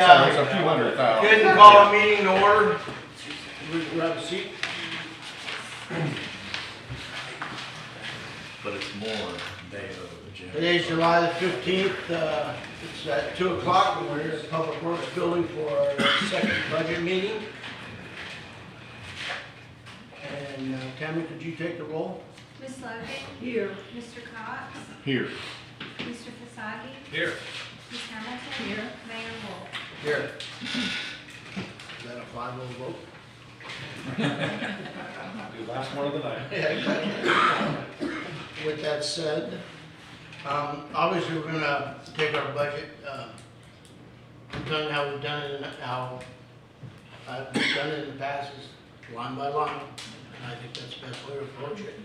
So it's a few $100,000. Didn't call a meeting to order. We have a seat. But it's more day of the gym. Today's July the 15th. It's at 2 o'clock and we're here at the Public Works Building for our second budget meeting. And Tammy, could you take the roll? Ms. Logan? Here. Mr. Cox? Here. Mr. Fasagi? Here. Ms. Hamilton? Here. Mayor Wolf? Here. Is that a 5-0 vote? Do last one of the night. With that said, obviously we're gonna take our budget, done how we've done it, how I've done it in the past, is line by line. And I think that's the best way to approach it.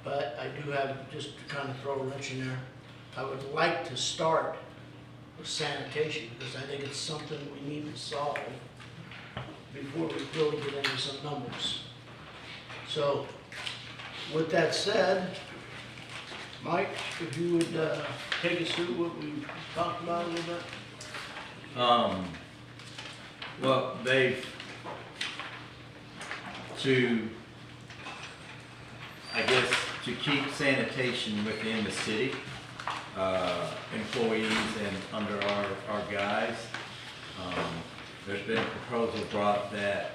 But I do have, just to kind of throw a wrench in there, I would like to start with sanitation, because I think it's something we need to solve before we really get into some numbers. So, with that said, Mike, if you would take us through what we talked about a little bit. Well, to keep sanitation within the city, employees and under our guys, there's been a proposal brought that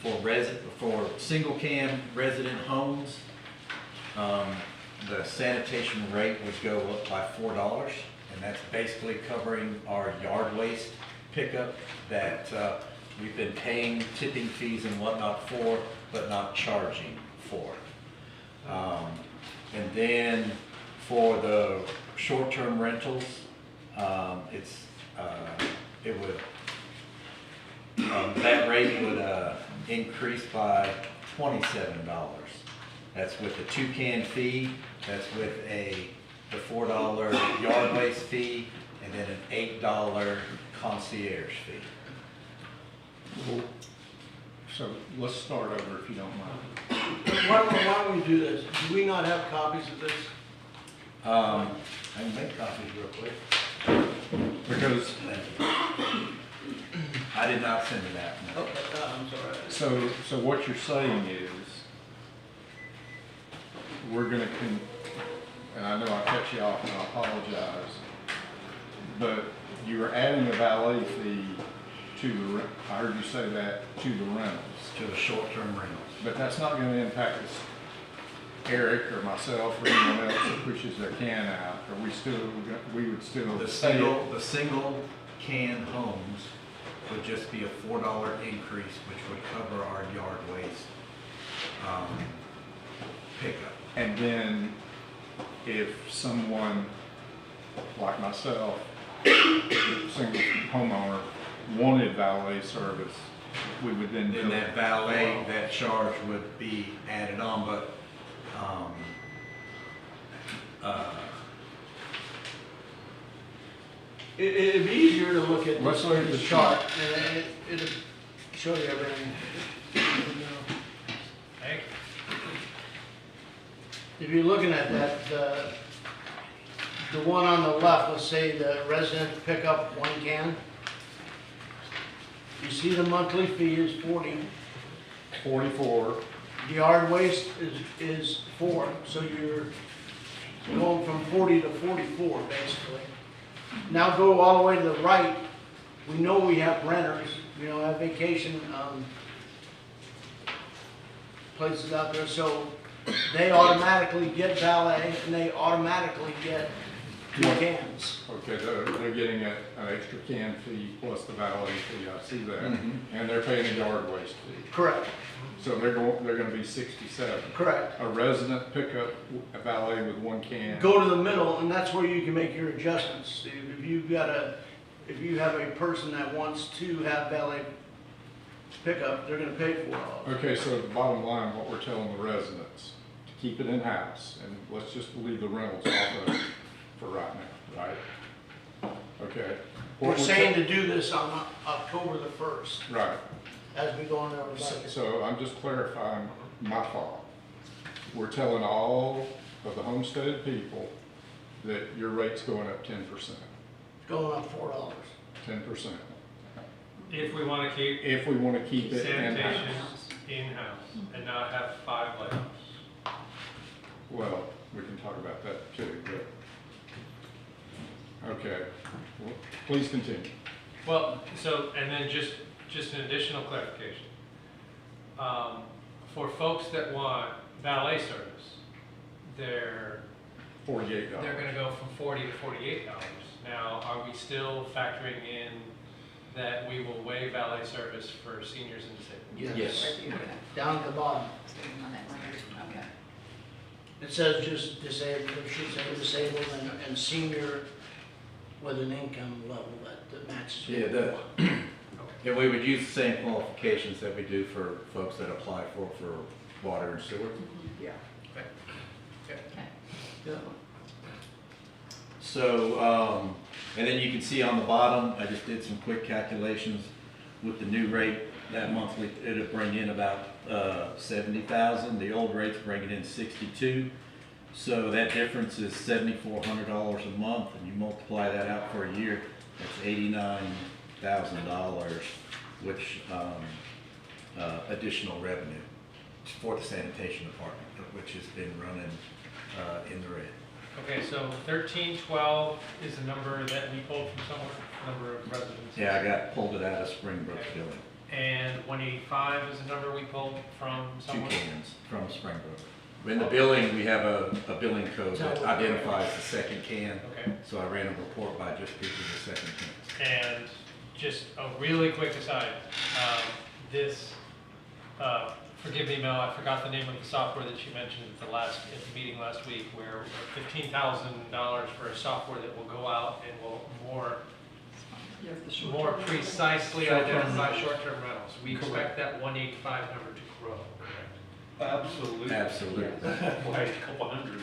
for single cam resident homes, the sanitation rate would go up by $4, and that's basically covering our yard waste pickup that we've been paying tipping fees and whatnot for, but not charging for. And then for the short-term rentals, that rate would increase by $27. That's with the 2-can fee, that's with the $4 yard waste fee, and then an $8 concierge fee. So let's start over if you don't mind. Why don't we do this? Do we not have copies of this? I can make copies real quick. Because, I did not send it out. No. Okay, I'm sorry. so what you're saying is, we're gonna, and I know I cut you off and I apologize, but you are adding a valet fee to the, I heard you say that, to the rentals. To the short-term rentals. But that's not gonna impact us, Eric or myself or anyone else that pushes their can out, or we would still. The single can homes would just be a $4 increase, which would cover our yard waste pickup. And then if someone like myself, single homeowner, wanted valet service, we would then Then bill that valet, that charge would be added on, but It'd be easier to look at Let's look at the chart, and it'll show you everything. If you're looking at that, the one on the left, let's say the resident pick up 1 can. You see the monthly fee is 40. 44. The yard waste is 4, so you're going from 40 to 44 basically. Now go all the way to the right. We know we have renters, have vacation places out there, so they automatically get valet and they automatically get 2 cans. Okay, they're getting an extra can fee plus the valet fee, I see that. Mhm. And they're paying a yard waste fee. Correct, So they're gonna be 67. correct. A resident pick up a valet with 1 can. Go to the middle, and that's where you can make your adjustments, Steve. If you have a person that wants to have valet pickup, they're gonna pay for it. Okay, so the bottom line, what we're telling the residents, to keep it in-house, and let's just leave the rentals off of it for right now, right? Okay. We're saying to do this on October the 1st, Right. as we go on our budget. So I'm just clarifying my thought. We're telling all of the homesteaded people that your rate's going up 10%. Going up $4. 10%, If we wanna keep if we want to keep it sanitation in-house. in-house and not have 5 layoffs. Well, we can talk about that too, but, okay, well, please continue. Well, so, and then just an additional clarification. For folks that want valet service, they're $48. gonna go from $40 to $48. Now, are we still factoring in that we will waive valet service for seniors and disabled? Yes. Yes. Down at the bottom. Okay. It says just disabled, it should say disabled and senior with an income level that matches. Yeah, and we would use the same qualifications that we do for folks that apply for water and sewer. Yeah. Okay. Good. So, and then you can see on the bottom, I just did some quick calculations with the new rate. That monthly, it'll bring in about 70,000. The old rate's bringing in 62. So that difference is $7,400 a month, and you multiply that out for a year, that's $89,000, which additional revenue for the sanitation department, which has been running in the red. Okay, so 1312 is the number that we pulled from somewhere, number of residents. Yeah, pulled it out of Springbrook's billing. And 185 is the number we pulled from 2 somewhere? cans from Springbrook. In the billing, we have a billing code that identifies the second can, Okay, so I ran a report by just people with second cans. and just a really quick aside, this, forgive me, Mel, I forgot the name of the software that you mentioned at the meeting last week, where $15,000 for a software that will go out and will more precisely identify short-term rentals. We expect that 185 number to grow, correct? Absolutely. Absolutely. By a couple hundred.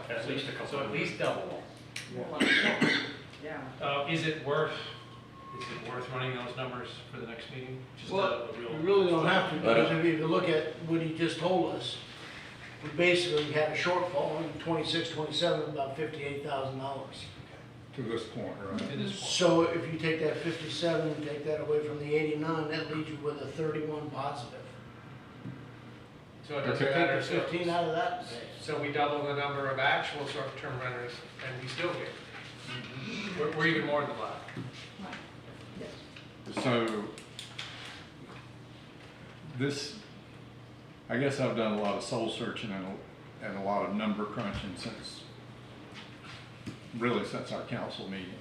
At least a couple. So at least double. Yeah. Is it worth running those numbers for the next meeting? Just Well, a real- we really don't have to, because if you look at what he just told us, we basically had a shortfall in 26, 27, of about $58,000. To this point, right? To this point. So if you take that 57 and take that away from the 89, that leaves you with a 31 positive. So it Okay. doesn't Take matter. the 15 out of that. So we double the number of actual short-term renters and we still get, we're even more than that. So, this, I guess I've done a lot of soul searching and a lot of number crunching since our council meeting.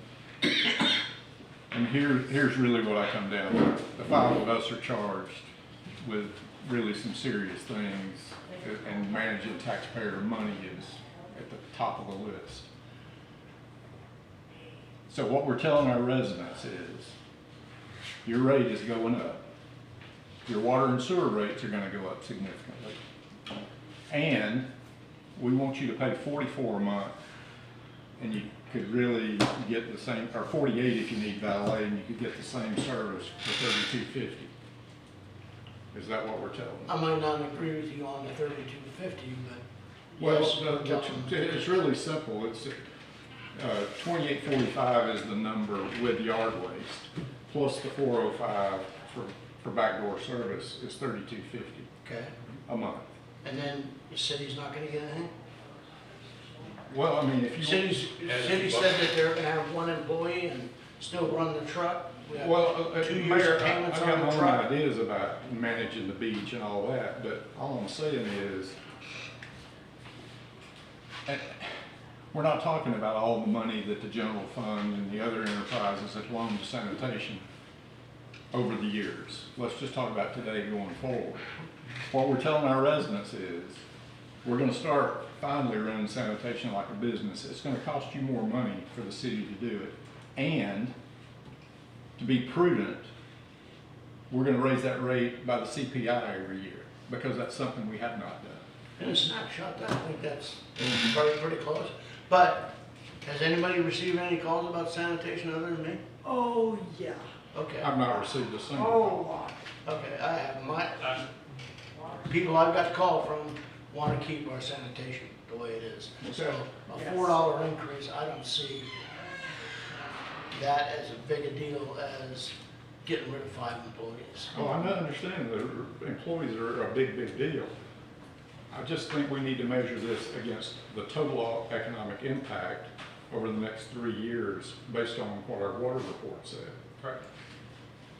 And here's really what I come down to. The 5 of us are charged with really some serious things, and managing taxpayer money is at the top of the list. So what we're telling our residents is, your rate is going up. Your water and sewer rates are gonna go up significantly. And we want you to pay $44 a month, and you could really get the same, or $48 if you need valet, and you could get the same service for $32.50. Is that what we're telling them? I might not agree with you on the 3250, but Well, yes, we're telling them. it's really simple. It's, 2845 is the number with yard waste, plus the 405 for backdoor service is 3250 Okay, a month. and then the city's not gonna get anything? Well, I mean, if you. City said that they're gonna have 1 employee and still run the truck. We have Well, 2 years Mayor, of payments I've on got the my own truck. ideas about managing the beach and all that, but all I'm saying is, we're not talking about all the money that the general fund and the other enterprises have loaned to sanitation over the years. Let's just talk about today going forward. What we're telling our residents is, we're gonna start finally running sanitation like a business. It's gonna cost you more money for the city to do it. And to be prudent, we're gonna raise that rate by the CPI every year, because that's something we have not done. In a snapshot, I think that's probably pretty close. But has anybody received any calls about sanitation other than me? Oh, yeah. Okay, I've not received a single. Oh, lot. okay, I have my, people I've got to call from want to keep our sanitation the way it is. So a $4 increase, I don't see that as big a deal as getting rid of 5 employees. Well, I understand that employees are a big, big deal. I just think we need to measure this against the total economic impact over the next 3 years based on what our water report said. Correct.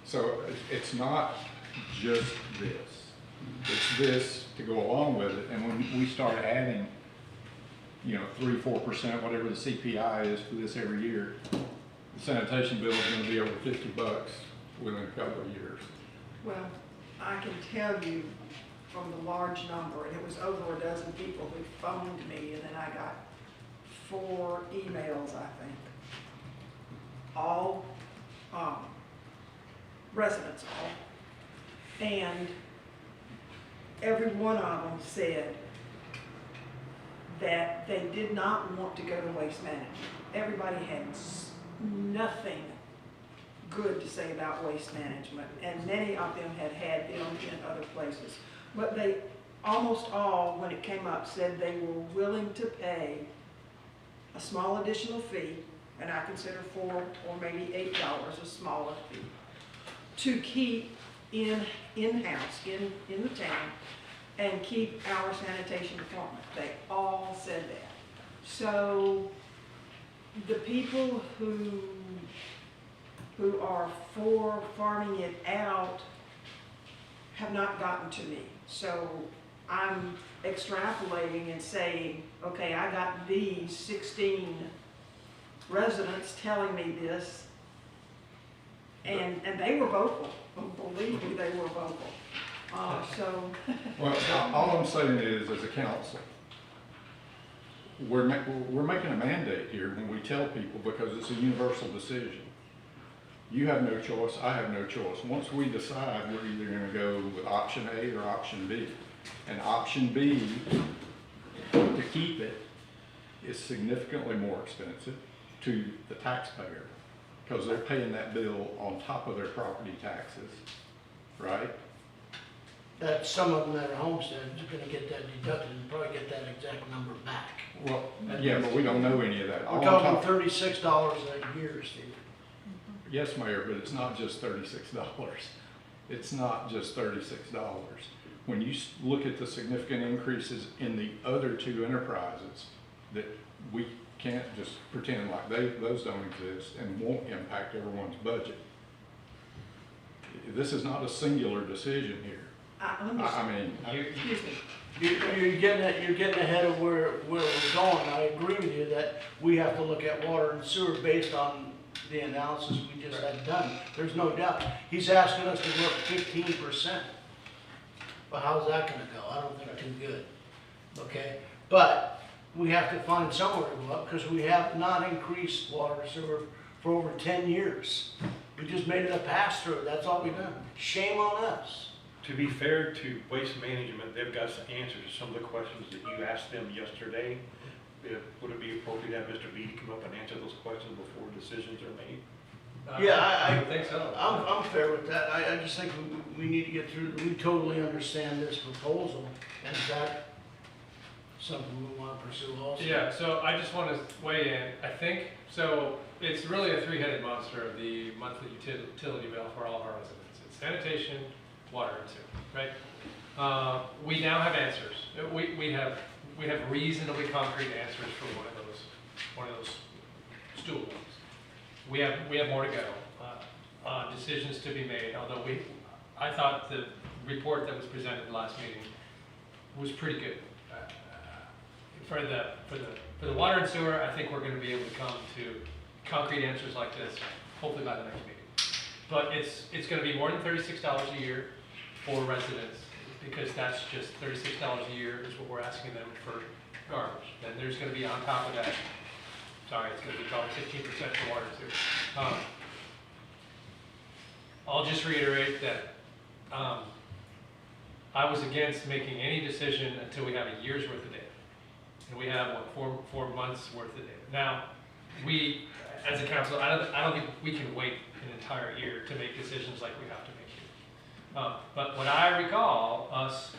So it's not just this. It's this to go along with it. And when we start adding, 3-4%, whatever the CPI is for this every year, the sanitation bill is gonna be over $50 within a couple of years. Well, I can tell you from the large number, and it was over a dozen people who phoned me, and then I got 4 emails, I think. All, residents all. And every one of them said that they did not want to go to waste management. Everybody had nothing good to say about waste management, and many of them had had them in other places. But they, almost all, when it came up, said they were willing to pay a small additional fee, and I consider $4 or maybe $8 a smaller fee, to keep in-house, in the town, and keep our sanitation department. They all said that. So the people who are for farming it out have not gotten to me. So I'm extrapolating and saying, okay, I got these 16 residents telling me this, and they were vocal. Believe me, they were vocal. So, Well, all I'm saying is, as a council, we're making a mandate here when we tell people, because it's a universal decision. You have no choice, I have no choice. Once we decide, we're either gonna go with option A or option B. And option B, to keep it, is significantly more expensive to the taxpayer, because they're paying that bill on top of their property taxes, right? That some of them that are homesteads are gonna get that deducted and probably get that exact number back. Well, yeah, but we don't know any of that. We're All I'm talking talking- $36 a year, Steve. Yes, Mayor, but it's not just $36. It's not just $36. When you look at the significant increases in the other 2 enterprises, that we can't just pretend like those don't exist and won't impact everyone's budget. This is not a singular decision here. I I understand. mean, Excuse me. You're getting ahead of where we're going. I agree with you that we have to look at water and sewer based on the analysis we just had done. There's no doubt. He's asking us to work 15%. But how's that gonna go? I don't think too good. Okay? But we have to find somewhere to go up, because we have not increased water and sewer for over 10 years. We just made it a pass-through. That's all we've done. Shame on us. To be fair to Waste Management, they've got some answers to some of the questions that you asked them yesterday. Would it be appropriate to have Mr. Beatty come up and answer those questions before decisions are made? Yeah, I would think so. I'm fair with that. I just think we need to get through, we totally understand this proposal, and is that something we want to pursue also? Yeah, so I just want to weigh in. I think, so it's really a 3-headed monster of the monthly utility bill for all of our residents. It's sanitation, water, and sewer, right? We now have answers. We have reasonably concrete answers for one of those stool ones. We have more to go. Decisions to be made, although I thought the report that was presented last meeting was pretty good. For the water and sewer, I think we're gonna be able to come to concrete answers like this, hopefully by the next meeting. But it's gonna be more than $36 a year for residents, because that's just $36 a year is what we're asking them for garbage. Then there's gonna be on top of that, sorry, it's gonna be probably 15% for water and sewer. I'll just reiterate that I was against making any decision until we have a year's worth of data. And we have, what, four months worth of data. Now, we, as a council, I don't think we can wait an entire year to make decisions like we have to make here. But what I recall us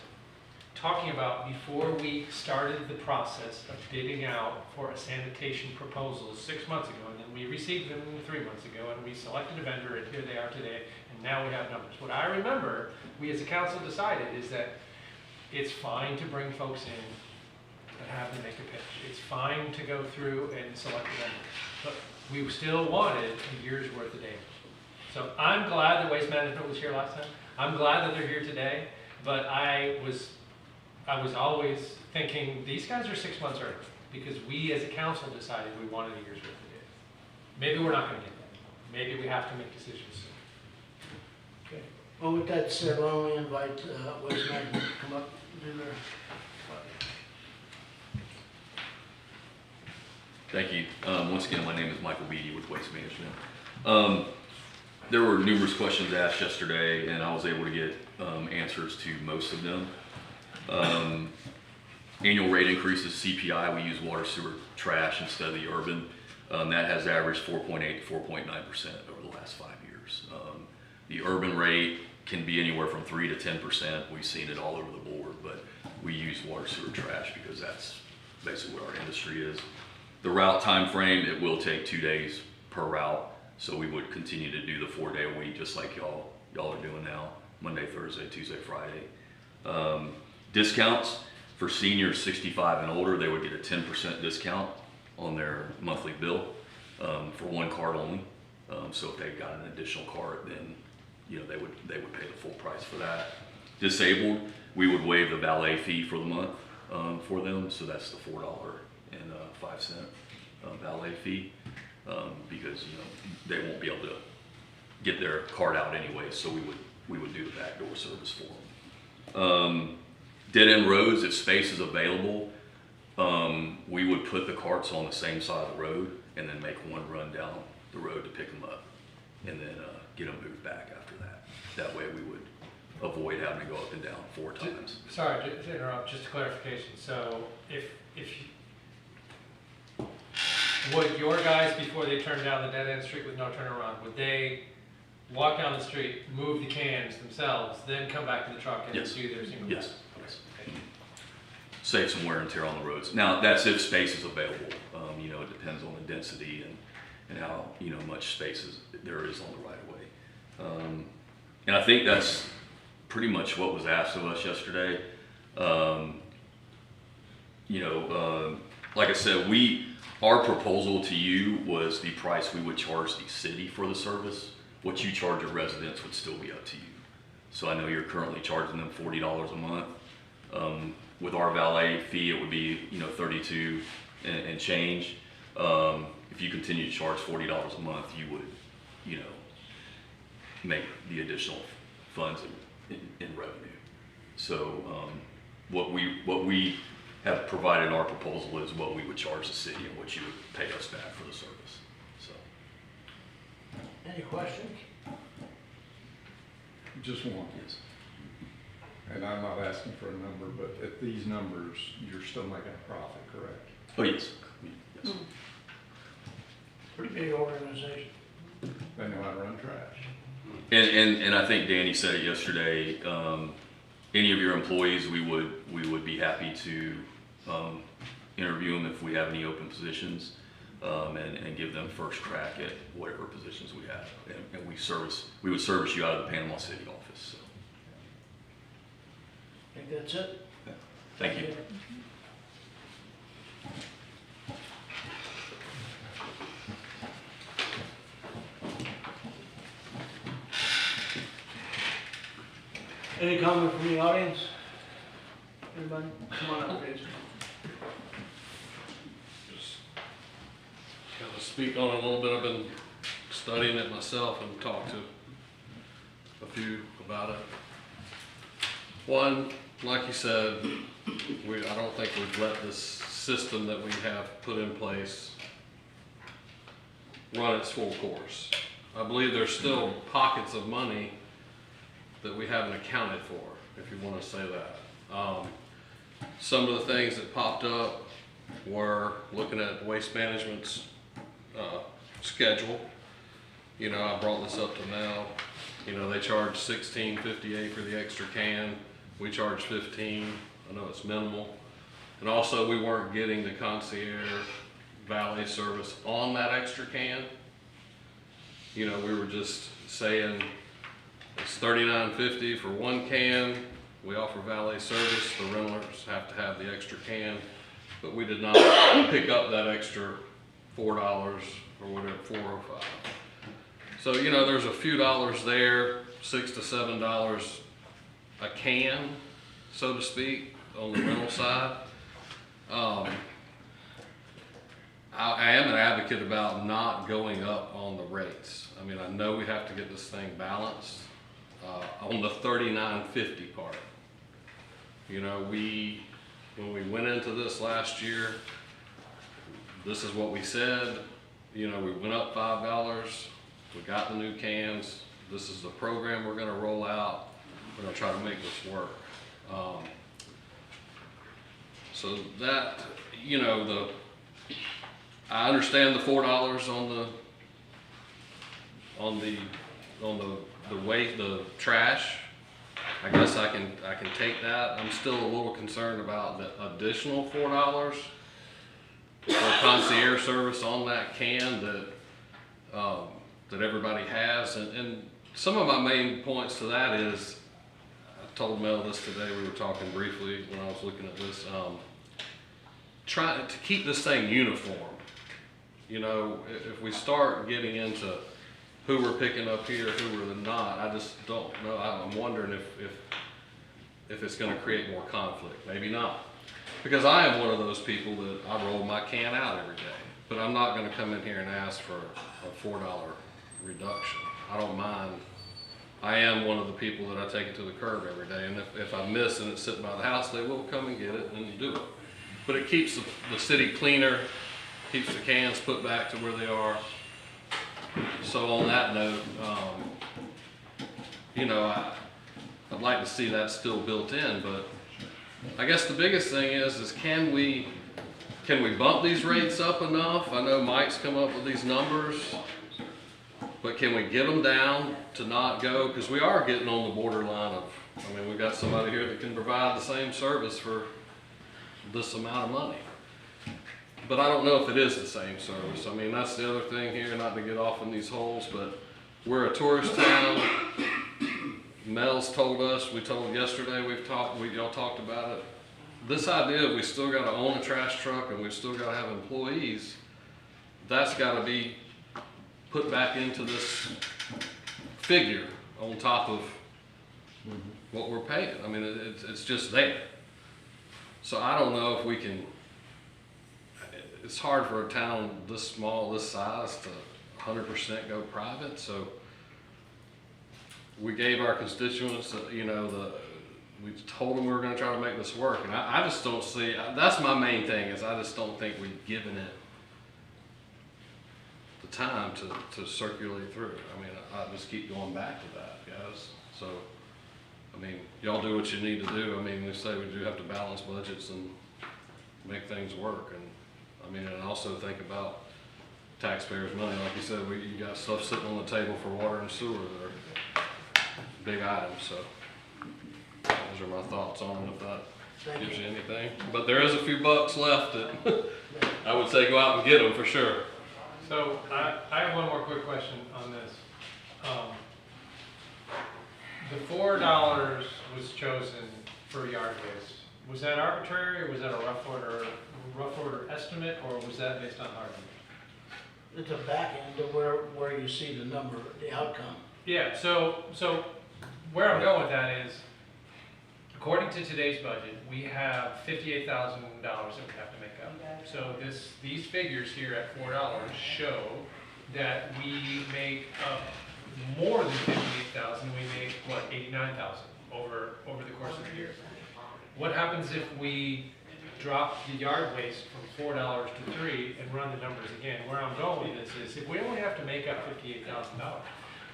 talking about before we started the process of bidding out for a sanitation proposal 6 months ago, and then we received them 3 months ago, and we selected a vendor, and here they are today, and now we have numbers. What I remember, we as a council decided is that it's fine to bring folks in and have them make a pitch. It's fine to go through and select a vendor, but we still wanted a year's worth of data. So I'm glad that Waste Management was here last time. I'm glad that they're here today, but I was always thinking, these guys are 6 months early, because we as a council decided we wanted a year's worth of data. Maybe we're not gonna get that. Maybe we have to make decisions soon. Okay. Well, with that said, why don't we invite Waste Management to come up and do their. Thank you. Once again, my name is Michael Beatty with Waste Management. There were numerous questions asked yesterday, and I was able to get answers to most of them. Annual rate increases, CPI, we use water, sewer, trash instead of the urban. That has averaged 4.8 to 4.9% over the last 5 years. The urban rate can be anywhere from 3 to 10%. We've seen it all over the board, but we use water, sewer, trash because that's basically what our industry is. The route time frame, it will take 2 days per route. So we would continue to do the 4-day a week, just like y'all are doing now, Monday, Thursday, Tuesday, Friday. Discounts for seniors 65 and older, they would get a 10% discount on their monthly bill for one card only. So if they got an additional card, then they would pay the full price for that. Disabled, we would waive the valet fee for the month for them, so that's the $4.05 valet fee. Because they won't be able to get their card out anyway, so we would do the backdoor service for them. Dead end roads, if space is available, we would put the carts on the same side of the road and then make one run down the road to pick them up, and then get them moved back after that. That way we would avoid having to go up and down 4 times. Sorry to interrupt, just a clarification. So if would your guys, before they turn down the dead end street with no turnaround, would they walk down the street, move the cans themselves, then come back to the truck and Yes. do their single? Yes. Yes. Okay. Save some wear and tear on the roads. Now, that's if space is available. It depends on the density and how, much space there is on the right of way. And I think that's pretty much what was asked of us yesterday. Like I said, our proposal to you was the price we would charge the city for the service. What you charge your residents would still be up to you. So I know you're currently charging them $40 a month. With our valet fee, it would be, $32 and change. If you continue to charge $40 a month, you would, make the additional funds in revenue. So what we have provided in our proposal is what we would charge the city and what you would pay us back for the service. So. Any questions? Just one. Yes. And I'm not asking for a number, but at these numbers, you're still making a profit, correct? Oh, yes. Yes. Pretty big organization. They know how to run trash. And I think Danny said it yesterday. Any of your employees, we would be happy to interview them if we have any open positions, and give them first crack at whatever positions we have. And we would service you out of the Panama City office. So. I think that's it. Thank you. Any comment from the audience? Anybody? Come on up, please. Just kind of speak on it a little bit. I've been studying it myself and talked to a few about it. One, like you said, I don't think we've let this system that we have put in place run its full course. I believe there's still pockets of money that we haven't accounted for, if you want to say that. Some of the things that popped up were looking at Waste Management's schedule. I brought this up to now. They charge $16.58 for the extra can. We charge $15. I know it's minimal. And also, we weren't getting the concierge valet service on that extra can. You know, we were just saying it's $39.50 for one can. We offer valet service. The renters have to have the extra can, but we did not pick up that extra $4 or whatever, $4 or $5. So, you know, there's a few dollars there, $6 to $7 a can, so to speak, on the rental side. I am an advocate about not going up on the rates. I mean, I know we have to get this thing balanced. On the $39.50 part, you know, when we went into this last year, this is what we said. You know, we went up $5. We got the new cans. This is the program we're going to roll out. We're going to try to make this work. So that, you know, I understand the $4 on the trash. I guess I can take that. I'm still a little concerned about the additional $4 for concierge service on that can that everybody has. And some of my main points to that is, I told Mel this today, we were talking briefly when I was looking at this, trying to keep this thing uniform. You know, if we start getting into who we're picking up here, who we're not, I just don't know. I'm wondering if it's going to create more conflict. Maybe not. Because I am one of those people that I roll my can out every day. But I'm not going to come in here and ask for a $4 reduction. I don't mind. I am one of the people that I take it to the curb every day. And if I miss and it's sitting by the house, they will come and get it and do it. But it keeps the city cleaner, keeps the cans put back to where they are. So on that note, you know, I'd like to see that still built in, but I guess the biggest thing is can we bump these rates up enough? I know Mike's come up with these numbers, but can we get them down to not go, because we are getting on the borderline of, I mean, we've got somebody here that can provide the same service for this amount of money. But I don't know if it is the same service. I mean, that's the other thing here, not to get off in these holes, but we're a tourist town. Mel's told us, we told yesterday, y'all talked about it. This idea of we still got to own a trash truck and we still got to have employees, that's got to be put back into this figure on top of what we're paying. I mean, it's just there. So I don't know if we can. It's hard for a town this small, this size, to 100% go private. So we gave our constituents, you know, we told them we were going to try to make this work. And I just don't see, that's my main thing, is I just don't think we've given it the time to circulate through. I mean, I just keep going back to that, guys. So, I mean, y'all do what you need to do. I mean, we say we do have to balance budgets and make things work. And I mean, and also think about taxpayers' money. Like you said, you got stuff sitting on the table for water and sewer that are big items. So those are my thoughts on it, if that gives you anything. But there is a few bucks left that I would say go out and get them for sure. So I have one more quick question on this. The $4 was chosen for yard waste. Was that arbitrary, or was that a rough order estimate, or was that based on hard numbers? It's a back end of where you see the number, the outcome. Yeah, so where I'm going with that is, according to today's budget, we have $58,000 that we have to make up. So these figures here at $4 show that we make up more than $58,000. We make, what, $89,000 over the course of the year. What happens if we drop the yard waste from $4 to $3 and run the numbers again? Where I'm going with this is, if we only have to make up $58,000,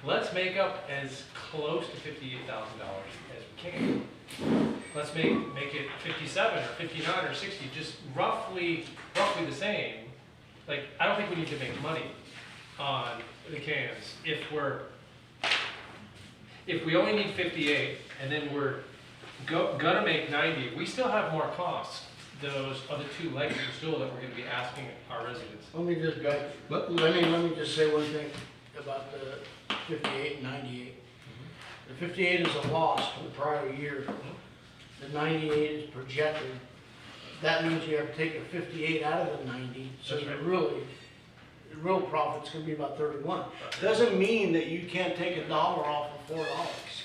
let's make up as close to $58,000 as we can. Let's make it 57 or 59 or 60, just roughly the same. Like, I don't think we need to make money on the cans if we only need 58 and then we're gonna make 90, we still have more costs, those other two legs of the stool that we're gonna be asking our residents. Let me just go, let me just say one thing about the 58 and 98. The 58 is a loss from the prior year. The 98 is projected. That means you have to take the 58 out of the 90, so That's you right. really, the real profit's gonna be about 31. Doesn't mean that you can't take $1 off of $4.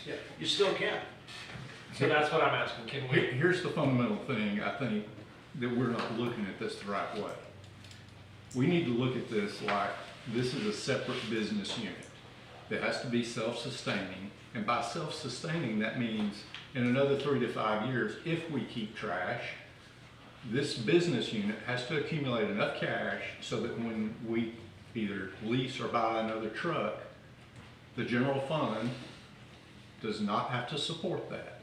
Yeah. You still can. So that's what I'm asking, can we? Here's the fundamental thing, I think, that we're not looking at this the right way. We need to look at this like this is a separate business unit that has to be self-sustaining. And by self-sustaining, that means in another 3 to 5 years, if we keep trash, this business unit has to accumulate enough cash so that when we either lease or buy another truck, the general fund does not have to support that.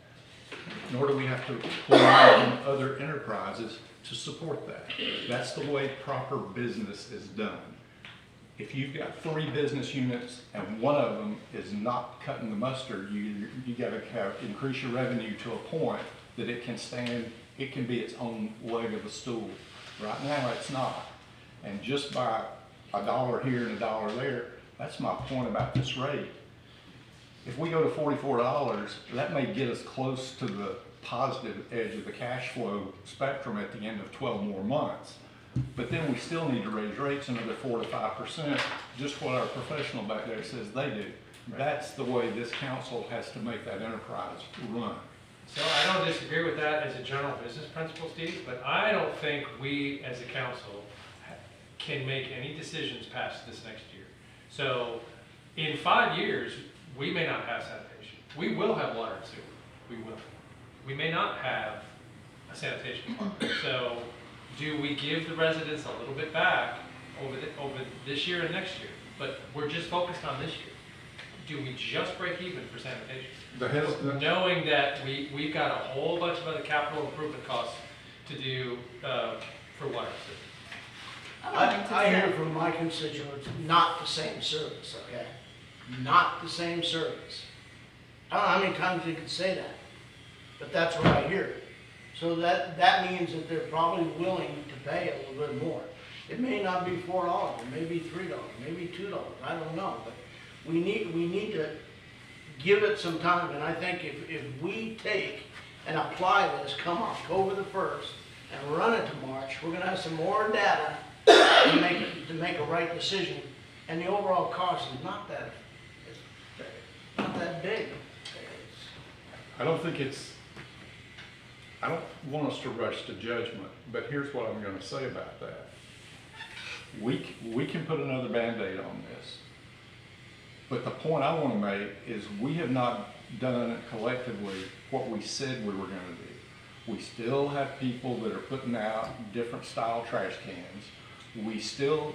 Nor do we have to pull out from other enterprises to support that. That's the way proper business is done. If you've got 3 business units and one of them is not cutting the mustard, you gotta increase your revenue to a point that it can stand, it can be its own leg of a stool. Right now, it's not. And just by $1 here and $1 there, that's my point about this rate. If we go to $44, that may get us close to the positive edge of the cash flow spectrum at the end of 12 more months. But then we still need to raise rates another 4 to 5%, just what our professional back there says they do. That's the way this council has to make that enterprise run. So I don't disagree with that as a general business principle, Steve, but I don't think we as a council can make any decisions past this next year. So in 5 years, we may not have sanitation. We will have water and sewer. We will. We may not have a sanitation department. So do we give the residents a little bit back over this year and next year? But we're just focused on this year. Do we just break even for sanitation? Knowing that we've got a whole bunch of other capital improvement costs to do for water and sewer. I hear from my constituents, not the same service, okay? Not the same service. I don't know how many times you can say that, but that's what I hear. So that means that they're probably willing to pay a little bit more. It may not be $4, it may be $3, maybe $2, I don't know, but we need to give it some time, and I think if we take and apply this come October the 1st and run it to March, we're gonna have some more data to make a right decision, and the overall cost is not that big. I don't want us to rush to judgment, but here's what I'm gonna say about that. We can put another Band-Aid on this. But the point I wanna make is we have not done it collectively what we said we were gonna do. We still have people that are putting out different style trash cans. We still,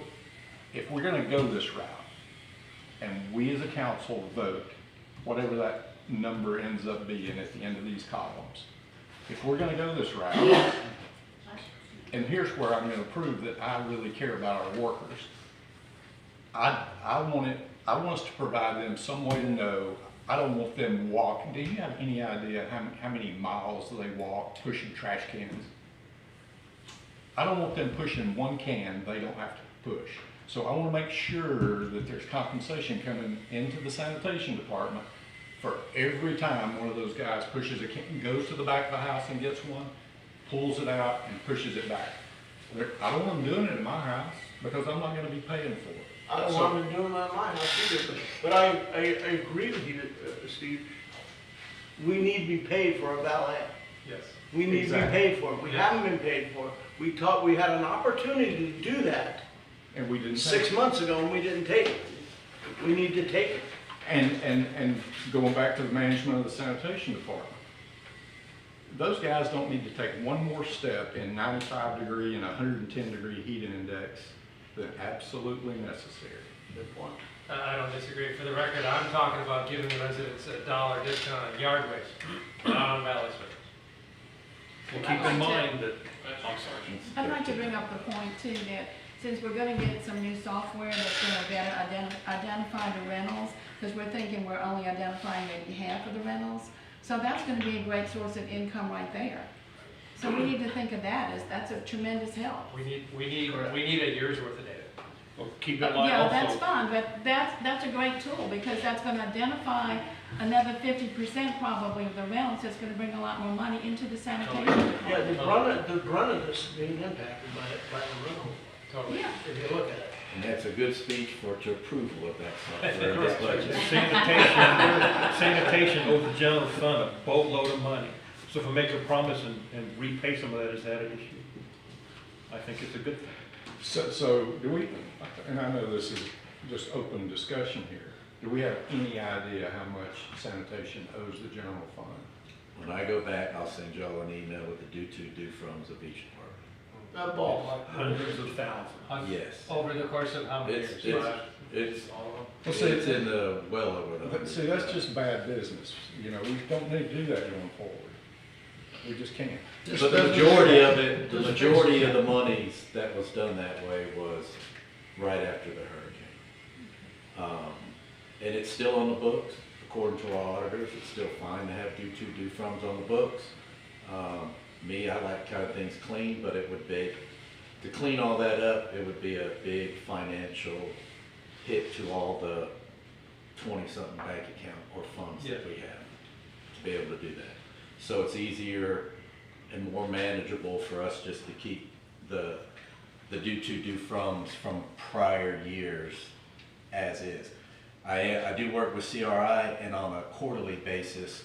if we're gonna go this route, and we as a council vote, whatever that number ends up being at the end of these columns, if we're gonna go this route, and here's where I'm gonna prove that I really care about our workers. I want us to provide them some way to know. I don't want them walking. Do you have any idea how many miles they walk pushing trash cans? I don't want them pushing one can they don't have to push. So I want to make sure that there's compensation coming into the sanitation department for every time one of those guys pushes a can, goes to the back of the house and gets one, pulls it out and pushes it back. I don't want them doing it in my house because I'm not going to be paying for it. I don't want them doing that in my house either, but I agree with you, Steve. We need to be paid for a valet. Yes. We need to be paid for it. We haven't been paid for it. We had an opportunity to do that And we didn't. 6 months ago and we didn't take it. We need to take it. And going back to the management of the sanitation department, those guys don't need to take one more step in 95-degree and 110-degree heating index than absolutely necessary. Good point. I don't disagree. For the record, I'm talking about giving the residents $1 discount on yard waste, not on valley service. And keep in mind that, I'm sorry. I'd like to bring up the point too, that since we're gonna get some new software that's gonna better identify the rentals, because we're thinking we're only identifying maybe half of the rentals, So that's gonna be a great source of income right there. So we need to think of that as, that's a tremendous help. We need a year's worth of data. Well, keep in mind Yeah, that's also, fine, but that's a great tool, because that's gonna identify another 50% probably of the rentals, that's gonna bring a lot more money into the sanitation. Yeah, the brunt of this is being impacted by the rental, Totally. Yeah, if you look at it. And that's a good speech for to approval of that software, this budget. sanitation owes the general fund a boatload of money. So if we make a promise and repay some of that, is that an issue? I think it's a good thing. So do we, and I know this is just open discussion here, do we have any idea how much sanitation owes the general fund? When I go back, I'll send y'all an email with the do-froms of each department. That ball. Hundreds of thousands. Yes. Over the course of how many It's, years? it's, All of them? Well, see, it's in the, well over the. But see, that's just bad business, you know, we don't need to do that going forward. We just can't. But the majority of it, the majority of the monies that was done that way was right after the hurricane. And it's still on the books, according to our auditors, it's still fine to have do-froms on the books. Me, I like kind of things clean, but it would be, to clean all that up, it would be a big financial hit to all the 20-something bank account or funds that we have to be able to do that. So it's easier and more manageable for us just to keep the do-froms from prior years as is. I do work with CRI, and on a quarterly basis,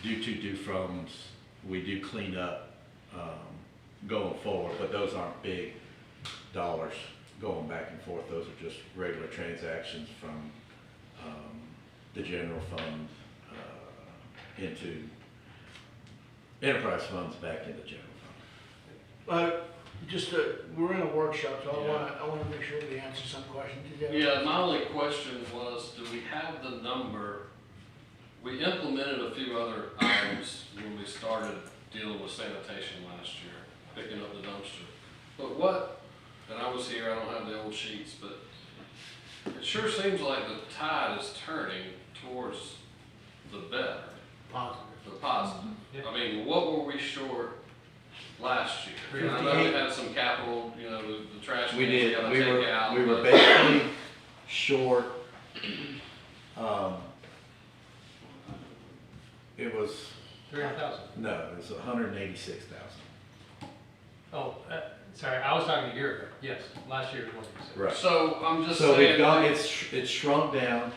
do-froms, we do clean up going forward, but those aren't big dollars going back and forth. Those are just regular transactions from the general fund into enterprise funds back into general fund. We're in a workshop, so I wanna make sure we answer some questions. Did you have- Yeah, my only question was, do we have the number? We implemented a few other items when we started dealing with sanitation last year, picking up the dumpster. But what, and I was here, I don't have the old sheets, but it sure seems like the tide is turning towards the better, Positive. the positive. Yeah. I mean, what were we short last year? And I know we had some capital, you know, the trash We cans did, gotta we take out. were but- basically short, it was, 300,000. no, it was 186,000. Oh, sorry, I was talking a year ago. Yes, last year was 186. Right. So I'm just So saying. we've gone, it's shrunk down,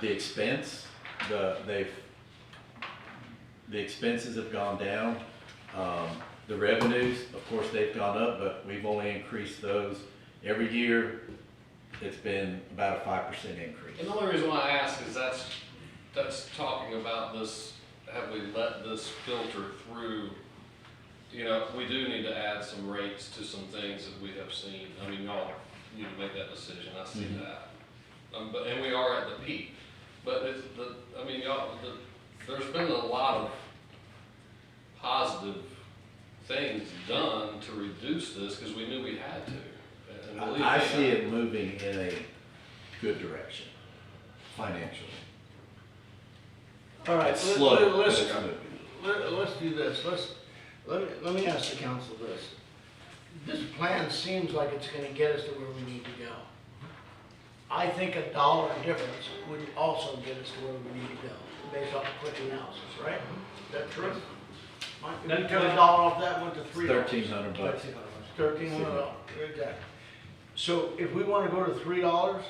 the expense, the expenses have gone down. The revenues, of course, they've gone up, but we've only increased those. Every year, it's been about a 5% increase. And the only reason why I ask is that's talking about this, have we let this filter through? You know, we do need to add some rates to some things that we have seen. I mean, y'all need to make that decision, I see Mhm. that. And we are at the peak. But there's been a lot of positive things done to reduce this, because we knew we had to. And believe I me, see it moving in a good direction, financially. All right, It's slow, but let's, it's moving. let's do this, let me ask the council this. This plan seems like it's gonna get us to where we need to go. I think $1 difference would also get us to where we need to go, based off a quick analysis, right? Is that true? Mike, if we took $1 off that, went to $3. $1,300. $1,300, exactly. So if we wanna go to $3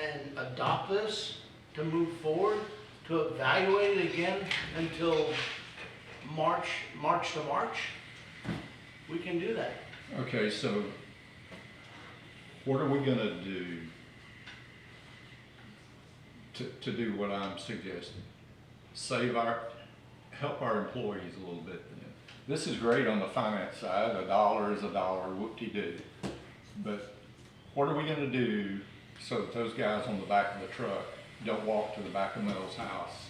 and adopt this to move forward, to evaluate it again until March to March, we can do that. Okay, so what are we gonna do to do what I'm suggesting? Help our employees a little bit then. This is great on the finance side, $1 is $1, whoop-de-doo. But what are we gonna do so that those guys on the back of the truck don't walk to the back of Mel's house?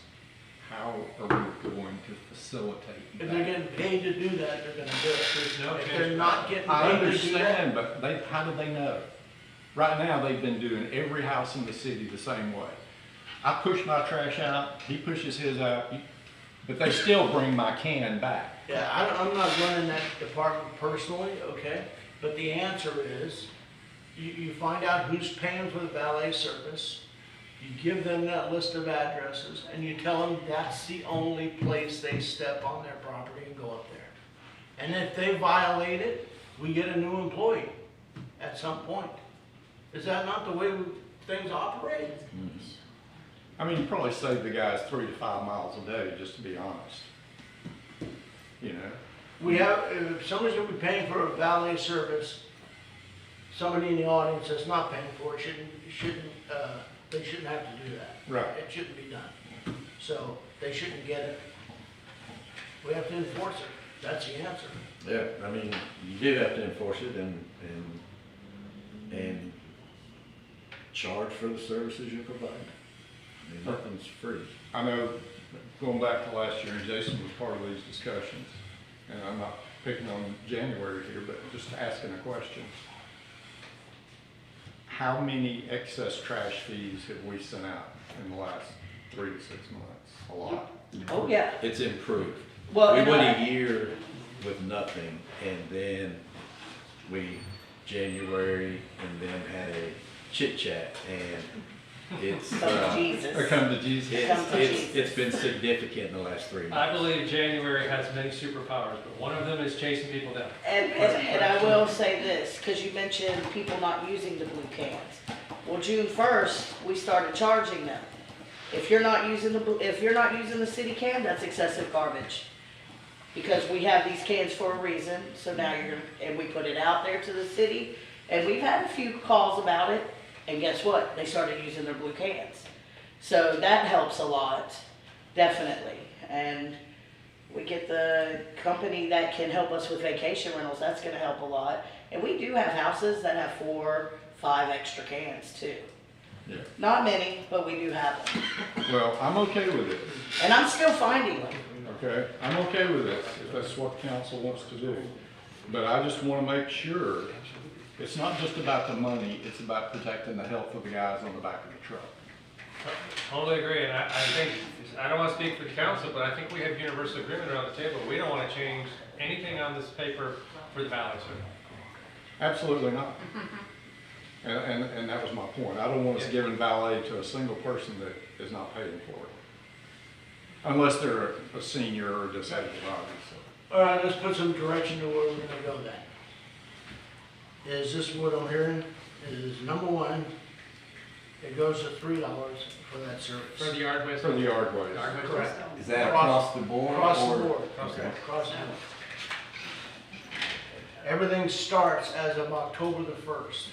How are we going to facilitate If they're that? getting paid to do that, they're gonna do it. There's no If change. they're not getting I paid to do that, understand, but how do they know? Right now, they've been doing every house in the city the same way. I push my trash out, he pushes his out, but they still bring my can back. Yeah, I'm not running that department personally, okay? But the answer is, you find out who's paying for the valet service, you give them that list of addresses, and you tell them that's the only place they step on their property and go up there. And if they violate it, we get a new employee at some point. Is that not the way things operate? I mean, you probably save the guys 3 to 5 miles a day, just to be honest. You know? We have, if somebody's gonna be paying for a valet service, somebody in the audience that's not paying for it they shouldn't have to do that. Right. It shouldn't be done. So they shouldn't get it. We have to enforce it. That's the answer. Yeah, I mean, you do have to enforce it and charge for the services you provide. I mean, nothing's free. I know, going back to last year, and Jason was part of these discussions, and I'm not picking on January here, but just asking a question. How many excess trash fees have we sent out in the last 3 to 6 months? A lot. Oh, yeah. It's improved. Well, We and went a year with nothing, and then January, and then had a chit chat, and it's, Oh, Jesus. Or come to Jesus. Come to it's been significant in the last 3 months. I believe January has many superpowers, but one of them is chasing people down. And I will say this, because you mentioned people not using the blue cans. Well, June 1st, we started charging them. If you're not using the city can, that's excessive garbage. Because we have these cans for a reason, so now and we put it out there to the city, and we've had a few calls about it, and guess what? They started using their blue cans. So that helps a lot, definitely. And we get the company that can help us with vacation rentals, that's gonna help a lot. And we do have houses that have 4, 5 extra cans too. Yeah. Not many, but we do have them. Well, I'm okay with it, And I'm still finding them. okay? I'm okay with it, if that's what council wants to do. But I just wanna make sure, it's not just about the money, it's about protecting the health of the guys on the back of the truck. Totally agree, and I think, I don't want to speak for the council, but I think we have universal agreement around the table. We don't want to change anything on this paper for the valet service. Absolutely not. And that was my point. I don't want us giving valet to a single person that is not paying for it. Unless they're a senior or disabled, obviously. All right, let's put some direction to where we're gonna go then. Is this what I'm hearing? Is number 1, it goes to $3 for that service. For the yard waste. For the yard waste. Yard waste, Correct. right. Is that across the board? Across the or- board. Okay. Across the board. Everything starts as of October the 1st.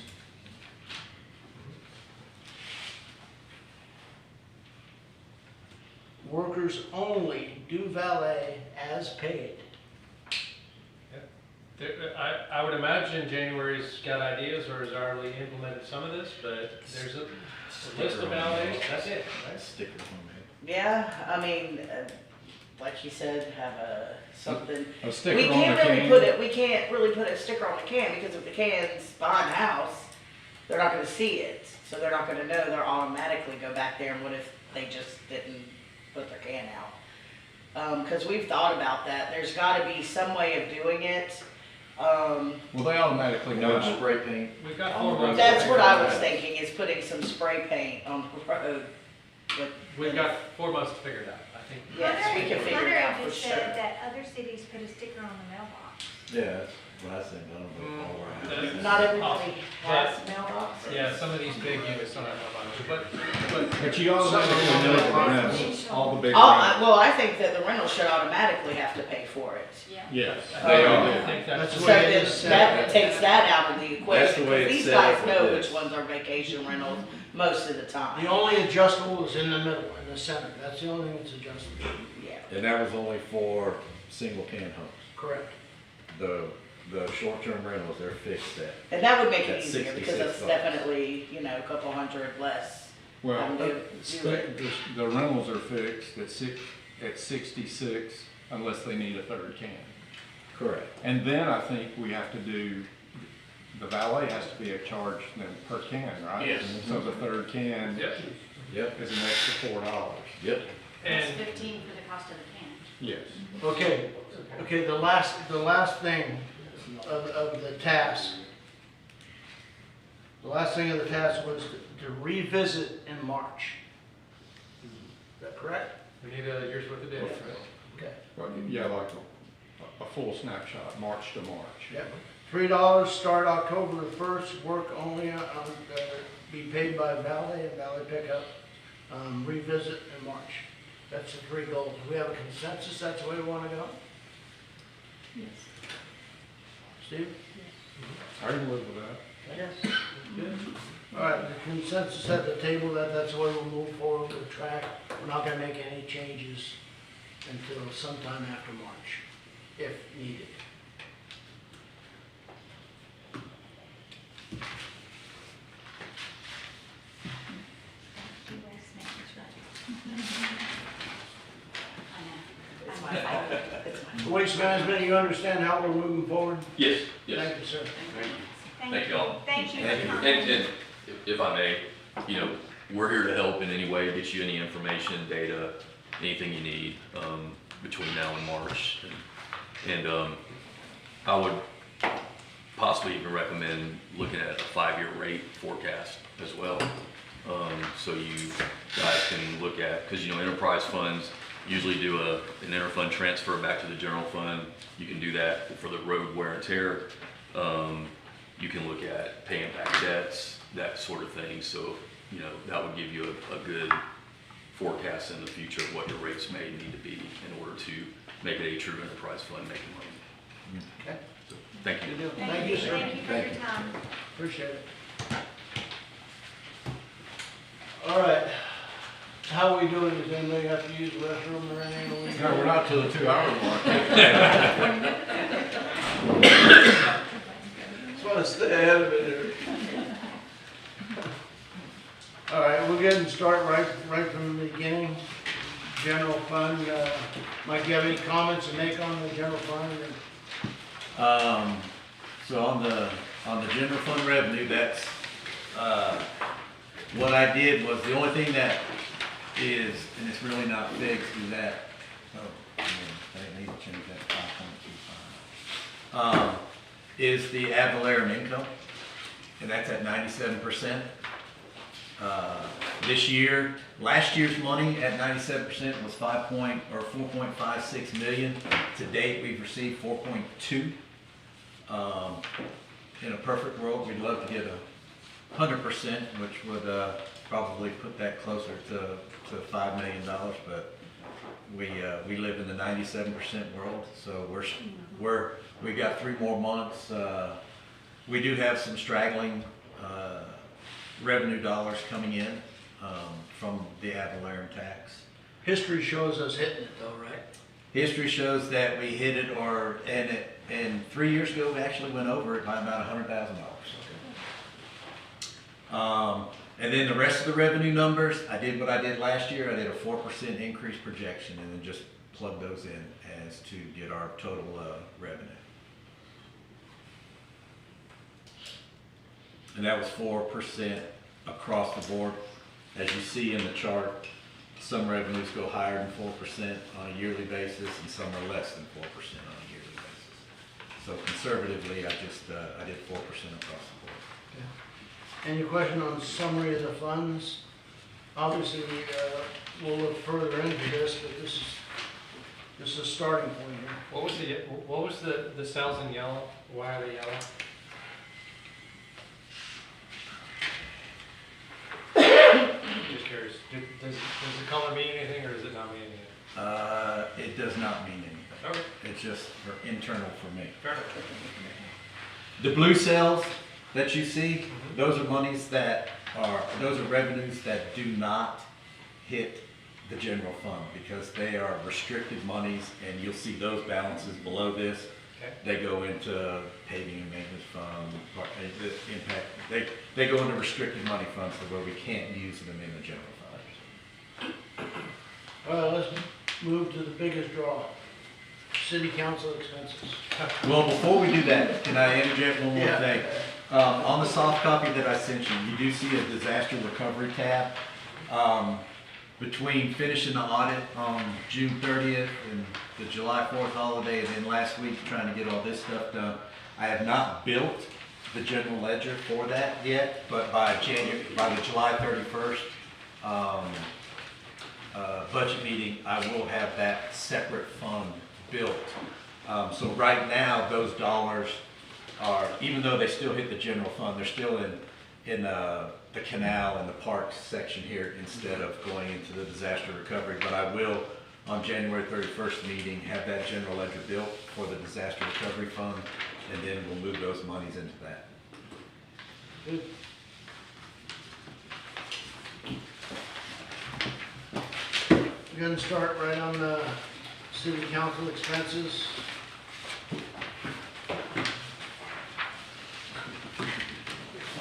Workers only do valet as paid. I would imagine January's got ideas or has already implemented some of this, but there's a list of valets, that's it, right? Stickers on Yeah, I mean, like you said, have something. A sticker We on can't the really can. we can't really put a sticker on the can, because if the can's behind the house, they're not gonna see it. So they're not gonna know, they'll automatically go back there, and what if they just didn't put their can out? Cause we've thought about that, there's gotta be some way of doing it. Well, they automatically No know. spray paint. We've got 4 months. That's to what figure I it was out. thinking, is putting some spray paint on the road. But We've got 4 months to figure it out, I think. yes, we can figure it out for just sure. said that other cities put a sticker on the mailbox. Yeah, that's what I think. I don't know if all around. That's Not everybody has But- mailboxes. Yeah, some of these big units don't have mailboxes, But you automatically know the rentals, all the big rentals. Well, I think that the rental should automatically have to pay for it. Yes, I they think- all I do. think That's that's. the So way it then is set that up. takes that out of the That's equation, the way because it's these set guys up know with which this. ones are vacation rentals most of the The time. only adjustable is in the middle, in the center. That's the only thing that's adjustable. Yeah. And that was only for single can homes. Correct. The short-term rentals, they're fixed at. And that would make it That's easier, because that's $66. definitely, a couple hundred less. Well, Do it. the rentals are fixed at 66 unless they need a third can. Correct. And then I think we have to do, the valet has to be a charge then per can, right? Yes. So the third can, Yep. Yep. is an extra $4. Yep. And 15 for the cost of the can. Yes. Okay, the last thing of the task. The last thing of the task was to revisit in March. Is that correct? we need a year's worth of data. Okay. Well, yeah, like a full snapshot, March to March. Yep. $3, start October the 1st, work only be paid by valet and valet pickup. Revisit in March. That's the 3 goals. We have a consensus, that's the way we wanna go? Yes. Steve? I can live with that. Yes. Good. All right, the consensus at the table, that's the way we'll move forward with track. We're not gonna make any changes until sometime after March, if needed. Waste management, you understand how we're moving forward? Yes, yes. Thank you, sir. Thank you all. Thank you. Thank you. And if I may, you know, we're here to help in any way, get you any information, data, anything you need, between now and March. And I would possibly even recommend looking at a 5-year rate forecast as well. So you guys can look at, because you know, enterprise funds usually do an interfund transfer back to the general fund. You can do that for the road wear and tear. You can look at paying back debts, that sort of thing. So, you know, that would give you a good forecast in the future of what your rates may need to be in order to make it a true enterprise fund making money. Okay. So, thank you. Thank you, sir. Thank you for your time. Appreciate it. All right. How are we doing? Does anybody have to use the restroom or anything? No, we're not till the 2-hour mark. Just want to stay ahead of it here. All right, we'll go ahead and start right from the beginning. General fund, Mike, do you have any comments to make on the general fund? So on the general fund revenue, that's, what I did was, the only thing that is, and it's really not fixed, is that, I need to change that to 5.25. Is the ad valorem income, and that's at 97%. This year, last year's money at 97% was 4.56 million. To date, we've received 4.2. In a perfect world, we'd love to get 100%, which would probably put that closer to $5 million, but we live in the 97% world, so we got 3 more months. We do have some straggling revenue dollars coming in from the ad valorem tax. History shows us hitting it though, right? History shows that we hit it, and 3 years ago, we actually went over it by about $100,000. And then the rest of the revenue numbers, I did what I did last year. I did a 4% increase projection and then just plug those in as to get our total revenue. And that was 4% across the board. As you see in the chart, some revenues go higher than 4% on a yearly basis and some are less than 4% on a yearly basis. So conservatively, I did 4% across the board. Any question on summary of the funds? Obviously, we'll look further into this, but this is a starting point here. What was the cells in yellow? Why are they yellow? Just curious. Does the color mean anything, or does it not mean anything? It does not mean anything. Okay. It's just for internal for me. Fair enough. The blue cells that you see, those are those are revenues that do not hit the general fund because they are restricted monies, and you'll see those balances below this. Okay. They go into paving and maintenance fund, they go into restricted money funds to where we can't use them in the general fund. All right, let's move to the biggest draw, city council expenses. Well, before we do that, can I interject one more thing? On the soft copy that I sent you, you do see a disaster recovery tab. Between finishing the audit on June 30th and the July 4th holiday, and then last week trying to get all this stuff done, I have not built the general ledger for that yet, but by the July 31st budget meeting, I will have that separate fund built. So right now, those dollars are, even though they still hit the general fund, they're still in the canal and the parks section here instead of going into the disaster recovery. But I will, on January 31st meeting, have that general ledger built for the disaster recovery fund, and then we'll move those monies into that. Good. We're gonna start right on the city council expenses.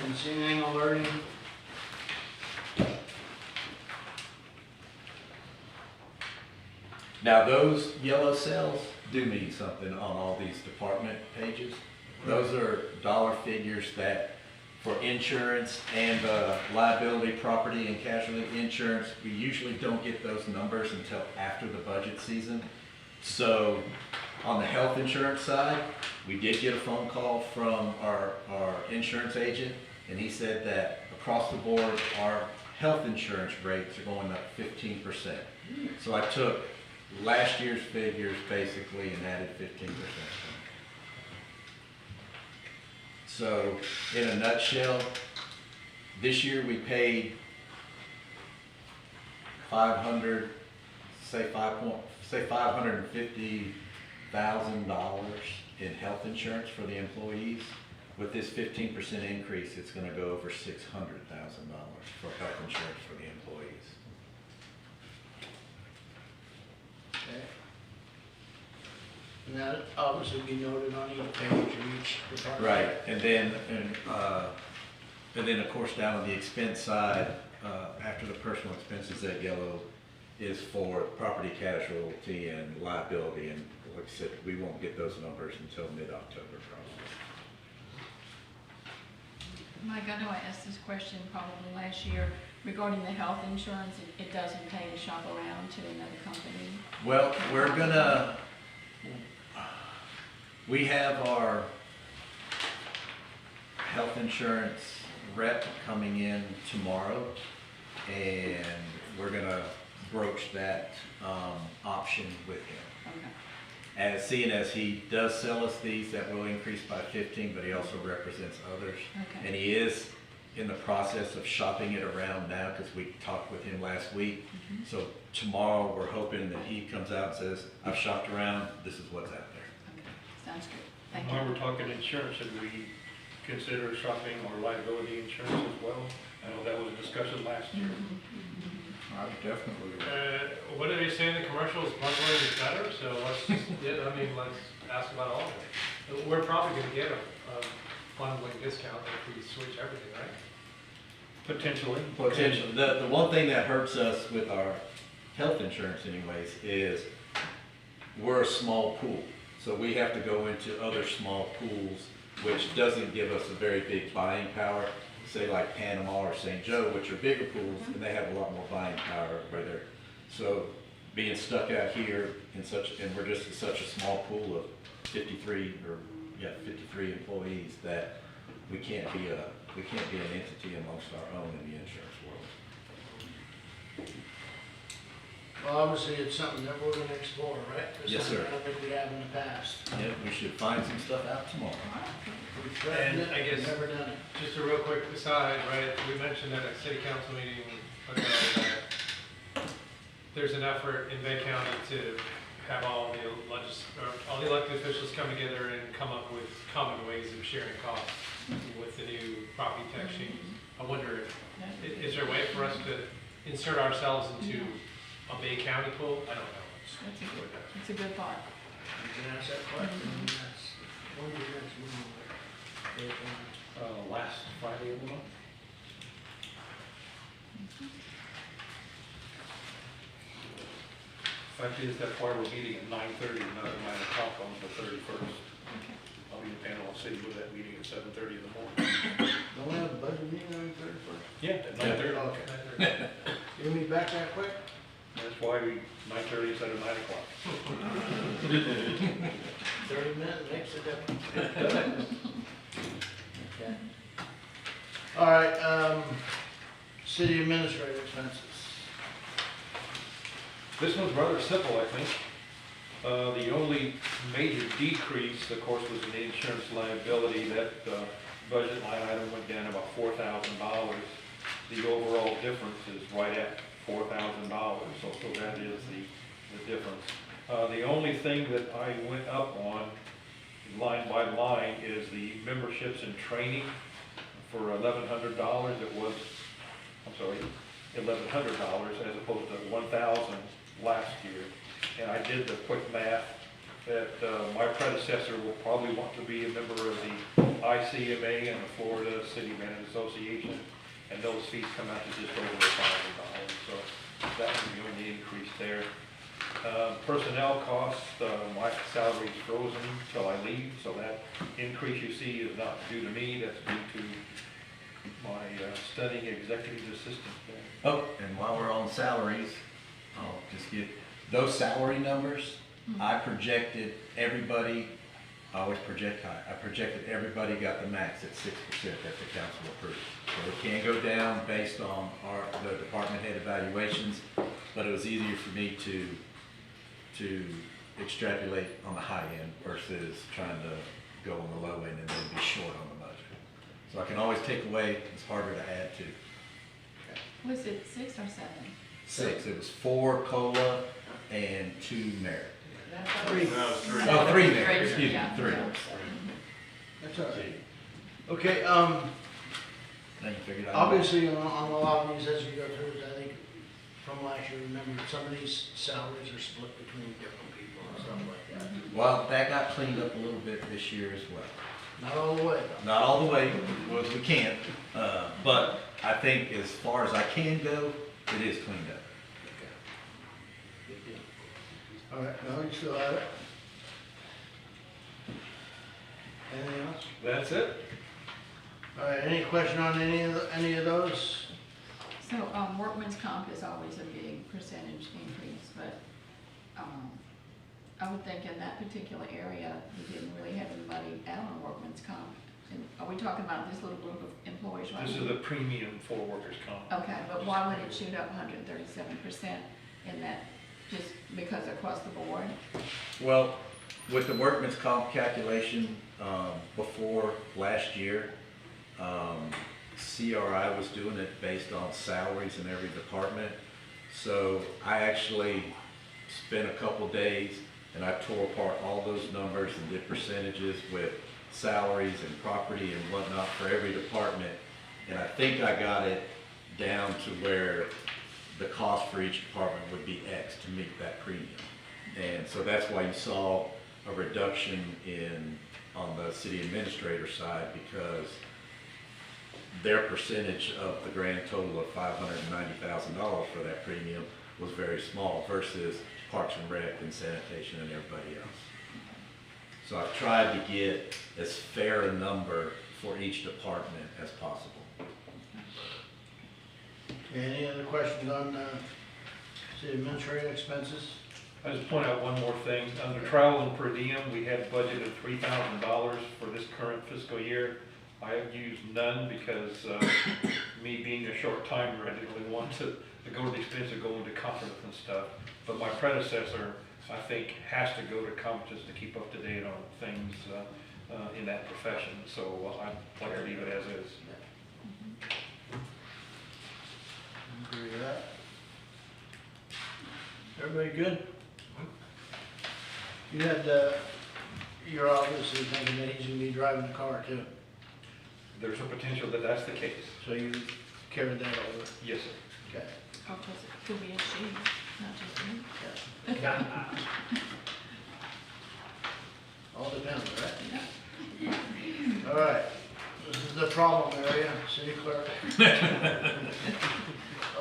And seeing learning. Now, those yellow cells do mean something on all these department pages. Those are dollar figures that, for insurance and liability, property and casualty insurance, we usually don't get those numbers until after the budget season. So on the health insurance side, we did get a phone call from our insurance agent, and he said that across the board, our health insurance rates are going up 15%. So I took last year's figures basically and added 15%. So in a nutshell, this year we paid $550,000 in health insurance for the employees. With this 15% increase, it's going to go over $600,000 for health insurance for the employees. Okay. And that obviously be noted on each page of each department. Right, and then of course down on the expense side, after the personal expenses, that yellow is for property casualty and liability, and like I said, we won't get those numbers until mid-October probably. Mike, I know I asked this question probably last year regarding the health insurance. It doesn't pay to shop around to another company. Well, we have our health insurance rep coming in tomorrow, and we're gonna broach that option with him. Okay. Seeing as he does sell us these, that will increase by 15, but he also represents others. Okay. And he is in the process of shopping it around now, because we talked with him last week. Mhm. So tomorrow, we're hoping that he comes out and says, I've shopped around, this is what's out there. Okay, sounds good. Thank While you. we're talking insurance, should we consider shopping or liability insurance as well? I know that was a discussion last year. I would definitely. What do they say in the commercials? Bundling is better, so let's just, let's ask about all of it. We're probably gonna get a bundling discount if we switch everything, right? Potentially. Potential. The one thing that hurts us with our health insurance anyways is we're a small pool. So we have to go into other small pools, which doesn't give us a very big buying power. Say like Panama or St. Joe, which are bigger pools, and they have a lot more buying power right there. So being stuck out here and we're just in such a small pool of 53 employees that we can't be an entity amongst our own in the insurance world. Well, obviously, it's something that we're gonna explore, right? It's Yes, something sir. I don't think we have in the past. Yeah, we should find some stuff out tomorrow. We've threatened And it, I guess- we've never done it. Just a real quick aside, right, we mentioned at a city council meeting ago that there's an effort in Bay County to have all the elected officials come together and come up with common ways of sharing costs with the new property tax change. I wonder, is there a way for us to insert ourselves into a Bay County pool? I don't know. It's a good thought. You can ask that question, and that's, when do you next meeting? Last Friday of the month. Fact is, that's why we're meeting at 9:30 and not at 9 o'clock on the 31st. Okay. I'll be in Panama City with that meeting at 7:30 in the morning. Don't we have a budget meeting on the 31st? Yeah, at 9:30. Okay. You meet back that quick? That's why we, 9:30 instead of 9 o'clock. 30 minutes makes a difference. Okay. All right, city administrator expenses. This one's rather simple, I think. The only major decrease, of course, was in the insurance liability. That budget line item went down about $4,000. The overall difference is right at $4,000, so that is the difference. The only thing that I went up on, line by line, is the memberships and training for $1,100. It was, I'm sorry, $1,100 as opposed to $1,000 last year. And I did the quick math that my predecessor will probably want to be a member of the ICMA and the Florida City Management Association, and those fees come out to just over $1,000. So that was the only increase there. Personnel costs, my salary is frozen until I leave, so that increase you see is not due to me, that's due to my studying executive assistant there. Oh, and while we're on salaries, I'll just give those salary numbers. I projected everybody, I always project high. I projected everybody got the max at 6% that the council approved. So it can go down based on the department head evaluations, but it was easier for me to extrapolate on the high end versus trying to go on the low end and then be short on the budget. So I can always take away, it's harder to add to. Was it 6 or 7? 6, it was 4 COLA and 2 merit. Three. Oh, 3 merit, excuse me, Yeah. 3. That's all right. Okay, Now you figured out. obviously, on a lot of these, as you go through it, I think from last year, remember, some of these salaries are split between different people and stuff like that. Well, that got cleaned up a little bit this year as well. Not all the way, though. Not all the way, as we can, but I think as far as I can go, it is cleaned up. Good deal. All right, no, you still have it? Anything else? That's it. All right, any question on any of those? So, workman's comp is always a big percentage increase, but, I would think in that particular area, we didn't really have any money out on workman's comp. And are we talking about this little group of employees right This now? is the premium for workers' comp. Okay, but why would it shoot up 137% in that, just because across the board? Well, with the workman's comp calculation, before last year, CRI was doing it based on salaries in every department. So I actually spent a couple days and I tore apart all those numbers and did percentages with salaries and property and whatnot for every department. And I think I got it down to where the cost for each department would be X to meet that premium. And so that's why you saw a reduction on the city administrator side, because their percentage of the grand total of $590,000 for that premium was very small versus Parks and Rec and sanitation and everybody else. So I've tried to get as fair a number for each department as possible. Any other questions on city administrative expenses? I just point out one more thing. Under travel and per diem, we had budgeted $3,000 for this current fiscal year. I have used none because me being a short timer, I didn't really want to go to the expense of going to conferences and stuff. But my predecessor, I think, has to go to conferences to keep up to date on things in that profession. So I'd like to leave it as is. Agree with that. Everybody good? You had, you're obviously thinking that he's gonna be driving the car too, There's a potential that that's the case. so you carried that over. Yes, sir. Okay. Or was it, could be a she, not just me? All depends, right? All right, this is the problem area, city clerk.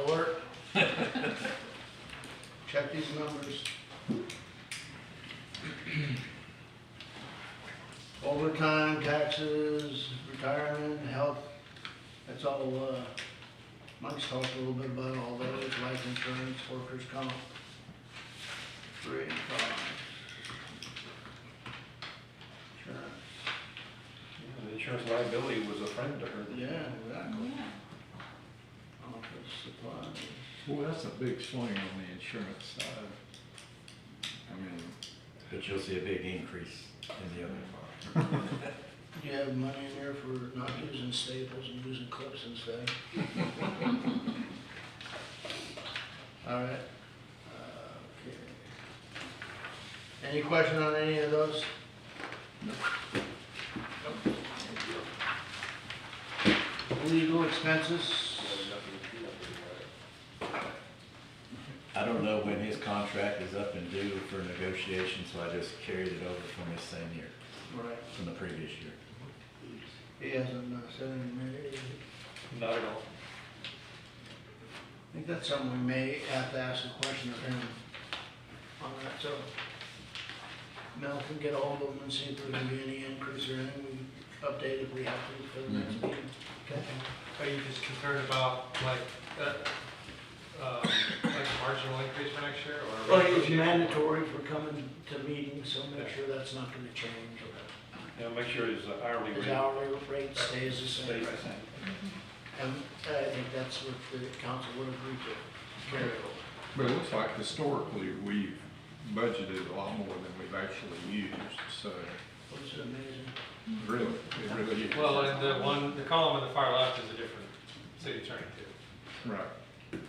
Alert. Check these numbers. Overtime, taxes, retirement, health, that's all, Mike's talked a little bit about all those, life insurance, workers' comp. 3 and 5. Insurance. Yeah, the insurance liability was a friend to her. Yeah, exactly. Yeah. Office supplies. Well, that's a big swing on the insurance side. I mean, But you'll see a big increase in the other fund. You have money in there for not using staples and using clips instead. All right. Okay. Any question on any of those? Nope. Legal expenses? I don't know when his contract is up and due for negotiation, so I just carried it over from this same year, Right. from the previous year. He hasn't said anything, maybe. Not at all. I think that's something we may have to ask a question of him on that, so. Mel can get ahold of him and see if there's gonna be any increase or anything, we update if we have to for the next meeting. Okay. Are you just concerned about like marginal increase for next year or? Well, it's mandatory for coming to meetings, so make sure that's not gonna change. Yeah, make sure his hourly His rate hourly rate stays the same. stays the same. And I think that's what the council would agree to carry over. but it looks like historically, we've budgeted a lot more than we've actually used, so Which is amazing. really, it really is. Well, and the column on the far left is a different city attorney too. Right.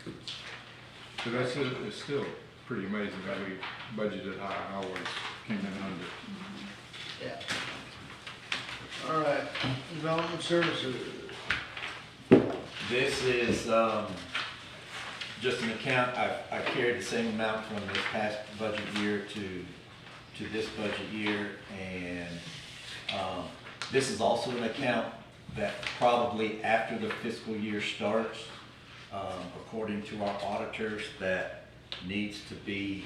So that's, it's still pretty amazing that we budgeted high and always came in under. Yeah. All right, development services. This is, just an account, I carried the same amount from this past budget year to this budget year, and, this is also an account that probably after the fiscal year starts, according to our auditors, that needs to be,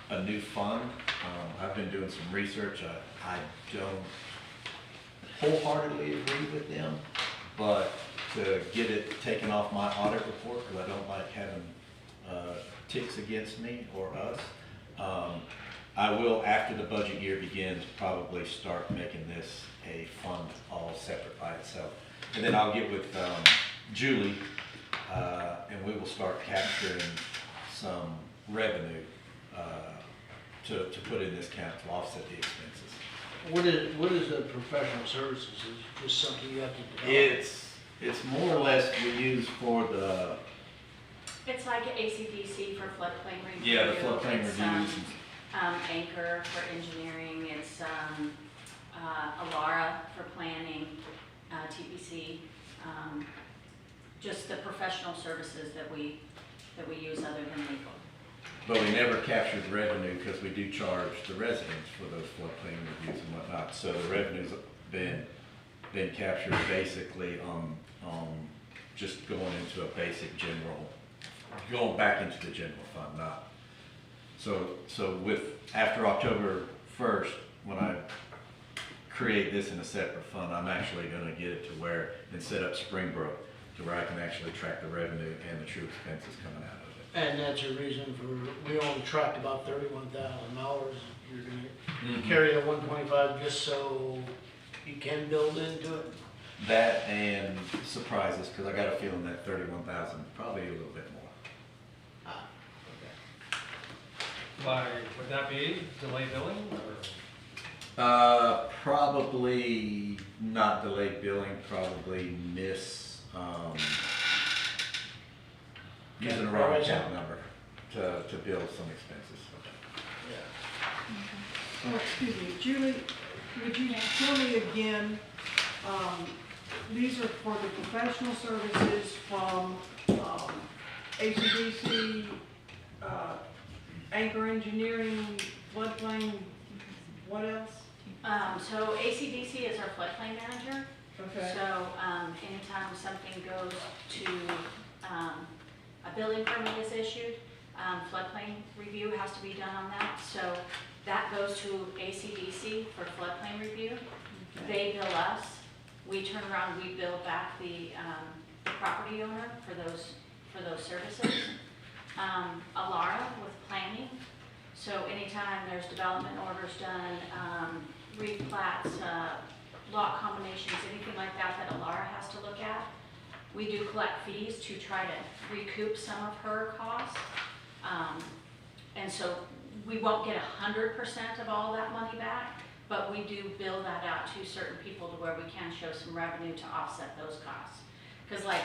a new fund. I've been doing some research, I don't wholeheartedly agree with them, but to get it taken off my audit report, because I don't like having ticks against me or us, I will, after the budget year begins, probably start making this a fund all separate by itself. And then I'll get with Julie, and we will start capturing some revenue to put in this account to offset the expenses. What is the professional services? Is it just something you have to develop? It's more or less we use for the, It's like ACDC for floodplain review. yeah, the floodplain It's, reviews. Anchor for engineering, it's, Alara for planning, TPC, just the professional services that we use other than legal. But we never captured the revenue because we do charge the residents for those floodplain reviews and whatnot. So the revenue's been captured basically on just going into a basic general, going back into the general fund, not. So with, after October 1st, when I create this in a separate fund, I'm actually gonna get it to where, and set up Springbrook, to where I can actually track the revenue and the true expenses coming out of it. And that's your reason for, we only tracked about $31,000. You're gonna Mhm. carry the 125 just so you can build into it? That and surprises, because I got a feeling that 31,000, probably a little bit more. Ah, By, would that be delayed billing or? Probably not delayed billing, probably using the wrong account number to bill some expenses. Yeah. Oh, excuse me, Julie, would you tell me again, these are for the professional services from, ACDC, Anchor Engineering, floodplain, what else? So ACDC is our floodplain manager. Okay. So, anytime something goes to, a building permit is issued, floodplain review has to be done on that. So that goes to ACDC for floodplain review. They bill us, we turn around, we bill back the property owner for those services. Alara with planning, so anytime there's development orders done, replats, lot combinations, anything like that that Alara has to look at, we do collect fees to try to recoup some of her costs. And so we won't get 100% of all that money back, but we do bill that out to certain people to where we can show some revenue to offset those costs. Because like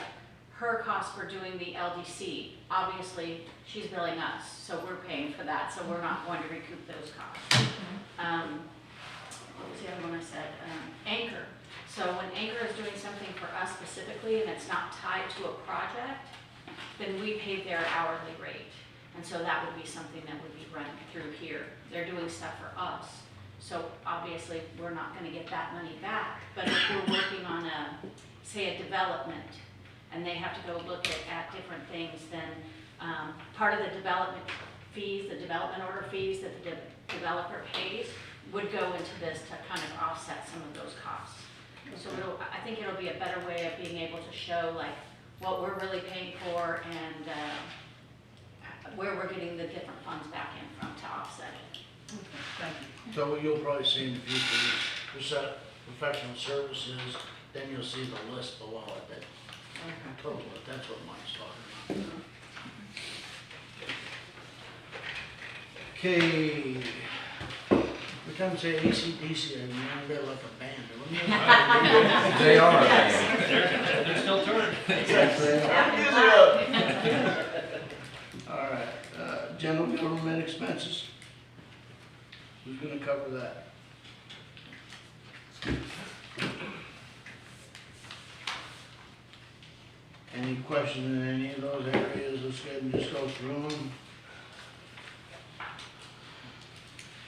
her cost for doing the LDC, obviously she's billing us, so we're paying for that, so we're not going to recoup those costs. What was the other one I said? Anchor. So when Anchor is doing something for us specifically and it's not tied to a project, then we pay their hourly rate. And so that would be something that would be run through here. They're doing stuff for us. So obviously, we're not gonna get that money back. But if we're working on say a development, and they have to go look at different things, then part of the development fees, the development order fees that the developer pays would go into this to kind of offset some of those costs. So I think it'll be a better way of being able to show like what we're really paying for and where we're getting the different funds back in from to offset it. Thank you. So what you'll probably see in the future is professional services, then you'll see the list below it that total it. That's what Mike's talking about. Okay. We come to say AC/DC and you're there like a band. They are a band. They're still touring. All right, general government expenses. Who's gonna cover that? Any questions in any of those areas? Let's go ahead and just go through them.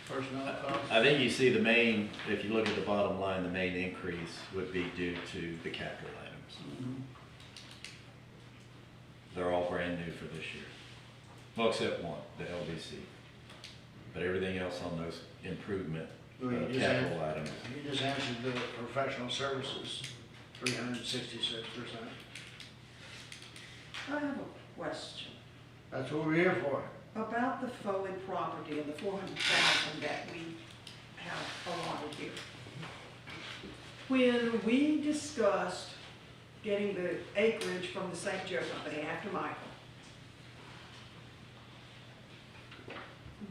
Personnel costs. I think you see the main, if you look at the bottom line, the main increase would be due to the capital items. Mhm. They're all brand new for this year. Well, except one, the LDC. But everything else on those improvement Well, you just capital items. You just answered the professional services, 366%. I have a question That's what we're here for. about the Foley property and the 400,000 that we have allotted here. When we discussed getting the acreage from the St. Joe Company after Michael,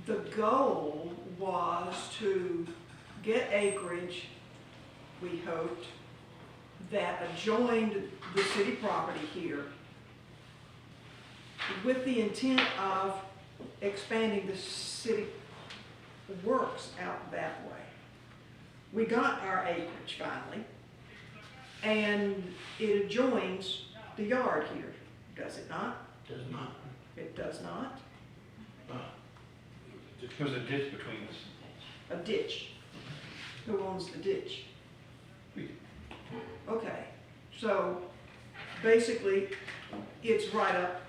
the goal was to get acreage, we hoped, that adjoined the city property here with the intent of expanding the city works out that way. We got our acreage finally, and it adjoins the yard here, does it not? Does not. It does not. There's a ditch between us. A ditch. Who owns the ditch? Okay, so basically, it's right up.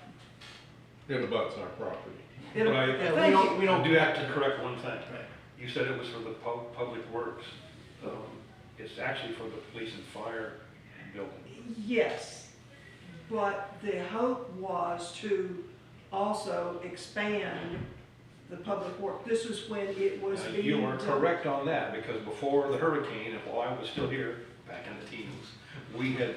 It abuts our property. It'll- But Yeah, thank you. we don't do that to correct one thing. Right. You said it was for the public works. It's actually for the police and fire building. Yes, but the hope was to also expand the public work. This was when it was being You are done. correct on that, because before the hurricane, and while I was still here, back in the teens, we had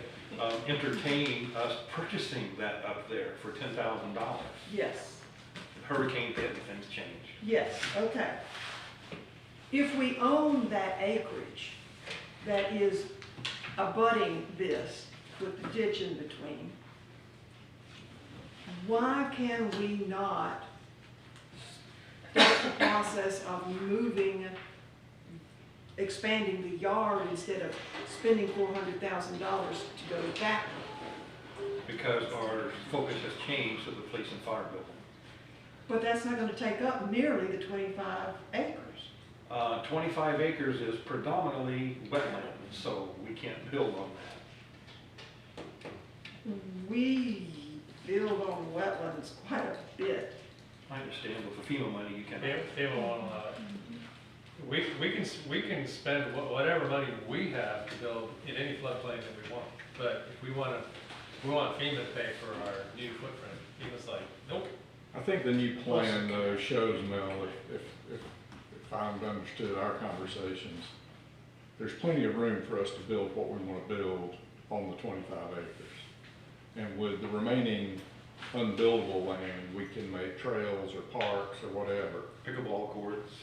entertained us purchasing that up there for $10,000. Yes, The hurricane hit and things changed. yes, okay. If we own that acreage that is abutting this with the ditch in between, why can we not start the process of expanding the yard instead of spending $400,000 to go to that? Because our focus has changed to the police and fire building. But that's not gonna take up nearly the 25 acres. 25 acres is predominantly wetland, so we can't build on that. We build on wetlands quite a bit. I understand, but for FEMA money, you can. They will want a lot. We can spend whatever money we have to build in any floodplain that we want. But if we want to we want FEMA to pay for our new footprint. FEMA's like, nope. I think the new plan though shows, Mel, if I've understood our conversations, there's plenty of room for us to build what we want to build on the 25 acres. And with the remaining unbuildable land, we can make trails or parks or whatever. Pickleball courts.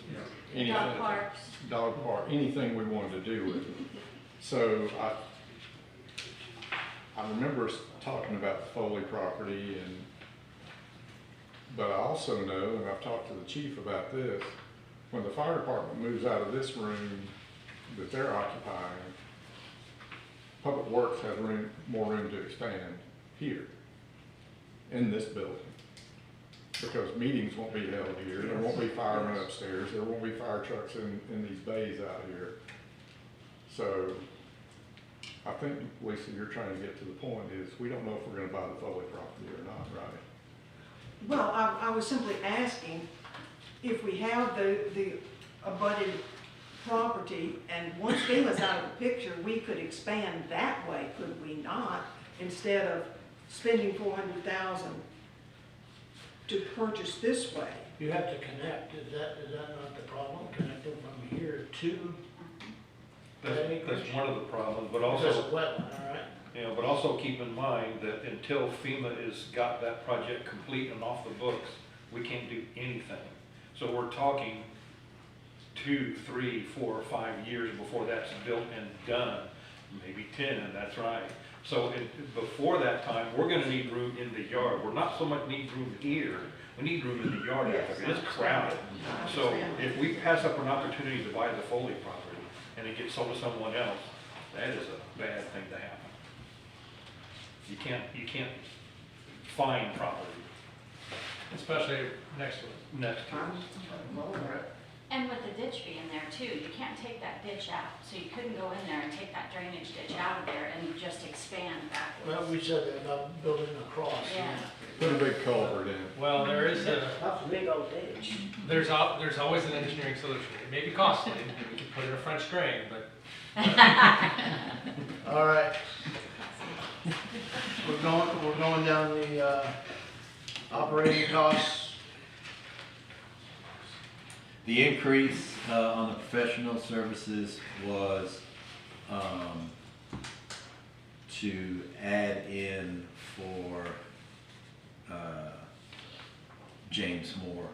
Anything. Dog parks. Dog park, anything we wanted to do with it. So I remember us talking about the Foley property but I also know, and I've talked to the chief about this, when the fire department moves out of this room that they're occupying, Public Works has more room to expand here in this building. Because meetings won't be held here, there won't be firemen upstairs, there won't be fire trucks in these bays out here. So I think, Lisa, you're trying to get to the point is, we don't know if we're gonna buy the Foley property or not, right? Well, I was simply asking if we have the abutted property, and once FEMA's out of the picture, we could expand that way, could we not? Instead of spending $400,000 to purchase this way. You have to connect, is that not the problem, connecting from here to that acreage? That's one of the problems, but Because also, of wetland, all right? but also keep in mind that until FEMA has got that project complete and off the books, we can't do anything. So we're talking 2, 3, 4, 5 years before that's built and done, maybe 10, that's right. So before that time, we're gonna need room in the yard. We're not so much need room here, we need room in the yard out there. It's crowded. So if we pass up an opportunity to buy the Foley property and it gets sold to someone else, that is a bad thing to happen. You can't find property Especially next to it. next to us. And with the ditch being there too, you can't take that ditch out. So you couldn't go in there and take that drainage ditch out of there and just expand backwards. Well, we said that about building across. Yeah. Put a big culvert in. Well, there is That's a big old ditch. there's always an engineering solution. It may be costly, we can put in a French drain, but All right. We're going down the, operating costs. The increase on the professional services was to add in for James Moore.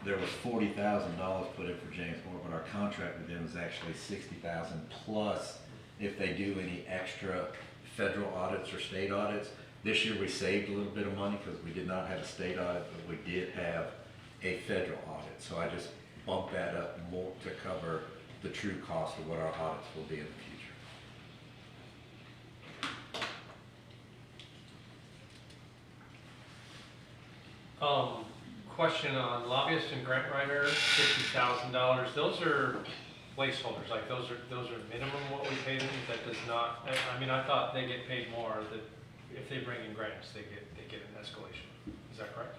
There was $40,000 put in for James Moore, but our contract with them is actually $60,000 plus if they do any extra federal audits or state audits. This year we saved a little bit of money because we did not have a state audit, but we did have a federal audit. So I just bumped that up more to cover the true cost of what our audits will be in the future. Question on lobbyist and grant writer, $50,000. Those are placeholders, like those are minimum what we pay them. That does not. I mean, I thought they get paid more. That if they bring in grants, they get an escalation. Is that correct?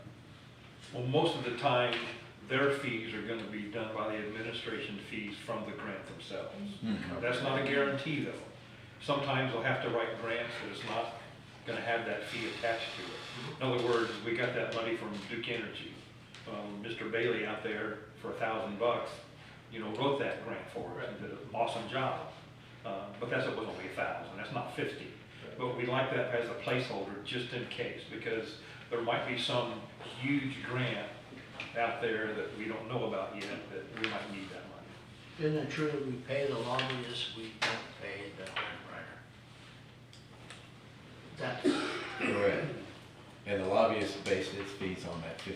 Well, most of the time, their fees are gonna be done by the administration fees from the grant themselves. That's not a guarantee though. Sometimes they'll have to write grants that it's not gonna have that fee attached to it. In other words, we got that money from Duke Energy. Mr. Bailey out there for $1,000, wrote that grant for us and did an awesome job. But it was only 1,000, that's not 50. But we like that as a placeholder just in case, because there might be some huge grant out there that we don't know about yet that we might need that money. Isn't it true that we pay the lobbyists, we don't pay the grant writer? That's Correct. And the lobbyist based its fees on that $50,000.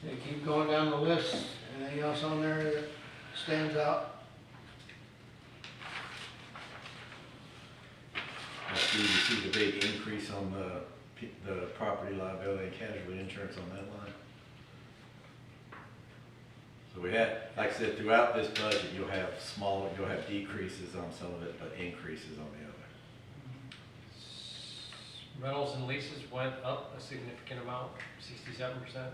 They keep going down the list. Anything else on there that stands out? You see the big increase on the property liability and casualty insurance on that line. So we had, like I said, throughout this budget, you'll have decreases on some of it, but increases on the other. Rentals and leases went up a significant amount, 67%.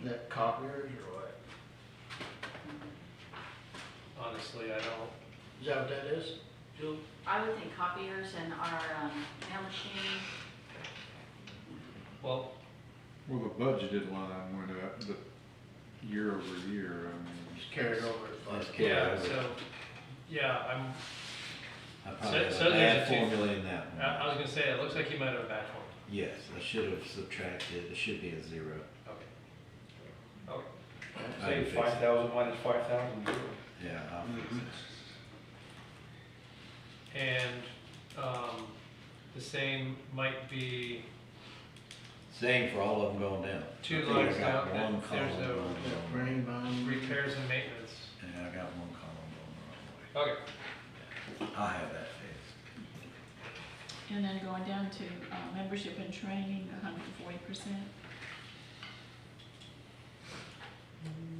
That copiers or what? Honestly, I don't, Is that what that is, Jill? I would think copiers and our mail machine. well, Well, the budgeted line went up, but year over year, I mean. Just carried over as far as. That's carried yeah, over. so, yeah, I probably have so a bad there's a two- formula in that one. I was gonna say, it looks like you might have a bad one. Yes, I should have subtracted, it should be a 0. Okay. Okay. I Say can fix it. 5,000 minus 5,000, zero. Yeah, I'll fix it. And, the same might be Same for all of them going down. two I think lines I got down, one column there's a going the wrong way. Printing bond. repairs and maintenance. And I got one column going the wrong Okay, way. I'll have that fixed. And then going down to, membership and training, 140%.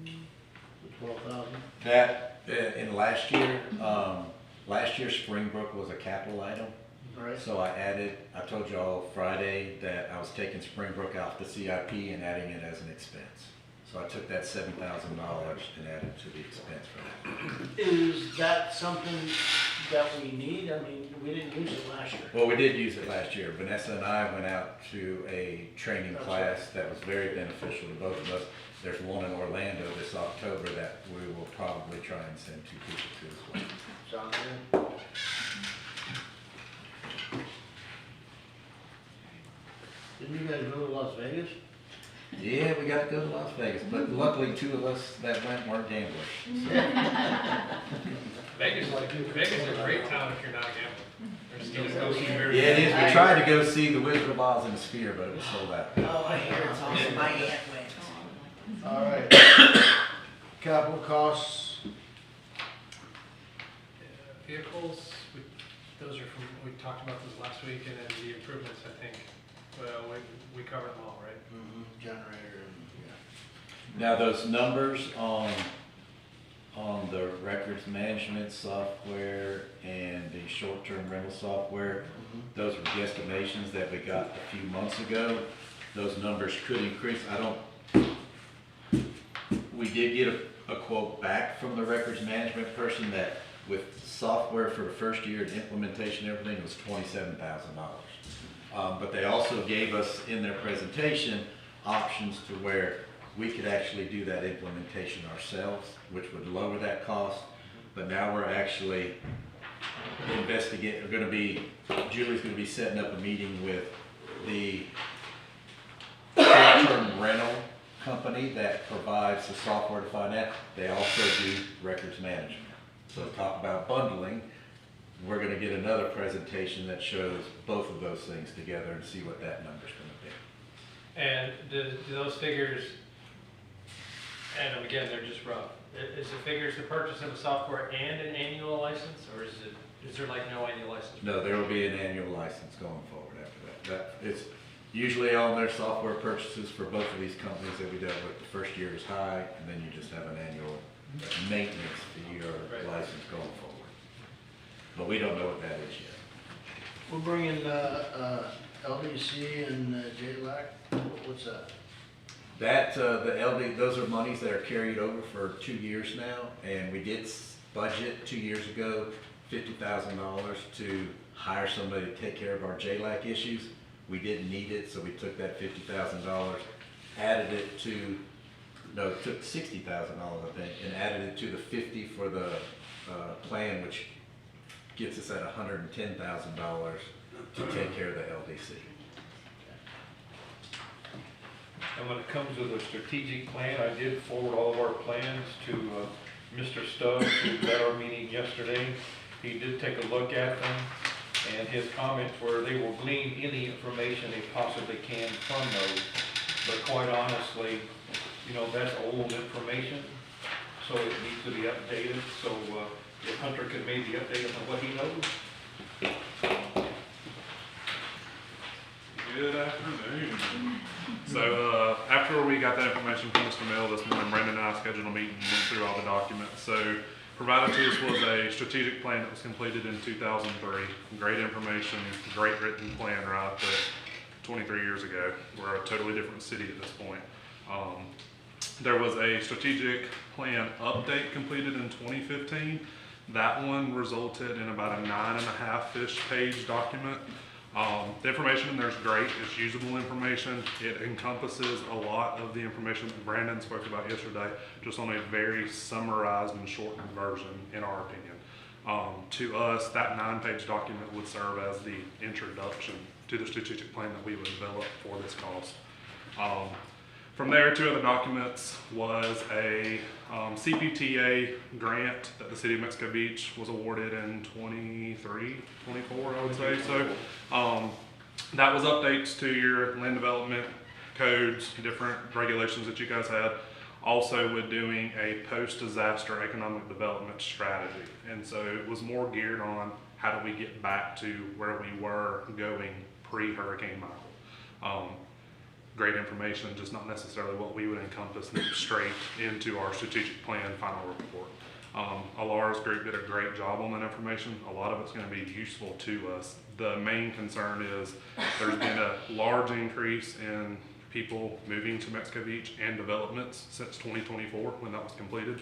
The 12,000. That, in last year, Springbrook was a capital item. Right. So I told y'all Friday that I was taking Springbrook out the CIP and adding it as an expense. So I took that $7,000 and added to the expense for that. Is that something that we need? I mean, we didn't use it last year. Well, we did use it last year. Vanessa and I went out to a training class that was very beneficial to both of us. There's one in Orlando this October that we will probably try and send 2 people to as well. Sounds good. Didn't you guys go to Las Vegas? Yeah, we got to go to Las Vegas, but luckily 2 of us that went weren't gamblers. So. Vegas is a great town if you're not a gambler. There's You still just go see Mary. Yeah, it is. We tried to go see the Wizard of Oz in the Sphere, but it was sold out. Oh, I hear it's awesome. My aunt went. All right. Capital costs, Vehicles, those are from, we talked about those last week, and then the improvements, I think, well, we covered them all, right? generator and, yeah. Now, those numbers on the records management software and the short-term rental software, those were guesstimations that we got a few months ago. Those numbers could increase. We did get a quote back from the records management person that with software for the first year and implementation, everything was $27,000. But they also gave us in their presentation options to where we could actually do that implementation ourselves, which would lower that cost. But now we're actually Julie's gonna be setting up a meeting with the short-term rental company that provides the software to find that. They also do records management. So to talk about bundling, we're gonna get another presentation that shows both of those things together and see what that number's gonna be. And do those figures, and again, they're just rough, is the figures the purchase of a software and an annual license, or is there like no annual license? No, there will be an annual license going forward after that. It's usually on their software purchases for both of these companies that we dealt with. The first year is high, and then you just have an annual maintenance fee or license going forward. But we don't know what that is yet. We're bringing, LDC and JLAC, what's that? That, the LD, those are monies that are carried over for 2 years now, and we did budget 2 years ago, $50,000 to hire somebody to take care of our JLAC issues. We didn't need it, so we took that $50,000, added it to, no, it took $60,000, I think, and added it to the 50 for the plan, which gets us at $110,000 to take care of the LDC. And when it comes to the strategic plan, I did forward all of our plans to Mr. Stubbs, who led our meeting yesterday. He did take a look at them, and his comments were they will glean any information they possibly can from those. But quite honestly, you know, that's old information, so it needs to be updated. So if Hunter could maybe update us on what he knows. Good afternoon. So after we got that information from Mr. Mill this morning, Brandon and I scheduled a meeting and went through all the documents. So provided to us was a strategic plan that was completed in 2003. Great information, great written plan, right? But 23 years ago, we're a totally different city at this point. there was a strategic plan update completed in 2015. That one resulted in about a 9.5-ish page document. The information in there is great. It's usable information. It encompasses a lot of the information that Brandon spoke about yesterday, just on a very summarized and shortened version, in our opinion. To us, that 9-page document would serve as the introduction to the strategic plan that we would develop for this cost. From there, 2 other documents was a CPTA grant that the city of Mexico Beach was awarded in 23, 24, I would say. So that was updates to your land development codes, different regulations that you guys had. Also with doing a post-disaster economic development strategy. And so it was more geared on how do we get back to where we were going pre-Hurricane Michael. Great information, just not necessarily what we would encompass straight into our strategic plan final report. Alara's group did a great job on that information. A lot of it's going to be useful to us. The main concern is there's been a large increase in people moving to Mexico Beach and developments since 2024 when that was completed.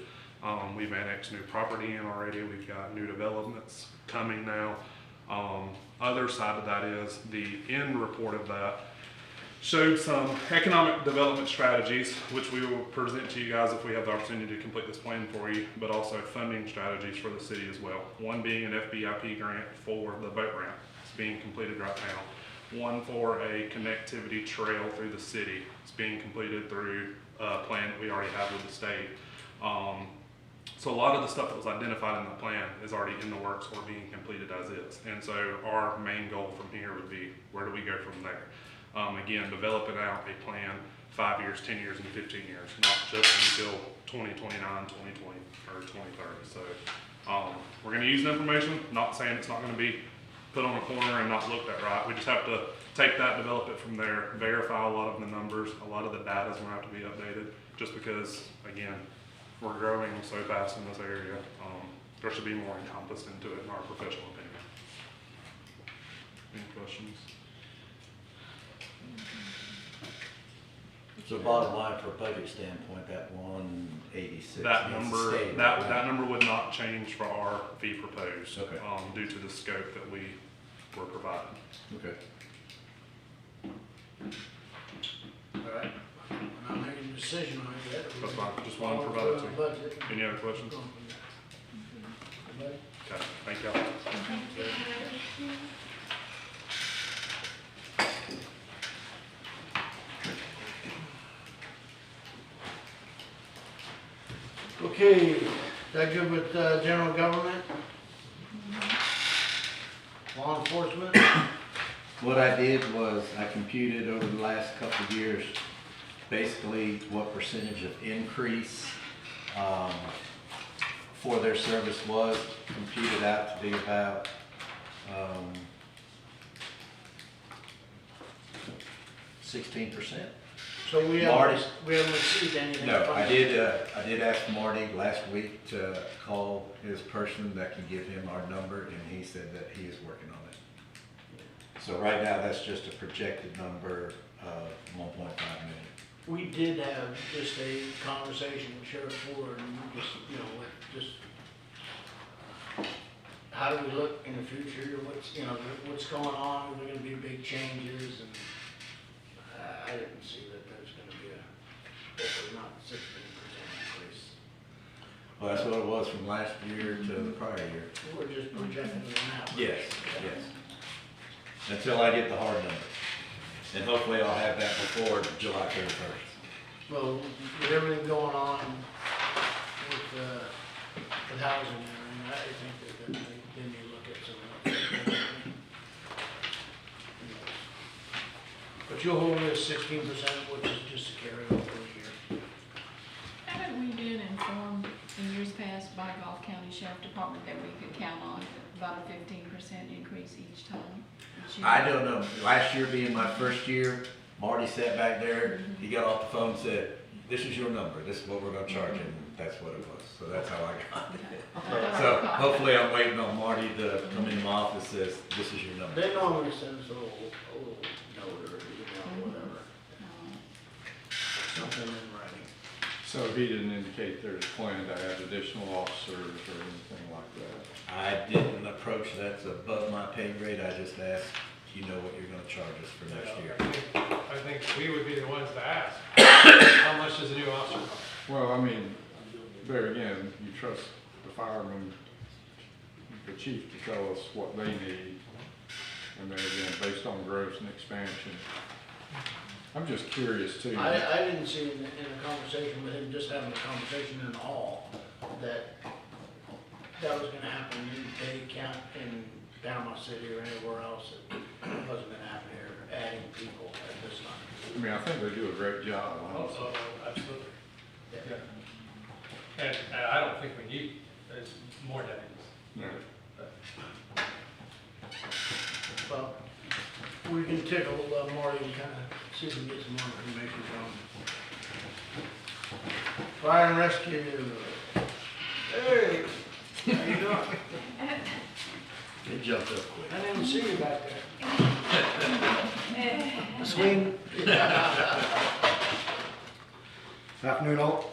We've annexed new property in already. We've got new developments coming now. Other side of that is the end report of that showed some economic development strategies, which we will present to you guys if we have the opportunity to complete this plan for you, but also funding strategies for the city as well. One being an FBIP grant for the boat ramp. It's being completed right now. One for a connectivity trail through the city. It's being completed through a plan that we already have with the state. So a lot of the stuff that was identified in the plan is already in the works or being completed as is. And so our main goal from here would be, where do we go from there? Again, developing out a plan 5 years, 10 years, and 15 years, not just until 2029, 2020, or 2030. So we're going to use the information, not saying it's not going to be put on a corner and not looked at right. We just have to take that, develop it from there, verify a lot of the numbers. A lot of the data is going to have to be updated just because, again, we're growing so fast in this area. There should be more encompassed into it in our professional opinion. Any questions? So bottom line, for a budget standpoint, that 186. That needs to number, stay that way. number would not change for our fee proposed, Okay. due to the scope that we were provided. Okay. All right, we're not making a decision on it yet. That's fine, just wanted to provide it to you. Budget. Any other questions? Go from there. Anybody? Okay, thank y'all. Okay, is that good with general government? Law enforcement? What I did was I computed over the last couple of years, basically what percentage of increase for their service was, computed out to be about 16%. So we Marty? haven't received anything No, from I them. did ask Marty last week to call his person that can give him our number, and he said that he is working on it. So right now, that's just a projected number of 1.5 million. We did have just a conversation with Sheriff Ford, and we just, you know, just, how do we look in the future, what's going on, are there gonna be big changes, and I didn't see that there's gonna be definitely not 16% increase. Well, that's what it was from last year to the prior year. We're just projecting it out. Yes, yes. Until I get the hard number. And hopefully I'll have that before July 31st. Well, with everything going on with housing and everything, I think that then you look at some of that. But you'll hold it at 16%, which is just a carryover here. Haven't we been informed in years past by Gulf County Sheriff Department that we could count on about a 15% increase each time? Each year? I don't know. Last year being my first year, Marty sat back there, he got off the phone and said, this is your number, this is what we're gonna charge, and that's what it was. So that's how I got it. So hopefully I'm waiting on Marty to come into my office and says, this is your number. They normally send us a little note or email, whatever, something in writing. So he didn't indicate there's a plan to add additional officers or anything like that? I didn't approach that's above my pay grade, I just asked, you know what you're gonna charge us for next year. I think we would be the ones to ask, how much does a new officer cost? Well, I mean, there again, you trust the firemen, the chief to tell us what they need. And then again, based on growth and expansion. I'm just curious too. I didn't see in a conversation with him, just having a conversation in the hall, that was gonna happen in Dade County, in Panama City or anywhere else. It wasn't gonna happen here, adding people at this time. I mean, I think they do a great job. honestly. Also, absolutely. Yeah. And I don't think we need, there's more deputies. Yeah. Well, we can tickle Marty and kind of see if we can get some more information from him. Fire and rescue. Hey, how you doing? It jumped up quick. I didn't see you back there. Swing. Afternoon all.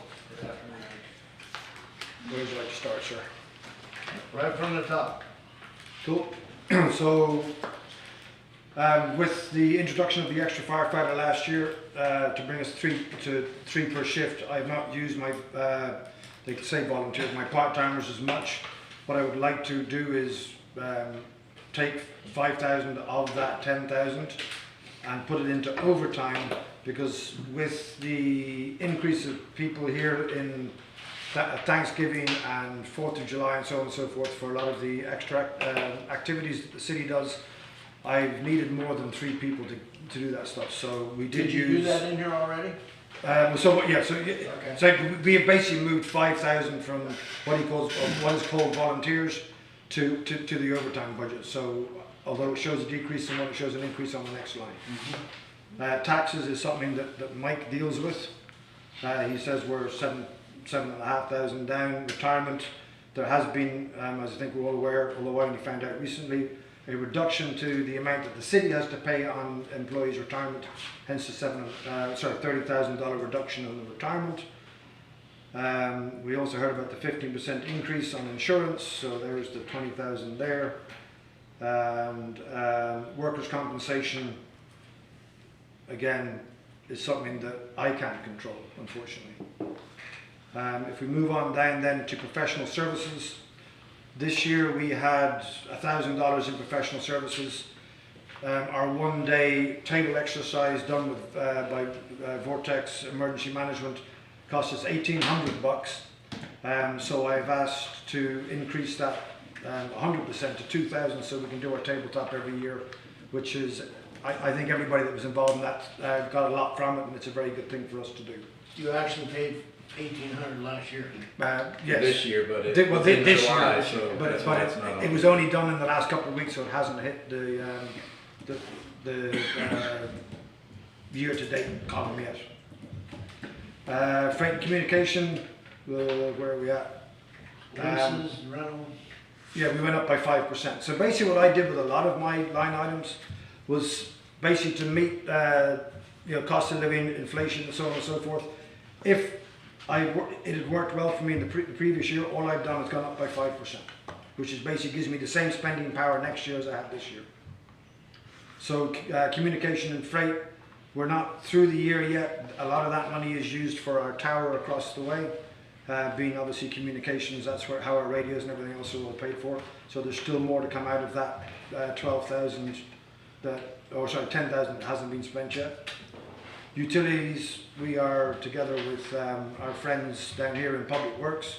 Where would you like to start, sir? Right from the top. Cool. So, with the introduction of the extra firefighter last year, to bring us three per shift, I have not used my, they could say volunteers, my part-timers as much. What I would like to do is take 5,000 of that 10,000 and put it into overtime, because with the increase of people here in Thanksgiving and 4th of July and so on and so forth, for a lot of the extra activities that the city does, I've needed more than 3 people to do that stuff. So we did you use. do that in here already? So Okay. we have basically moved 5,000 from what is called volunteers to the overtime budget. So although it shows a decrease in one, it shows an increase on the next line. Taxes is something that Mike deals with. He says we're 7,500 down. Retirement, there has been, as I think we're all aware, although I only found out recently, a reduction to the amount that the city has to pay on employees' retirement, hence the $30,000 reduction on the retirement. We also heard about the 15% increase on insurance, so there's the 20,000 there. And workers' compensation, again, is something that I can't control, unfortunately. If we move on down then to professional services, this year we had $1,000 in professional services. Our one-day table exercise done with, by Vortex Emergency Management cost us $1,800. So I've asked to increase that 100% to 2,000, so we can do our tabletop every year, which is, I think everybody that was involved in that got a lot from it, and it's a very good thing for us to do. You actually paid $1,800 last year. Yes. This year, but it Well, was in this July, year, so but that's why it's not it on. was only done in the last couple of weeks, so it hasn't hit the year-to-date column yet. Freight and communication, where are we at? Leases, rentals. Yeah, we went up by 5%. So basically what I did with a lot of my line items was basically to meet cost of living, inflation, and so on and so forth. If it had worked well for me in the previous year, all I've done is gone up by 5%, which is basically gives me the same spending power next year as I had this year. So communication and freight, we're not through the year yet. A lot of that money is used for our tower across the way, being obviously communications. That's how our radios and everything else are all paid for. So there's still more to come out of that 12,000 10,000 that hasn't been spent yet. Utilities, we are together with our friends down here in Public Works,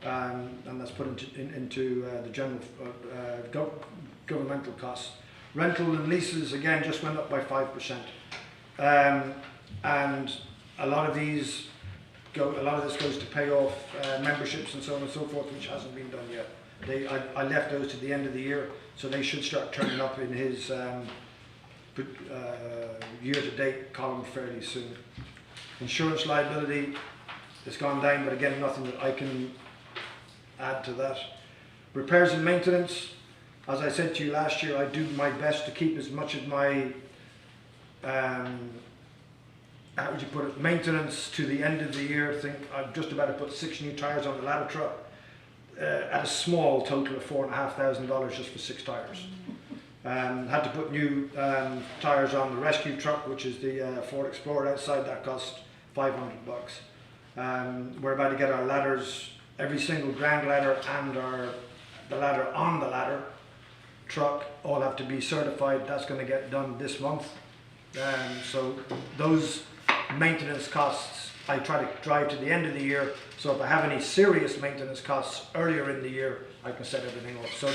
and that's put into the general governmental costs. Rental and leases, again, just went up by 5%. And a lot of this goes to pay off memberships and so on and so forth, which hasn't been done yet. I left those to the end of the year, so they should start turning up in his year-to-date column fairly soon. Insurance liability has gone down, but again, nothing that I can add to that. Repairs and maintenance, as I said to you last year, I do my best to keep as much of my how would you put it, maintenance to the end of the year. I think I'm just about to put 6 new tires on the ladder truck at a small total of $4,500 just for 6 tires. Had to put new tires on the rescue truck, which is the Ford Explorer outside. That cost $500. We're about to get our ladders, every single ground ladder and the ladder on the ladder truck all have to be certified. That's going to get done this month. So those maintenance costs I try to drive to the end of the year, so if I have any serious maintenance costs earlier in the year, I can set everything off. So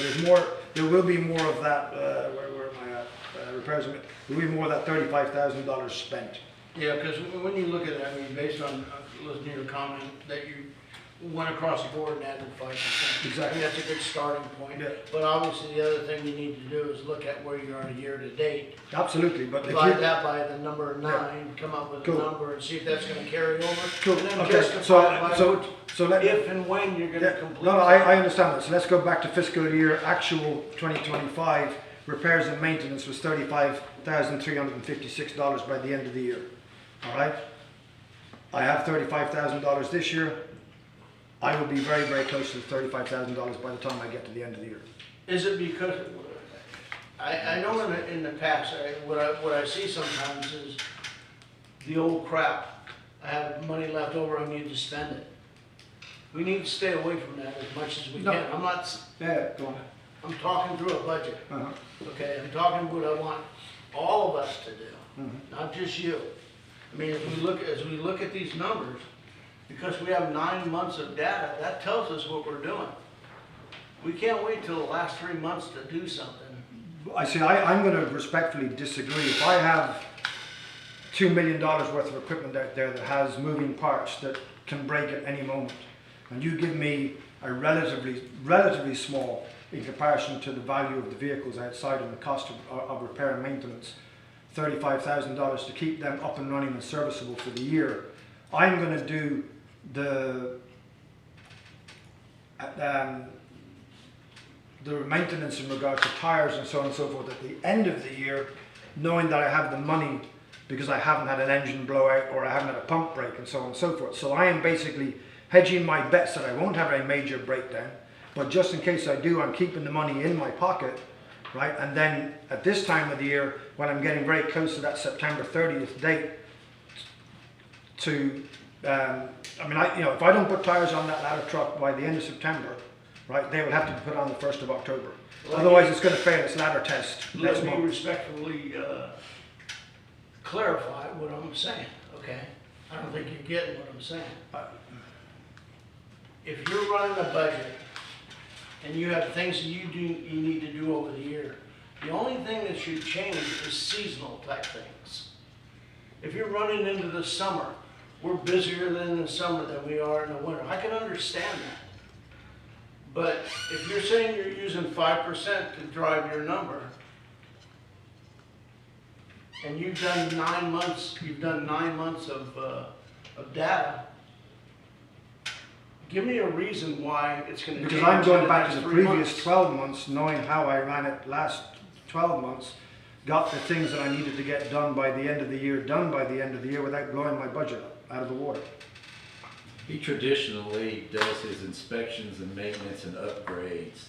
there will be more of that, where am I at, repairs, there will be more of that $35,000 spent. Yeah, because when you look at it, I mean, based on listening to your comment, that you went across the board and added 5%. Exactly. I mean, that's a good starting point. Yeah. But obviously, the other thing you need to do is look at where you are year to date. Absolutely, but if Divide you, that by the number 9, Yeah. come up with Cool. a number and see if that's gonna carry over. Cool. And then Okay, justify by so let if and when you're gonna Yeah, complete. no, I understand that. So let's go back to fiscal year actual 2025. Repairs and maintenance was $35,356 by the end of the year. All right? I have $35,000 this year. I will be very, very close to the $35,000 by the time I get to the end of the year. Is it because, I know in the past, what I see sometimes is the old crap. I have money left over, I need to spend it. We need to stay away from that as much as we No. can. I'm not, Yeah, go on. I'm talking through a budget, Uh-huh. okay? I'm talking what I want all of us to do, Mhm. not just you. I mean, as we look at these numbers, because we have 9 months of data, that tells us what we're doing. We can't wait till the last 3 months to do something. I'm going to respectfully disagree. If I have $2 million worth of equipment out there that has moving parts that can break at any moment, and you give me a relatively small, in comparison to the value of the vehicles outside and the cost of repair and maintenance, $35,000 to keep them up and running and serviceable for the year, I'm going to do the maintenance in regards to tires and so on and so forth at the end of the year, knowing that I have the money because I haven't had an engine blowout or I haven't had a pump break and so on and so forth. So I am basically hedging my bets that I won't have a major breakdown, but just in case I do, I'm keeping the money in my pocket, right? And then at this time of the year, when I'm getting very close to that September 30th date, if I don't put tires on that ladder truck by the end of September, right, they will have to be put on the 1st of October. Otherwise, it's going to fail its ladder test next Let me month. respectfully clarify what I'm saying, okay? I don't think you're getting what I'm saying. If you're running a budget and you have things that you need to do over the year, the only thing that should change is seasonal type things. If you're running into the summer, we're busier in the summer than we are in the winter. I can understand that. But if you're saying you're using 5% to drive your number, and you've done 9 months of data, give me a reason why it's going to change. Because I'm going in back to next the 3 previous months. 12 months, knowing how I ran it last 12 months, got the things that I needed to get done by the end of the year, without blowing my budget out of the water. He traditionally does his inspections and maintenance and upgrades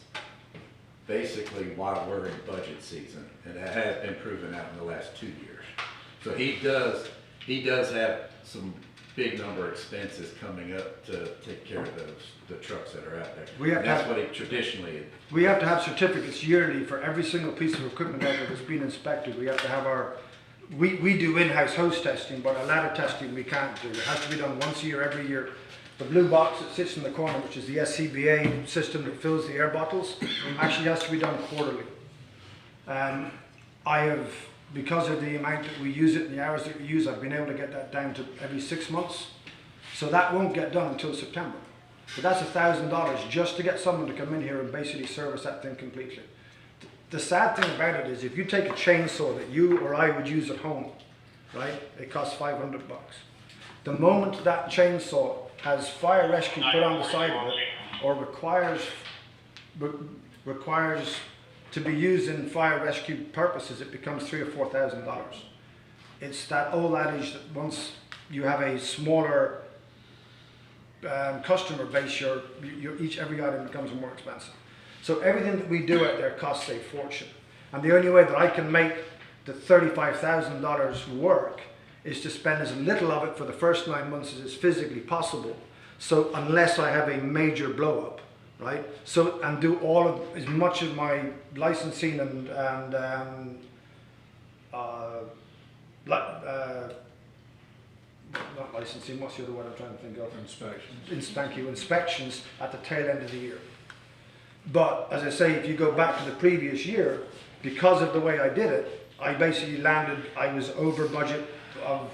basically while we're in budget season, and that has been proven out in the last 2 years. So he does have some big number of expenses coming up to take care of the trucks that are out there. We have And to that's have- what he traditionally. We have to have certificates yearly for every single piece of equipment out there that's been inspected. We have to have we do in-house hose testing, but our ladder testing we can't do. It has to be done once a year, every year. The blue box that sits in the corner, which is the SCBA system that fills the air bottles, actually has to be done quarterly. Because of the amount that we use it and the hours that we use, I've been able to get that down to every 6 months. So that won't get done until September. But that's $1,000 just to get someone to come in here and basically service that thing completely. The sad thing about it is if you take a chainsaw that you or I would use at home, right, it costs $500. The moment that chainsaw has fire rescue put on the side of it or requires to be used in fire rescue purposes, it becomes $3,000 or $4,000. It's that old adage that once you have a smaller customer base, every item becomes more expensive. So everything that we do out there costs a fortune. And the only way that I can make the $35,000 work is to spend as little of it for the first 9 months as is physically possible. So unless I have a major blow up, right? So, and do all of, as much of my licensing and not licensing, what's the other word I'm trying to think of? Inspections. Thank you, inspections at the tail end of the year. But as I say, if you go back to the previous year, because of the way I did it, I basically landed, I was over budget I've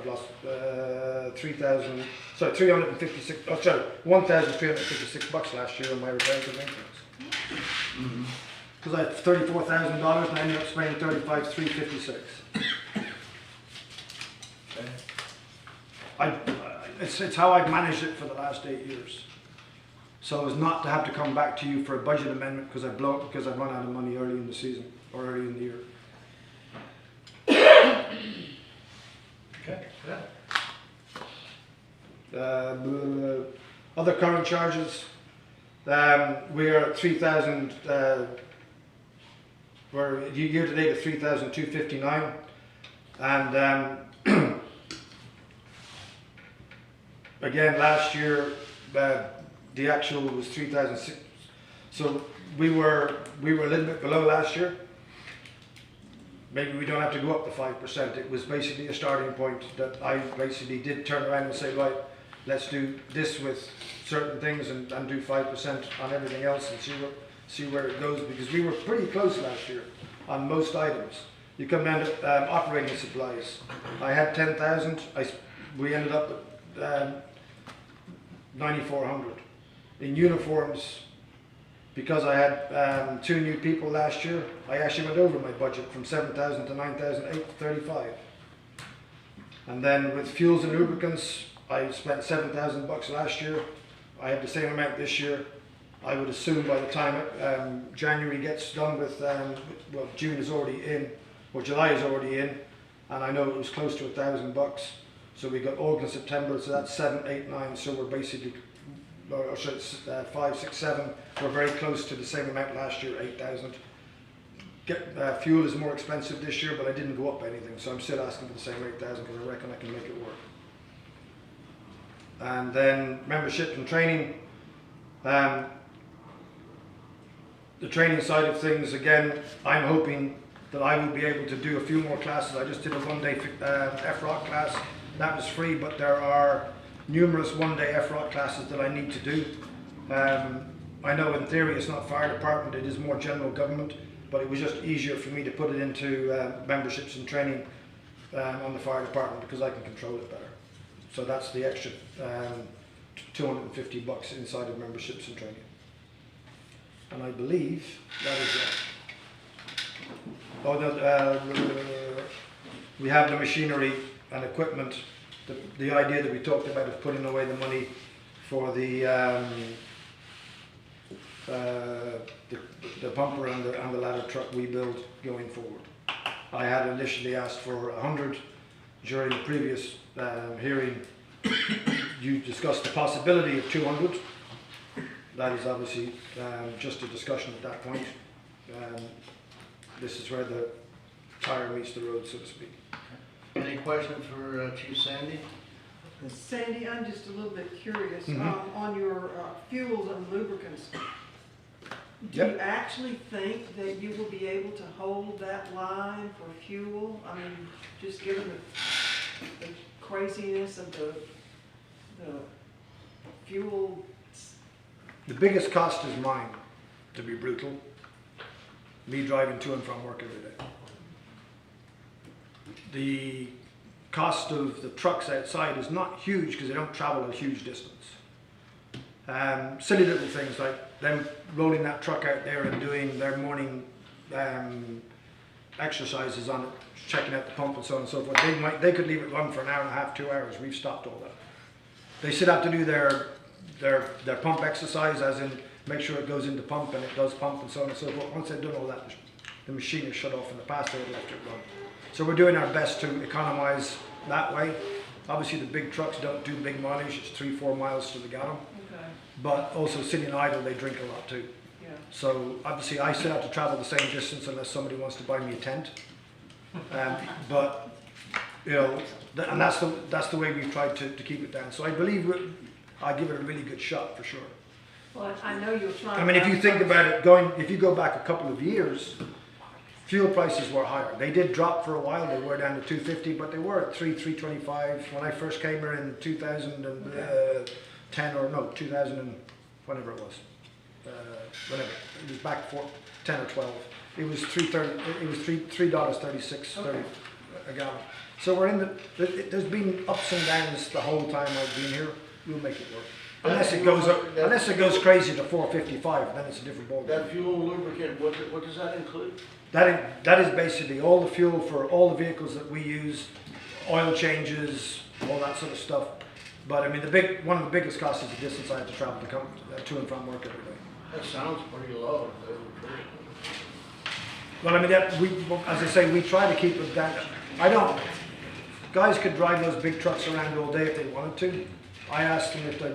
lost 1,356 bucks last year on my repairs and maintenance. Because I had $34,000 and I ended up spending $35,356. It's how I've managed it for the last 8 years. So as not to have to come back to you for a budget amendment because I run out of money early in the season or early in the year. Okay, Other current charges, we are at 3,000. We're year to date at 3,259, and again last year the actual was 3,006. So we were a little bit below last year. Maybe we don't have to go up to 5%. It was basically a starting point that I basically did turn around and say, right, let's do this with certain things and do 5% on everything else and see where it goes, because we were pretty close last year on most items. You come down to operating supplies. I had 10,000. We ended up at 9,400. In uniforms, because I had 2 new people last year, I actually went over my budget from 7,000 to 9,835. And then with fuels and lubricants, I spent 7,000 bucks last year. I have the same amount this year. I would assume by the time January gets done with, well, June is already in, or July is already in, and I know it was close to 1,000 bucks. So we got August, September, so that's 7, 8, 9. So we're basically, or so it's 5, 6, 7. We're very close to the same amount last year, 8,000. Fuel is more expensive this year, but I didn't go up anything, so I'm still asking for the same 8,000 because I reckon I can make it work. And then membership and training. The training side of things, again, I'm hoping that I will be able to do a few more classes. I just did a one-day FROC class. That was free, but there are numerous one-day FROC classes that I need to do. I know in theory it's not fire department, it is more general government, but it was just easier for me to put it into memberships and training on the fire department because I can control it better. So that's the extra 250 bucks inside of memberships and training. And I believe that is it. Oh, no, we have the machinery and equipment. The idea that we talked about of putting away the money for the pumper and the ladder truck we build going forward. I had initially asked for 100 during the previous hearing. You discussed the possibility of 200. That is obviously just a discussion at that point. This is where the tire meets the road, so to speak. Any questions for Chief Sandy? Sandy, I'm just a little bit curious, on your fuels and lubricants. Do you actually think that you will be able to hold that line for fuel? I mean, just given the craziness of the fuel. The biggest cost is mine, to be brutal. Me driving to and from work every day. The cost of the trucks outside is not huge because they don't travel a huge distance. Silly little things like them rolling that truck out there and doing their morning exercises on it, checking out the pump and so on and so forth. They could leave it run for an hour and a half, 2 hours. We've stopped all that. They still have to do their pump exercise, as in make sure it goes into pump and it does pump and so on and so forth. Once they've done all that, the machine is shut off. In the past they would have left it run. So we're doing our best to economize that way. Obviously, the big trucks don't do big mileage, it's 3-4 miles to the gallon. Okay, But also sitting idle, they drink a lot too. yeah. So obviously, I still have to travel the same distance unless somebody wants to buy me a tent. But, you know, and that's the way we've tried to keep it down. So I believe I give it a really good shot for sure. Well, I know you're trying. I mean, if you think about it, if you go back a couple of years, fuel prices were higher. They did drop for a while. They were down to 250, but they were at 325 when I first came here in 2010 or no, 2000 and whenever it was, whenever it was back for 10 or 12. It was $3.30. It was $3.36 a gallon. So we're in there's been ups and downs the whole time I've been here. We'll make it work. Unless it goes crazy to 455, then it's a different ballgame. That fuel and lubricant, what does that include? That is basically all the fuel for all the vehicles that we use, oil changes, all that sort of stuff. But I mean, one of the biggest costs is the distance I have to travel to come to and from work every day. That sounds pretty low. Well, I mean, as I say, we try to keep it down. Guys could drive those big trucks around all day if they wanted to. I asked them if they,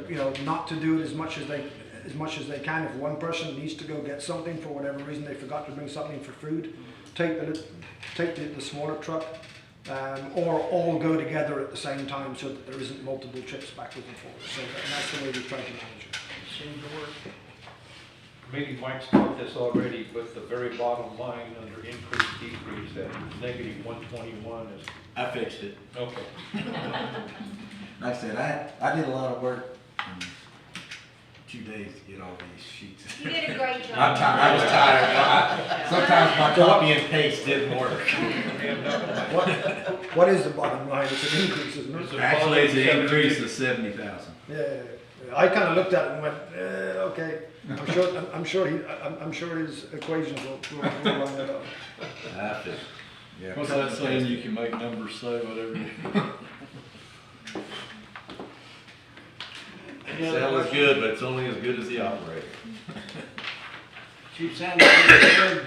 not to do it as much as they can. If one person needs to go get something for whatever reason, they forgot to bring something for food, take the smaller truck, or all go together at the same time so that there isn't multiple trips backwards and forwards. So that's the way we try to manage it. Seems to work. Maybe Mike's got this already, but the very bottom line under increase, decrease, that negative 121 is, I fixed it. okay. Like I said, I did a lot of work in 2 days to get all these sheets. You did a great job. I was tired. Sometimes my copy and paste didn't work. What is the bottom line? It's an increase, isn't it? Actually, it's an increase of 70,000. Yeah. I kind of looked at it and went, okay. I'm sure his equations will line it up. I fixed it. Yeah. What's that saying? You can make numbers say whatever you Excel is good, but it's only as good as the operator. Chief Sanders,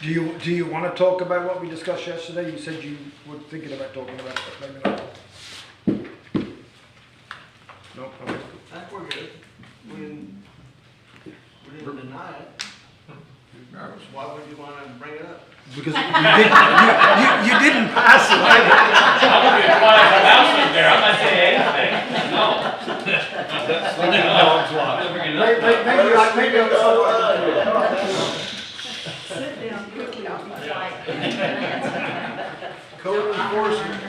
Do you want to talk about what we discussed yesterday? You said you were thinking about talking about it, but maybe not. No, okay. I think we're good. We didn't deny it. Why would you want to bring it up? Because you didn't pass it. I'm not saying anything. No. Sit down quickly. Code enforcement.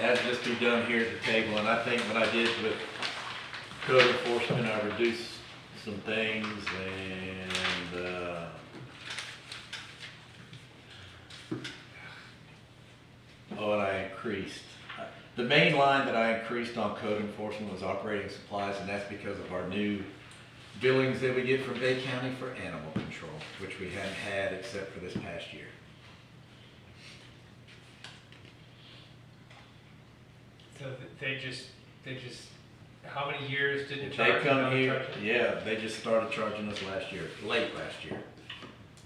That'd just be done here at the table, and I think what I did with code enforcement, I reduced some things and, and I increased. The main line that I increased on code enforcement was operating supplies, and that's because of our new billings that we get from Bay County for animal control, which we hadn't had except for this past year. So they just, how many years did it They charge? come here, yeah, they just started charging us late last year.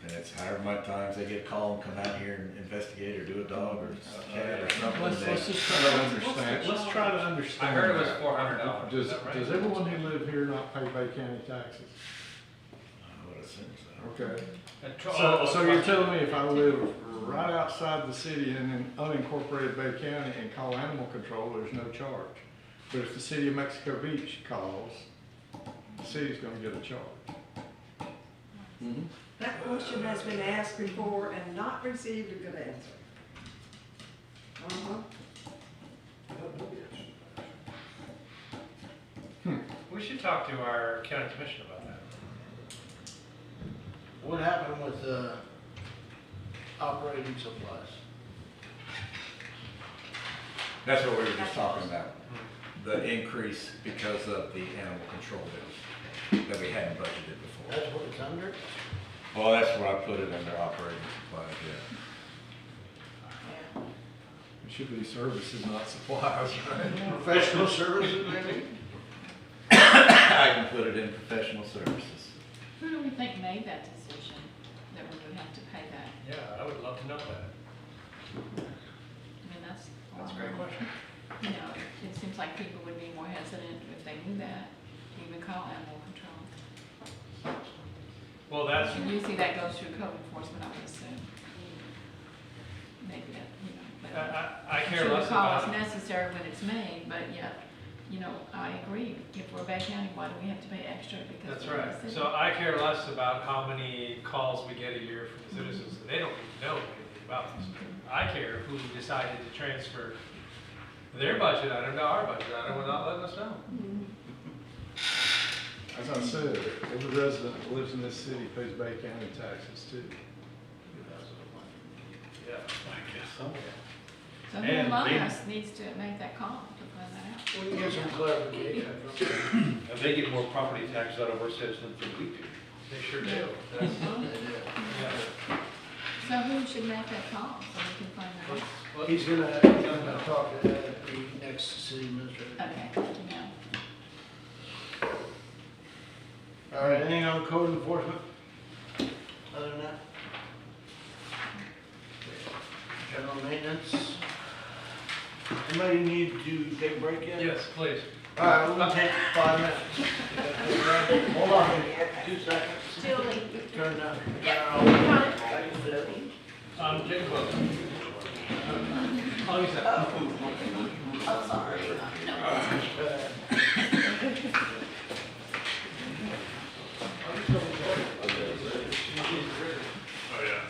And it's however many times they get a call and come out here and investigate or do a dog or cat or something. Let's just try to understand. Let's try to understand. I heard it was that. $400. Does Is that right? everyone who live here not pay Bay County taxes? I would assume so. Okay. So So you're telling me if I live right outside the city in an unincorporated Bay County and call animal control, there's no charge. But if the city of Mexico Beach calls, the city's gonna get a charge. Mm-hmm. That question has been asked before and not received a good answer. we should talk to our county commission about that. What happened with operating supplies? That's what we were just talking about. The increase because of the animal control bills that we hadn't budgeted before. That's what it's under? Well, that's where I put it under operating supplies, yeah. It should be services, not supplies, right? Professional services, maybe? I can put it in professional services. Who do we think made that decision, that we would have to pay that? Yeah, I would love to know that. I mean, that's. That's a great question. You know, it seems like people would be more hesitant if they knew that, to even call animal control. Well, that's, And usually that goes through code enforcement, I would assume. Maybe that, you know, but. I care Sure, less the call about. is necessary when it's made, but yet, you know, I agree. If we're Bay County, why do we have to pay extra because That's we're in the right. city? So I care less about how many calls we get a year from the citizens. They don't even know anything about this. I care who decided to transfer their budget item to our budget item without letting us know. As I said, every resident that lives in this city pays Bay County taxes too. Yeah, I guess so. So who And among they- us needs to make that call to find that out? We can get some clarification from them. And they get more property taxes out of our citizens than we do. They sure do. That's, yeah. So who should make that call so we can find that out? He's gonna talk to the next city administrator. Okay, yeah. All right, anything on code enforcement? Other than that? General maintenance? Anybody need to take a break yet? Yes, please. All right, we're gonna take 5 minutes. Hold on, 2 seconds. Julie. Turn down. Jacob, how is that? I'm sorry. Oh, yeah.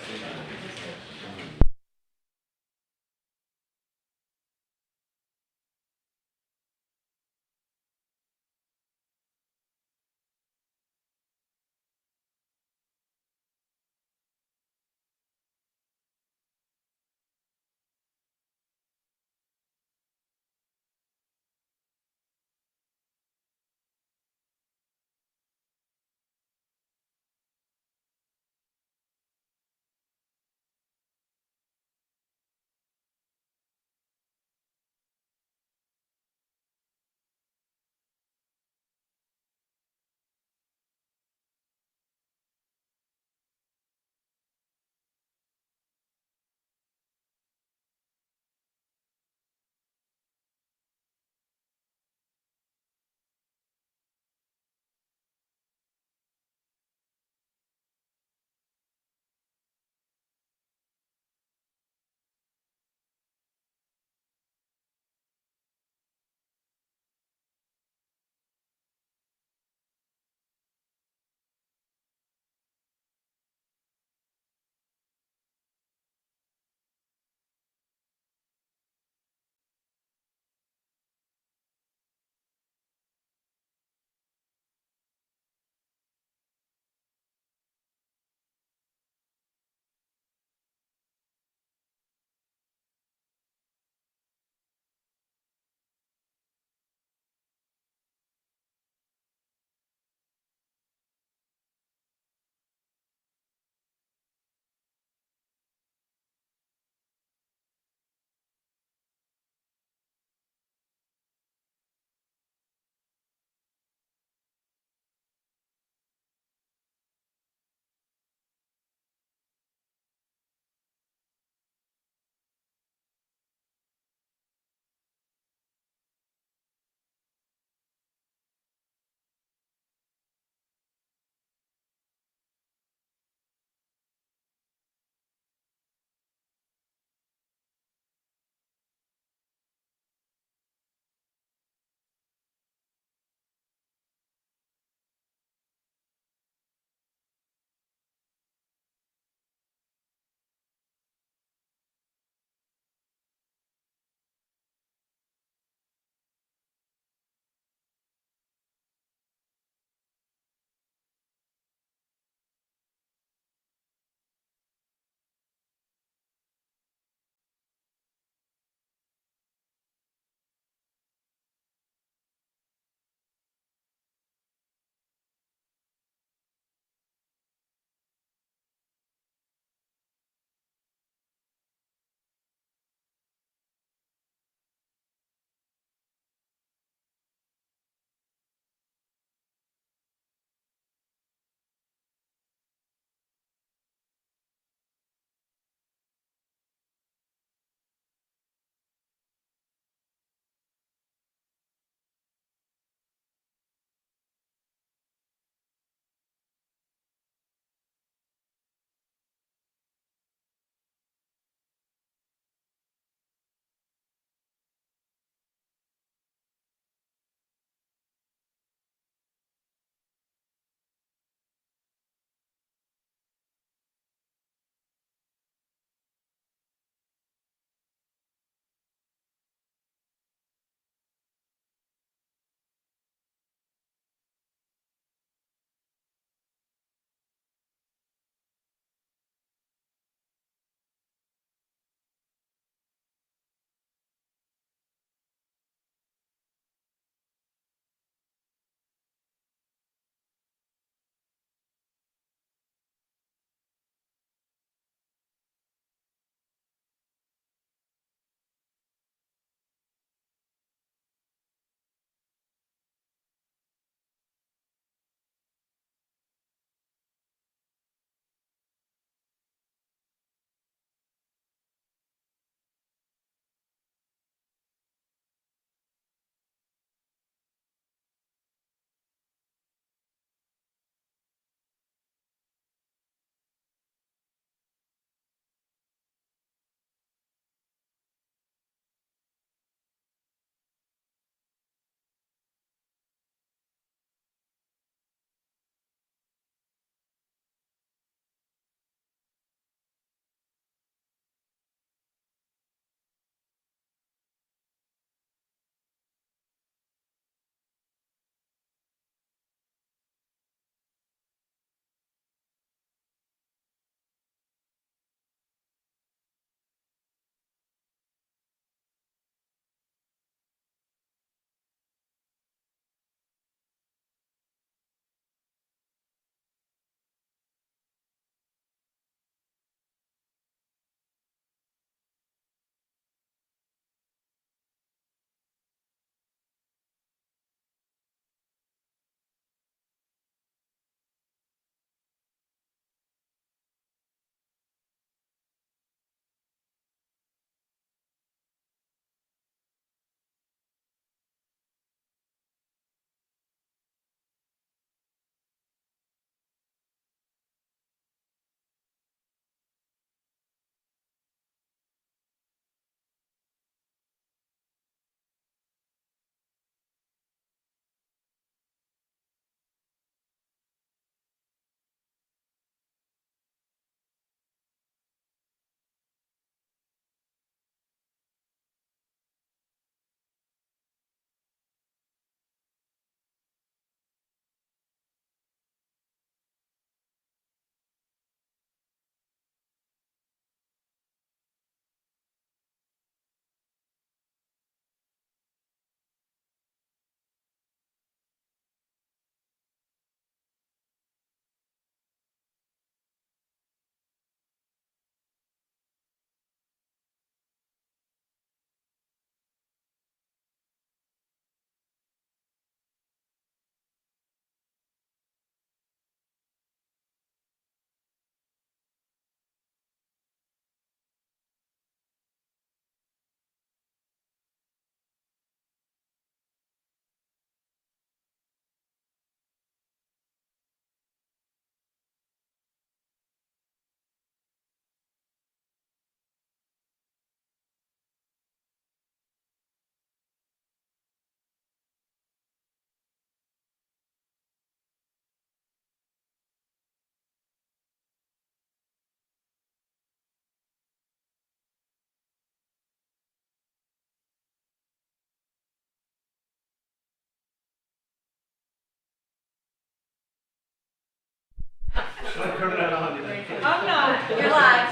turn that on. Oh, no, you're live.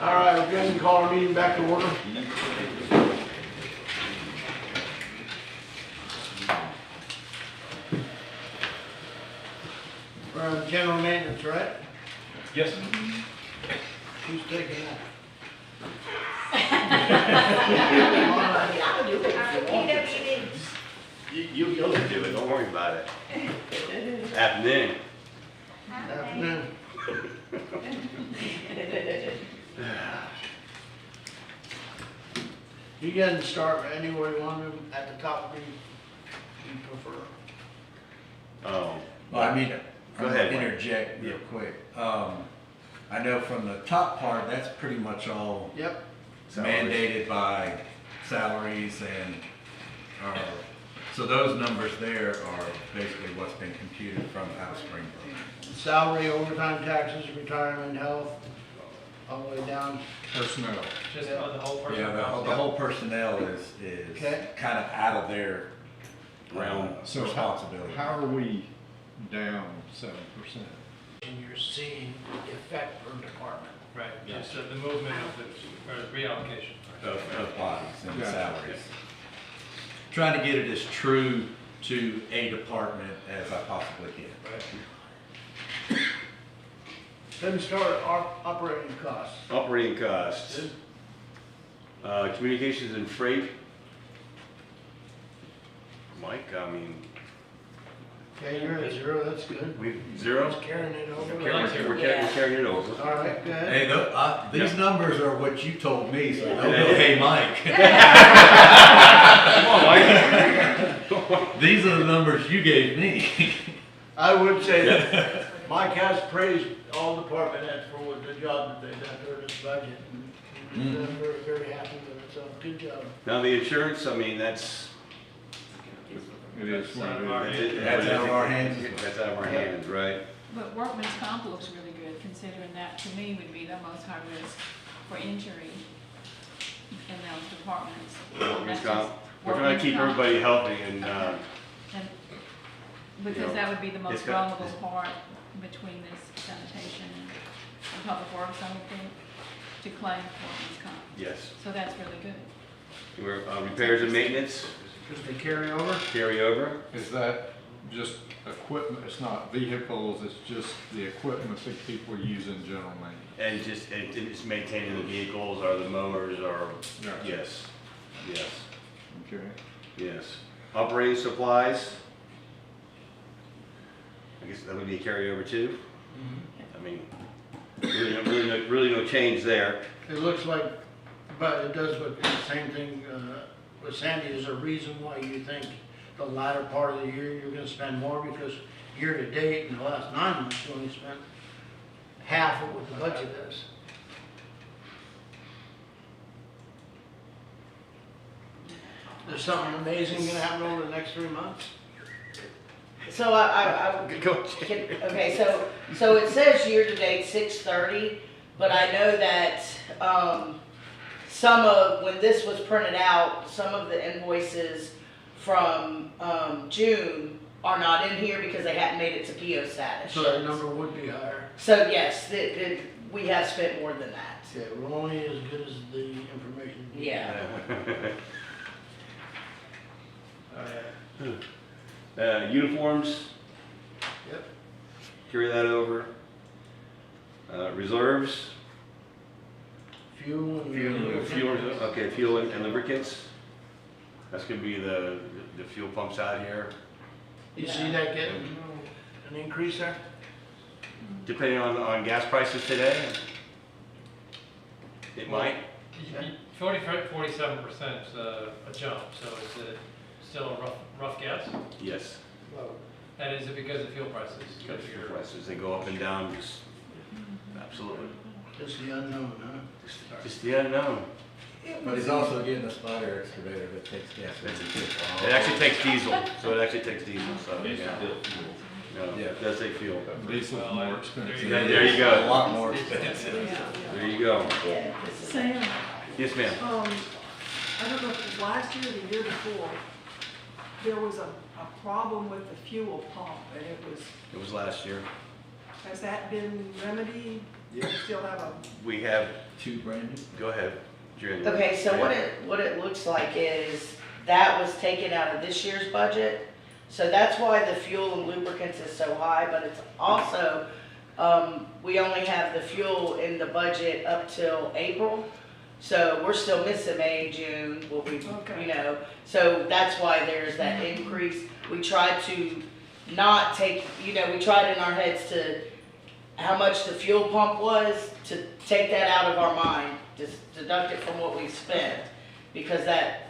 All right, we're going to call our meeting back to order. We're on general maintenance, right? Yes. Who's taking that? You'll do it, don't worry about it. Afternoon. Afternoon. You can start anywhere you want to, at the top, you prefer. Oh, Well, I mean, Go I'm ahead, gonna Mike. interject real quick. I know from the top part, that's pretty much all Yep. mandated by salaries and, so those numbers there are basically what's been computed from House Springbrook. Salary, overtime, taxes, retirement, health, all the way down. Personnel. Just on the whole person. Yeah, the whole personnel is Okay. kind of out of their Realm. So responsibility. how are we down 7%? And you're seeing the effect per department. Right, just the movement of the, or the reallocation. Of bodies and Gotcha. salaries. Trying to get it as true to a department as I possibly can. Right. Then start our operating costs. operating costs. Communications and freight. Mike, I mean, Okay, you're at zero, that's good. we, zero? Just carrying it over. We're carrying it over. All right, good. Hey, these numbers are what you told me, so don't go, Yeah. hey, Mike. Come on, Mike. These are the numbers you gave me. I would say that Mike has praised all department heads for what the job that they've done during this budget. And I'm very, very happy with it, so good job. Now, the insurance, I mean, that's. It is what it is. That's out of our hands. That's out of our hands, right? But workman's comp looks really good, considering that to me would be the most high risk for injury in those departments. Workman's That's comp. just We're trying to workman's keep comp. everybody healthy and, And- You know, Because that would be the most it's got- vulnerable part between this sanitation and public works, I would think, to claim workman's comp. yes. So that's really good. We're, repairs and maintenance, Just to carry over. carry over. Is that just equipment, it's not vehicles, it's just the equipment that people use in general maintenance? And just, it's maintaining the vehicles or the mowers or, Gotcha. yes, yes, Okay. yes. Operating supplies. I guess that would be a carryover too. I mean, really no change there. It looks like, but it does look the same thing, with Sandy, is there a reason why you think the latter part of the year you're gonna spend more? Because year to date, in the last 9 months, you only spent half of what the budget is. There's something amazing gonna happen over the next 3 months? So okay, so it says year-to-date 630, but I know that, some of, when this was printed out, some of the invoices from, June are not in here because they hadn't made it to PO status. So that number would be higher. So yes, we have spent more than that. Yeah, we're only as good as the information. we Yeah. Uniforms, Yep. carry that over. Reserves, Fuel and. fuel, okay, fuel and lubricants. That's gonna be the fuel pumps out here, You see that getting an increase there? depending on gas prices today. It might. 47%'s a jump, so is it still a rough guess? Yes. And is it because of fuel prices? Because fuel prices, they go up and down, just, absolutely. Just the unknown, huh? Just the unknown. But he's also getting a spider excavator that takes gas. It actually takes diesel, so it actually takes diesel, so, yeah. No, Yeah. it does take fuel. Diesel's more expensive. There you A go. lot more expensive. There you go. Yeah. Sam, Yes, ma'am. I don't know if it was last year or the year before, there was a a problem with the fuel pump, and It was last year. has that been remedied? Yeah. You still have a, We have, Two, Brandon? go ahead, Jerry. Okay, so what it looks like is that was taken out of this year's budget. So that's why the fuel and lubricants is so high, but it's also, we only have the fuel in the budget up till April. So we're still missing May, June, what we, Okay. you know, so that's why there's that increase. We tried to not take, you know, we tried in our heads to, how much the fuel pump was, to take that out of our mind, just deduct it from what we spent, because that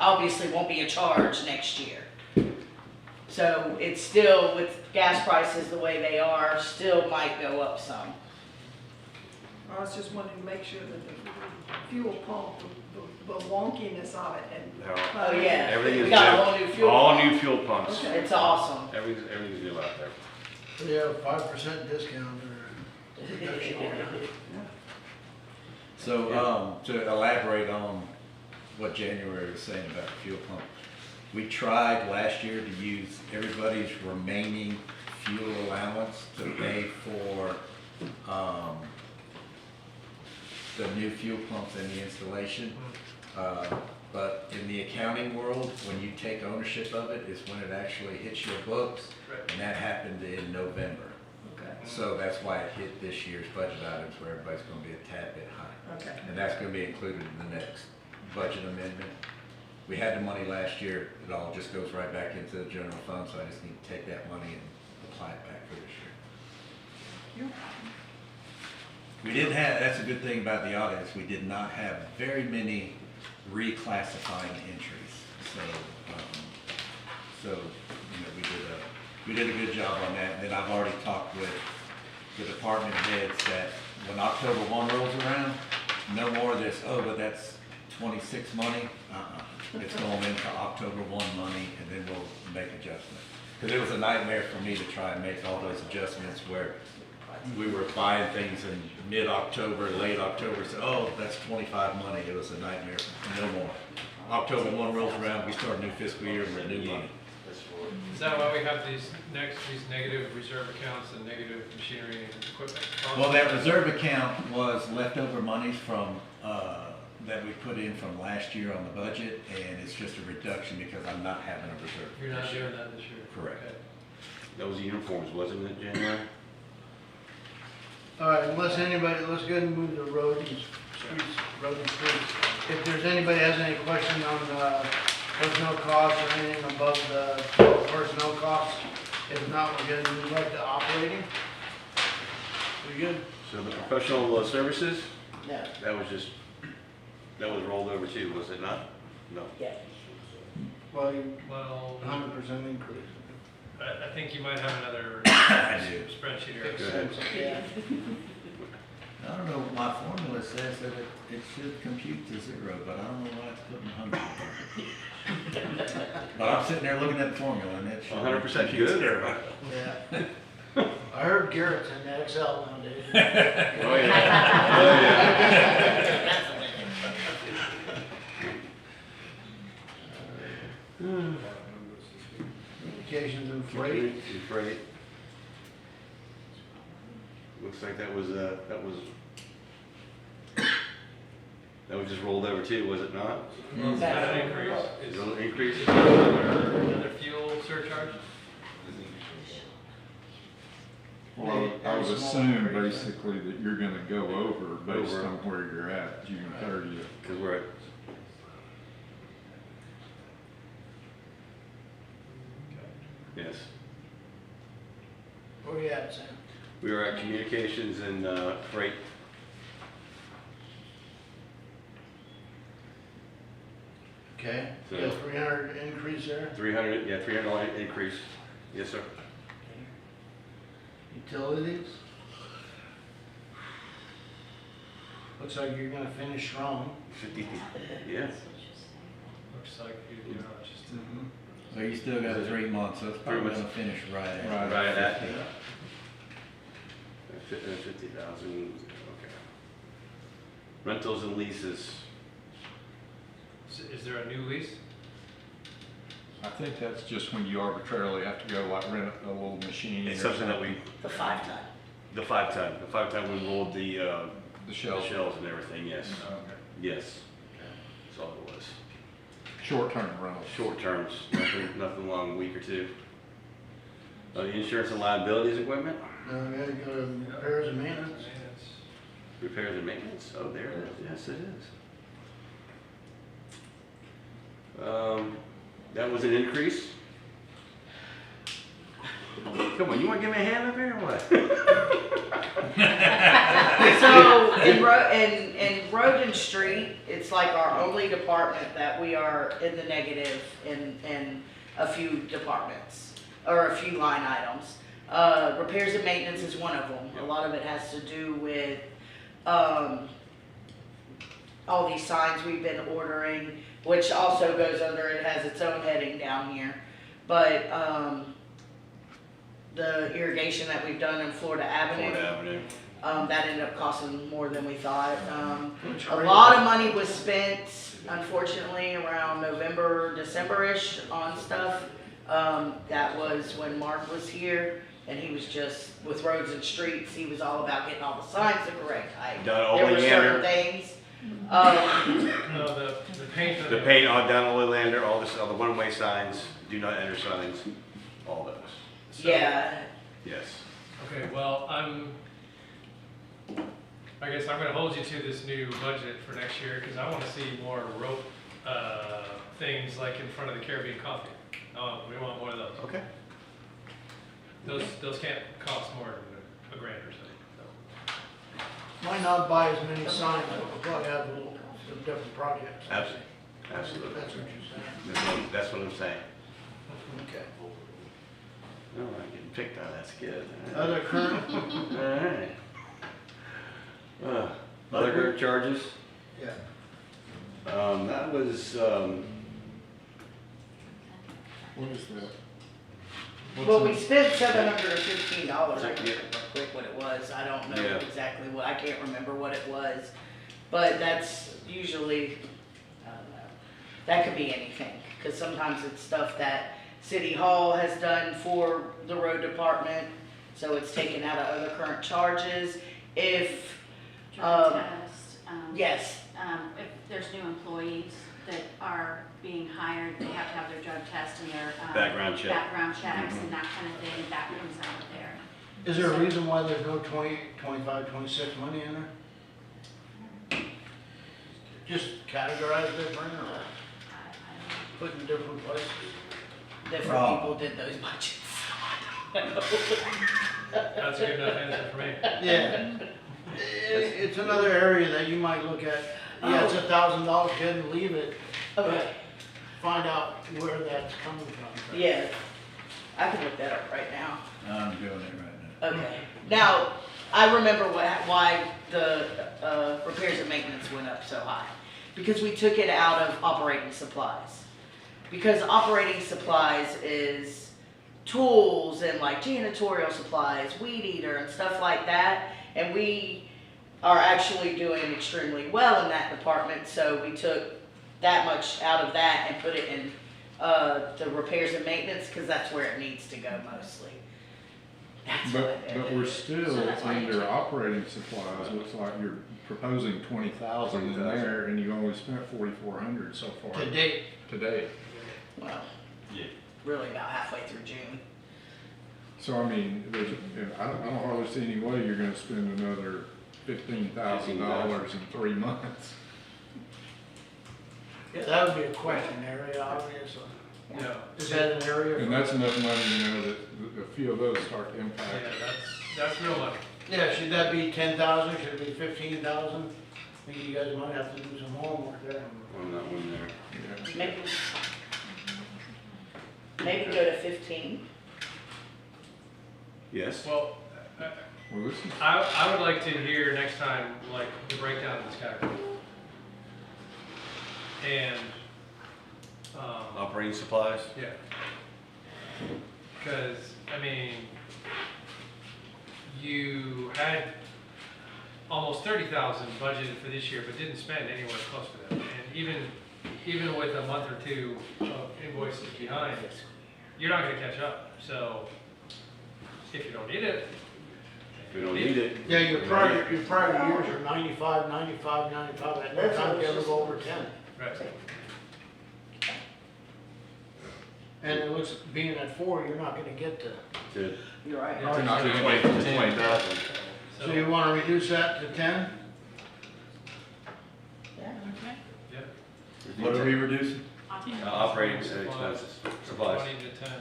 obviously won't be a charge next year. So it's still, with gas prices the way they are, still might go up some. I was just wanting to make sure that the fuel pump, the wonkiness of it and. No. Oh, yeah. Everything We is got a new. whole new fuel All pump. new fuel pumps. Okay. It's awesome. Everything's new out there. We have 5% discount or reduction. So, to elaborate on what January was saying about the fuel pump, we tried last year to use everybody's remaining fuel allowance to pay for, the new fuel pumps and the installation. But in the accounting world, when you take ownership of it, is when it actually hits your books, and that happened in November. Okay, So that's why it hit this year's budget items where everybody's gonna be a tad bit high. okay. And that's gonna be included in the next budget amendment. We had the money last year, it all just goes right back into the general fund, so I just need to take that money and apply it back for this year. We didn't have, that's a good thing about the audit, is we did not have very many reclassifying entries. So, you know, we did a good job on that. And then I've already talked with the department heads that when October 1 rolls around, no more of this, oh, but that's 26 money. It's going into October 1 money, and then we'll make adjustments. Because it was a nightmare for me to try and make all those adjustments where we were buying things in mid-October, late October, so, oh, that's 25 money. It was a nightmare. No more. October 1 rolls around, we start a new fiscal year with new money. Is that why we have these negative reserve accounts and negative machinery and equipment costs? Well, that reserve account was leftover monies from, that we put in from last year on the budget, and it's just a reduction because I'm not having a reserve. You're not this year. doing that this year? Correct. Okay. That was uniforms, wasn't it, January? All right, unless anybody, let's go ahead and move to road and streets, road and streets. If there's anybody has any question on, personnel costs or anything above the personnel costs, if not, we're gonna move right to operating. We good? So the professional services, No, that was rolled over too, was it not? No. yeah. Well, you, Well, 100% increase. I think you might have another I do. spreadsheet here. Go ahead. Yeah. I don't know, what my formula says that it should compute to 0, but I don't know why it's putting 100. But I'm sitting there looking at the formula and it should. 100% compute good, 0. Yeah. I heard Garrett's in the Excel nowadays. Oh, yeah. Oh, yeah. Communications and freight. And freight. Looks like that was just rolled over too, was it not? Is that an increase? Is it an increase? Is another fuel surcharge? Well, I would assume basically that you're gonna go over based Over. on where you're at June 30th. Because we're at, yes, Where you at, Sam? we were at communications and freight. Okay, So- you got 300 increase there. 300, yeah, $300 increase. Yes, sir. Utilities. Looks like you're gonna finish strong. 50, yeah. Looks like you know, it's just. So you still got 3 months, so it's probably gonna finish right at. Right at 50,000, okay. Rentals and leases, Is there a new lease? I think that's just when you arbitrarily have to go like rent a little machine. It's or something that we, The 5-ton. the 5 ton we rolled the The shells. shells and everything, yes. Okay. Yes. That's all it was. Short-term rentals. Short terms, nothing long, a week or two. Insurance and liabilities equipment, Yeah, you go to repairs and maintenance. repairs and maintenance, oh, there it is, yes, it is. That was an increase. Come on, you wanna give me a hand up here or what? So in Road and Street, it's like our only department that we are in the negative in a few departments, or a few line items. Repairs and maintenance is one of them. A lot of it has to do with, all these signs we've been ordering, which also goes under, it has its own heading down here. But, the irrigation that we've done in Florida Avenue. Florida Avenue. That ended up costing more than we thought. A lot of money was spent, unfortunately, around November, December-ish on stuff. That was when Mark was here, and he was just, with roads and streets, he was all about getting all the signs the correct height. Done There were Oleander. certain things. No, the paint. The paint on down Oleander, all this, all the one-way signs, do not enter signs, all those. So- Yeah, Yes. Okay, well, I guess I'm gonna hold you to this new budget for next year, because I wanna see more rope, things like in front of the Caribbean Coffee. We want more of those. Okay. Those can't cost more than $1,000 or so. Might not buy as many signs, but we'll probably have some different projects. Absolutely. Absolutely. That's what you're saying. That's what I'm saying. Okay. No, I'm getting picked on, that's good. Other current, Alright. Other current charges, yeah. that was, What is that? well, we What's spent $715. I can Yeah. look real quick what it was. I don't know Yeah. exactly what, I can't remember what it was. But that's usually, I don't know, that could be anything. Because sometimes it's stuff that City Hall has done for the road department. So it's taken out of other current charges. If, Drug Um, test, yes, if there's new employees that are being hired, they have to have their drug test and their, background check. background checks and that kind of thing, that comes out of there. Is there a reason why there's no 20, 25, 26 money in there? Just categorized different or I put in different places? different Wrong. people did those budgets. That's a good enough answer for me. Yeah. It's another area that you might look at. Yeah, it's $1,000, go ahead and leave it. Okay, Find out where that's coming from. yeah, I can look that up right now. I'm doing it right now. Okay, now, I remember why the repairs and maintenance went up so high. Because we took it out of operating supplies. Because operating supplies is tools and like janitorial supplies, weed eater and stuff like that. And we are actually doing extremely well in that department, so we took that much out of that and put it in the repairs and maintenance, because that's where it needs to go mostly. That's what it But we're is. still So that's why you under took- operating supplies, looks like you're proposing 20,000 in there, and you only spent 4,400 so far. To date. Today. Well, Yeah. really about halfway through June. So I mean, I don't hardly see any way you're gonna spend another $15,000 in 3 months. Yeah, that would be a question area, obviously. Yeah. Is that an area? And that's enough money, you know, that a few of those start to Yeah, impact. that's real money. Yeah, should that be 10,000, should it be 15,000? I think you guys might have to do some homework there. On that one there. Yeah. Maybe go to 15. Yes? Well, Well, this is, I would like to hear next time, like, the breakdown of this category. And, Operating supplies? yeah. Because, I mean, you had almost 30,000 budgeted for this year, but didn't spend anywhere close to that. And even even with a month or two of invoices behind, you're not gonna catch up. So if you don't need it, If we don't need it. Yeah, your prior years are 95, 95, 95, at no time you ever go over 10. right. And it looks, being at 4, you're not gonna get to. To You're right. Yeah. You're not gonna twenty, get to to 20,000. So you wanna reduce that to 10? Okay. Yep. What are we reducing? Operating expenses, supplies. 20 to 10.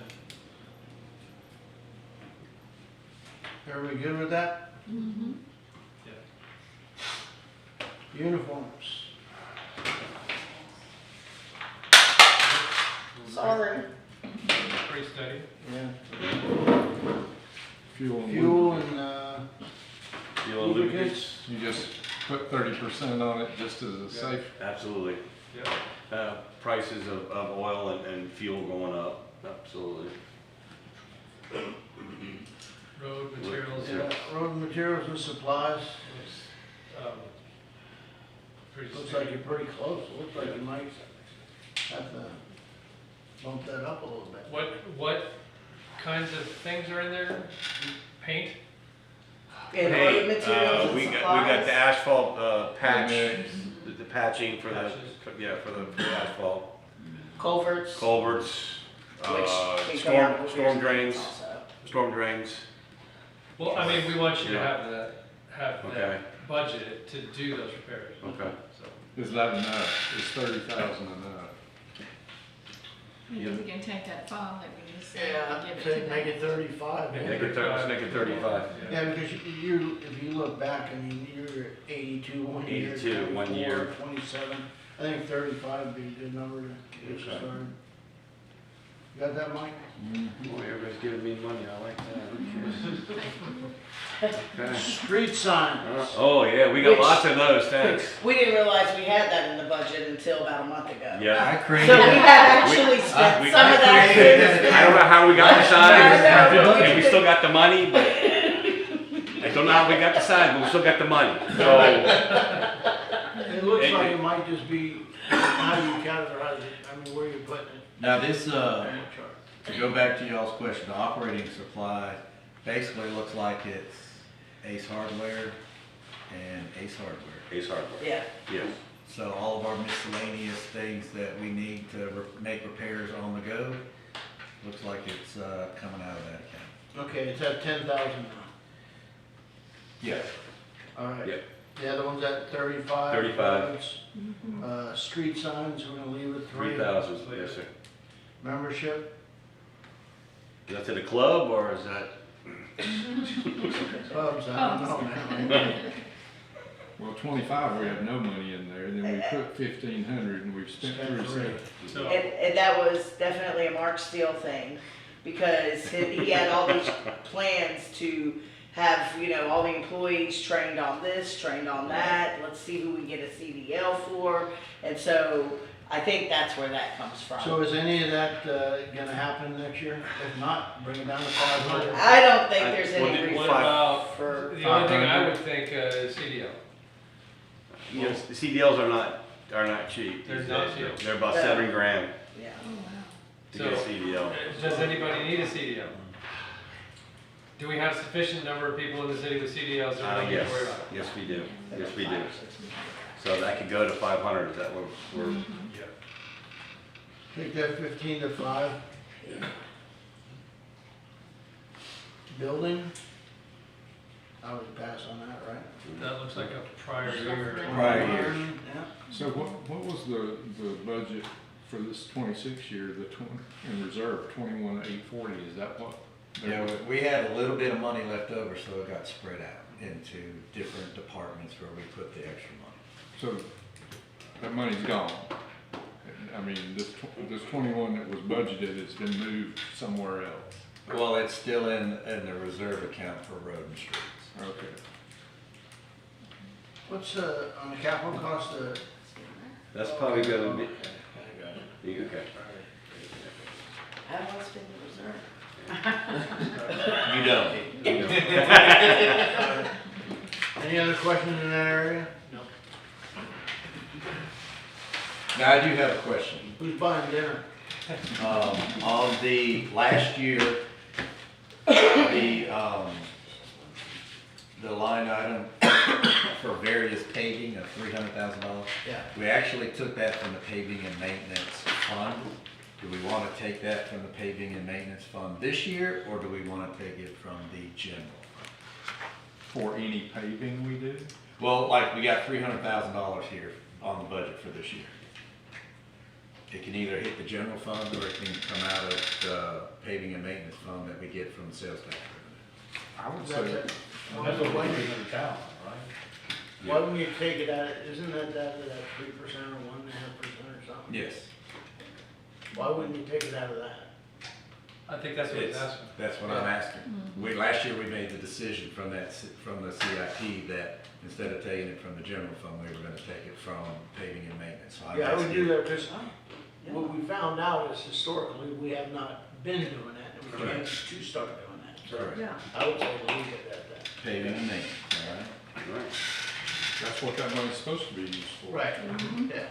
Are we good with that? Mm-hmm. Uniforms. Sorry. Pretty steady. Yeah. Fuel and Fuel lubricants. and, Fuel and lubricants? You just put 30% on it just as a safe. Absolutely. Yep. Prices of oil and fuel going up, absolutely. Road materials. yeah, road materials and supplies. Um, pretty Looks steady. like you're pretty close. Looks like you might have to bump that up a little bit. What kinds of things are in there? Paint? And Hey, road materials and we got the supplies. asphalt, patch, Mix. the patching for the, Patches. yeah, for the asphalt. Culverts. Culverts, Which can come out of storm repairs drains, also. storm drains. Well, I mean, we want you to Yeah. have Okay. that budget to do those repairs. Okay. So, Is that enough? Is 30,000 enough? Maybe we can take that file that we just said Yeah, and give it say, to make them. it 35. Yeah. yeah. Let's make it 35. Yeah, because you, if you look back, I mean, you're at 82 one year. 82 one year. 27, I think 35 would be a good number to get you Okay. started. You got that, Mike? Boy, everybody's giving me money, I like that. Okay. Street signs. Oh, yeah, we got Which- lots of those, thanks. We didn't realize we had that in the budget until about a month ago. Yeah. I created. So we have actually we- spent we- some of that. I don't know how we got the I signs, know. and we still got the money, but I don't know how we got the signs, but we still got the money, so. It looks It- like it might just be how you categorize it, I mean, where you're putting it. Now this, on the chart. to go back to y'all's question, the operating supply basically looks like it's Ace Hardware and Ace Hardware. Ace Hardware. Yeah. Yes. So all of our miscellaneous things that we need to make repairs on the go, looks like it's, coming out of that account. Okay, it's at 10,000 now. Yes. All right. Yep. The other one's at 35. 35. roads. Street signs, we're gonna leave it 3,000, yes, sir. Membership, Is that to the club, or is that? clubs, I don't know, man. Well, 25, we have no money in there, then we put 1,500 and we've spent Spent 3. so And that was definitely a Mark Steele thing, because he had all these plans to have, you know, all the employees trained on this, trained on that, let's see who we get a CDL for, and so I think that's where that comes from. So is any of that, gonna happen next year? If not, bring it down to 500. I don't think there's Well, any what reason about, for, the only thing I would think is CDL. You know, the CDLs are not cheap. They're these not days. cheap. They're about No. $7,000 yeah. Oh, wow. to get a So- CDL. Does anybody need a CDL? Do we have sufficient number of people in the city with CDLs that we don't need Yes, to worry about? yes, we do, yes, we do. So that could go to 500, is that what we're, Yeah. Take that 15 to 5. Building? I would pass on that, right? That looks like a prior year. Prior years. Yeah. So what was the budget for this 26 year, in reserve, 21,840, is that what? Yeah, we had a little bit of money left over, so it got spread out into different departments where we put the extra money. So that money's gone. I mean, this 21 that was budgeted, it's been moved somewhere else. Well, it's still in the reserve account for road and streets. Okay. What's, on the capital cost, that's probably gonna be, okay. How do I spend the reserve? You don't. any other questions in that area? Now, I do have a question. Who's buying dinner? On the last year, the line item for various paving of $300,000. Yeah. We actually took that from the paving and maintenance fund. Do we want to take that from the paving and maintenance fund this year, or do we want to take it from the general? For any paving we do? Well, like, we got $300,000 here on the budget for this year. It can either hit the general fund, or it can come out of the paving and maintenance fund that we get from the sales tax revenue. I would That's say, it. That's over 300,000, right? Why wouldn't you take it out, isn't that 3% or 1.5% or something? Yes. Why wouldn't you take it out of that? I think that's what he's asking. That's what I'm asking. Last year, we made the decision from the CIP that instead of taking it from the general fund, we were gonna take it from paving and maintenance. So I'm Yeah, I would asking- do that, because what we found out is historically, we have not been doing that, and we Correct. changed to start doing that. So Correct. Yeah. I would say leave it at that. Paving and maintenance, all right? that's what that money's supposed to be used for. Right, yeah.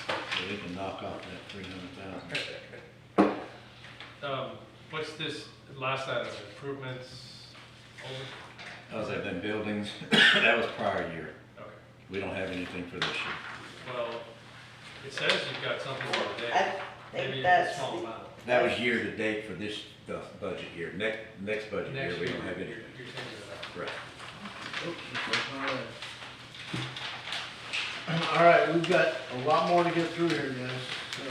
So we can knock off that 300,000. What's this last item, improvements over? Other than buildings, that was prior year. Okay, We don't have anything for this year. well, it says you've got something for the I day. think Maybe it's a that's, small amount. That was year to date for this budget year. Next budget year, Next we year, don't have you're anything. changing it up. Correct. All right, we've got a lot more to get through here, guys. So,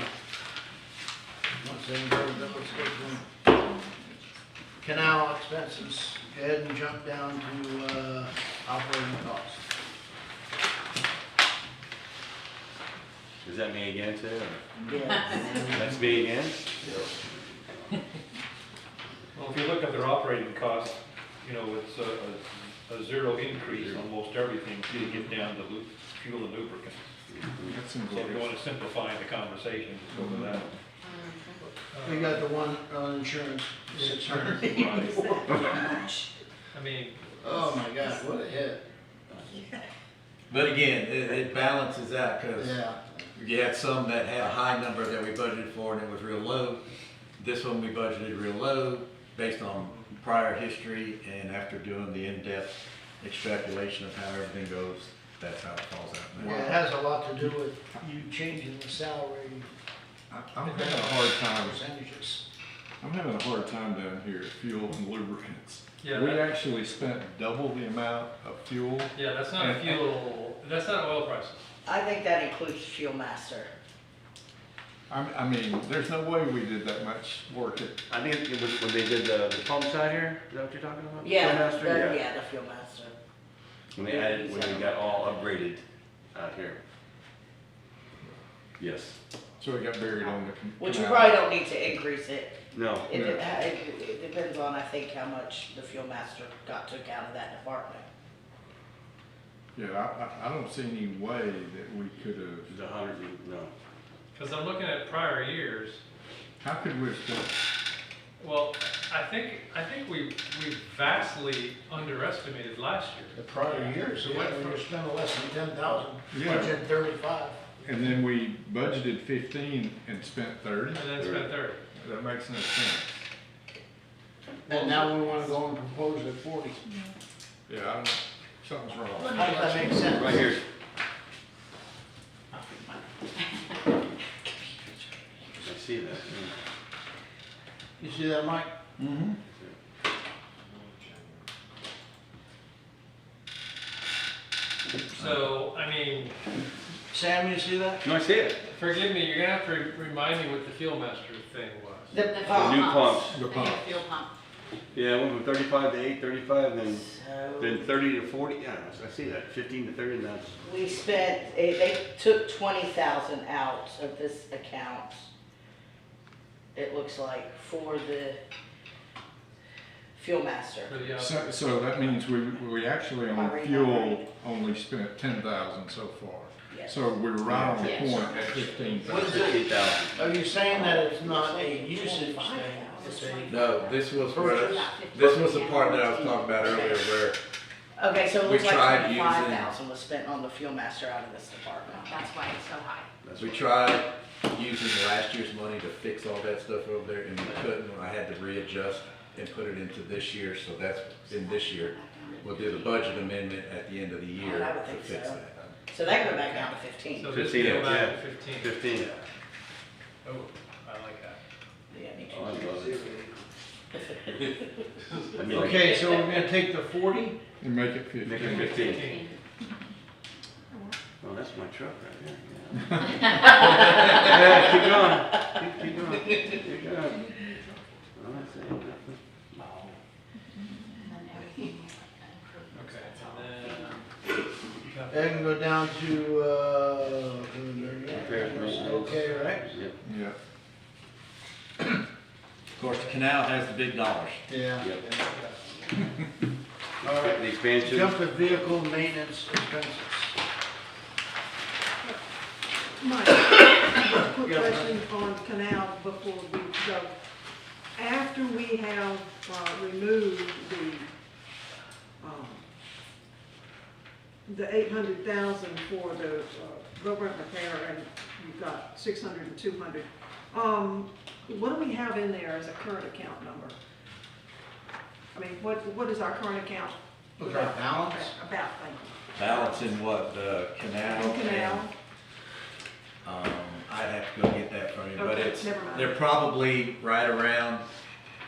not saying go, but let's get through. Canal expenses, go ahead and jump down to, operating costs. Is that me again too? or- Yeah. That's me again? Well, if you look at their operating costs, you know, it's a zero increase on most everything till you get down to fuel and lubricants. That seems So like if you want to simplify the conversation, just go with that. We got the one on insurance, 600. I mean, Oh my God, what a hit. But again, it balances out, because Yeah. you had some that had a high number that we budgeted for and it was real low. This one we budgeted real low based on prior history, and after doing the in-depth extrapolation of how everything goes, that's how it falls out Yeah, now. it has a lot to do with you changing the salary I'm having a hard time, percentages. I'm having a hard time down here at fuel and lubricants. Yeah, We that- actually spent double the amount of fuel. yeah, that's not a fuel, that's not oil prices. I think that includes Fuel Master. I mean, there's no way we did that much work at, I think it was when they did the pump side here, is that what you're talking about? Yeah, Master? yeah, the Fuel Master. When they added, when they got all upgraded out here. Yes. so it got buried on the Which you canal. probably don't need to increase it. No. It depends on, I think, how much the Fuel Master got took out of that department. Yeah, I don't see any way that we could have, The 100, no. Because I'm looking at prior years, how could we have spent, well, I think we vastly underestimated last year. The prior years, it went from you spent less than 10,000, Yeah. budget 35. and then we budgeted 15 and spent 30? And then spent 30. That makes no sense. And now we wanna go and propose at 40. Yeah, I don't, something's wrong. How does that make sense? Right here. I see that. You see that, Mike? Mm-hmm. So, I mean, Sam, you see that? No, I see it. forgive me, you're gonna have to remind me what the Fuel Master thing was. The The new pump. pumps. The They pump. have fuel pump. Yeah, it went from 35 to 8, 35, and So, then 30 to 40. Yeah, I see that. 15 to 30, and that's. we spent, they took 20,000 out of this account. It looks like for the Fuel Master. For the, So that means we actually Am I on reading fuel that right? only spent 10,000 so far. Yes. So we were right on the Yes. point at 15,000. What is it? 8,000. Are you saying that it's not a usage thing? It's a, No, this was the part that I was talking about earlier, where Okay, so it We looks like tried 25,000 was spent on the fuel master out of this department. That's why it's so high. We tried using last year's money to fix all that stuff over there, and we couldn't. I had to readjust and put it into this year, so that's in this year. We'll do the budget amendment at the end of the year I would to think fix so. that. So that go back down to 15. So this 15, go back yeah. to 15. 15. Oh, I like that. Yeah, me Oh, I too. love it. I mean, Okay, so we're gonna take the 40? And make it Make 15. it 15. 15. Oh, that's my truck right there. Yeah, keep going. Keep going. Keep going. Oh, that's it. Okay, and then. That can go down to, Repairs, maintenance. okay, right? Yep. Yeah. Of course, the canal has the big dollars. Yeah. Yep. All right. The expansion. Jump to vehicle maintenance expenses. Mike, quick Yes, question on canal before we go. After we have removed the 800,000 for the road repair, and you've got 600 and 200, what do we have in there as a current account number? I mean, what is our current account? What's our balance? About, thank you. Balance in what, the canal? And canal. I'd have to go get that from you, but Okay, it's, never mind. they're probably right around,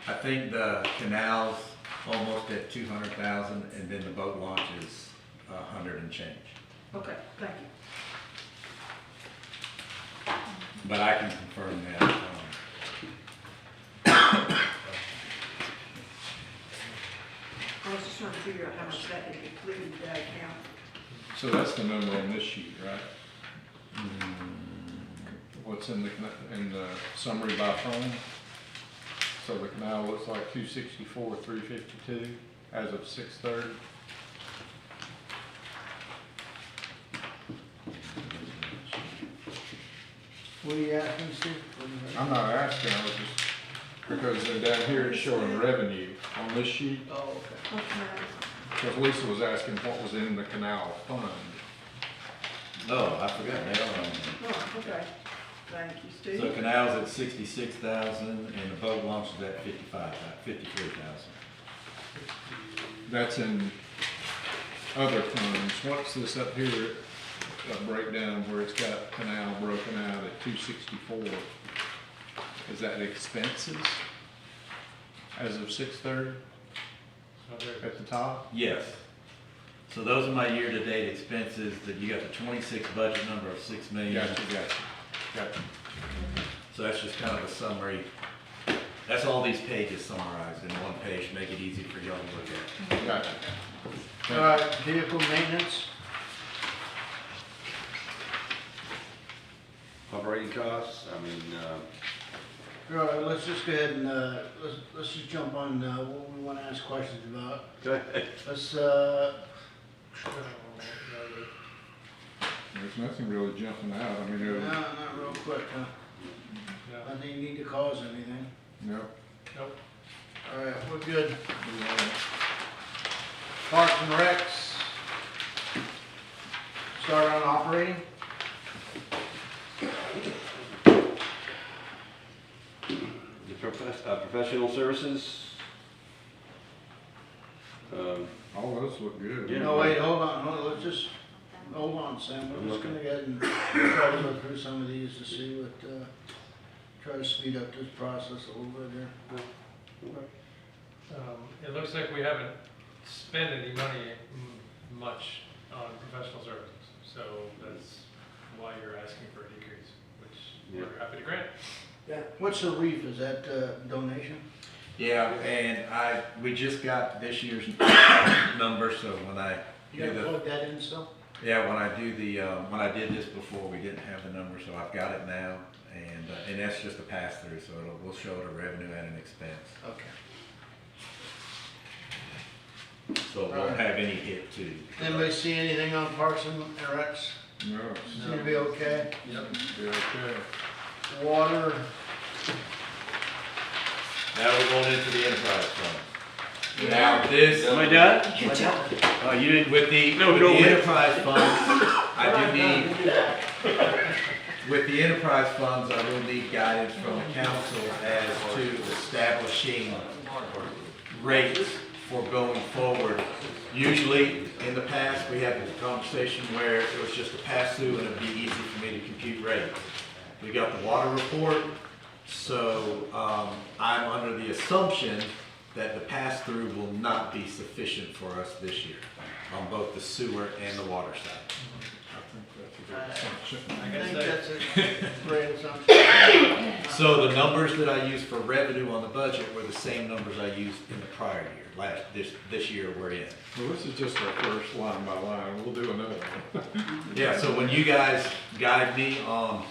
I think the canal's almost at 200,000, and then the boat launch is 100 and change. Okay, thank you. But I can confirm that. I was just trying to figure out how much that had included that account. So that's the number on this sheet, right? What's in the summary by phone? So the canal looks like 264, 352 as of 6:30. What are you asking, Steve? I'm not asking, I was just, because they're down here it's showing revenue on this sheet. Oh, okay. Okay. Because Lisa was asking what was in the canal fund. Oh, I forgot that. Oh, okay. Thank you, Steve. So canal's at 66,000, and the boat launch is at 53,000. That's in other funds. What's this up here, a breakdown where it's got canal broken out at 264? Is that expenses as of 6:30 at the top? Yes. So those are my year-to-date expenses, that you got the 26 budget number of 6 million. Gotcha. So that's just kind of a summary. That's all these pages summarized in one page, make it easy for y'all to look at. Gotcha. All right, vehicle maintenance. Operating costs, I mean, All right, let's just go ahead and, let's just jump on, what we wanna ask questions about. go ahead. Let's, There's nothing really jumping out. I mean, no, not real quick, huh? No, Nothing you need to cause anything. no. nope. All right, we're good. Parks and Recs. Start on operating. The professional services. All those look good. Yeah. No, wait, hold on, let's just, hold on, Sam, we're just gonna go ahead and try to go through some of these to see what, try to speed up this process a little bit here. It looks like we haven't spent any money much on professional services, so that's why you're asking for a decrease, which we're happy to grant. Yeah. What's the reef, is that, donation? Yeah, and we just got this year's number, so when I You do gotta the, plug that in still? yeah, when I do the, when I did this before, we didn't have the number, so I've got it now, and that's just a pass-through, so we'll show it a revenue and an expense. Okay. So it won't have any hit to. Anybody see anything on Parks and Recs? No. Seem to be okay? Yep. Be okay. Water, Now we're going into the enterprise fund. Now, this. Am I done? Oh, you didn't, with the enterprise funds, I do need, with the enterprise funds, I will need guidance from the council as to establishing rates for going forward. Usually, in the past, we had a conversation where it was just a pass-through and it'd be easy for me to compute rates. We got the water report, so, I'm under the assumption that the pass-through will not be sufficient for us this year on both the sewer and the water side. I think that's a great assumption. So the numbers that I used for revenue on the budget were the same numbers I used in the prior year, this year we're in. Well, this is just our first line by line, we'll do another one. Yeah, so when you guys guide me on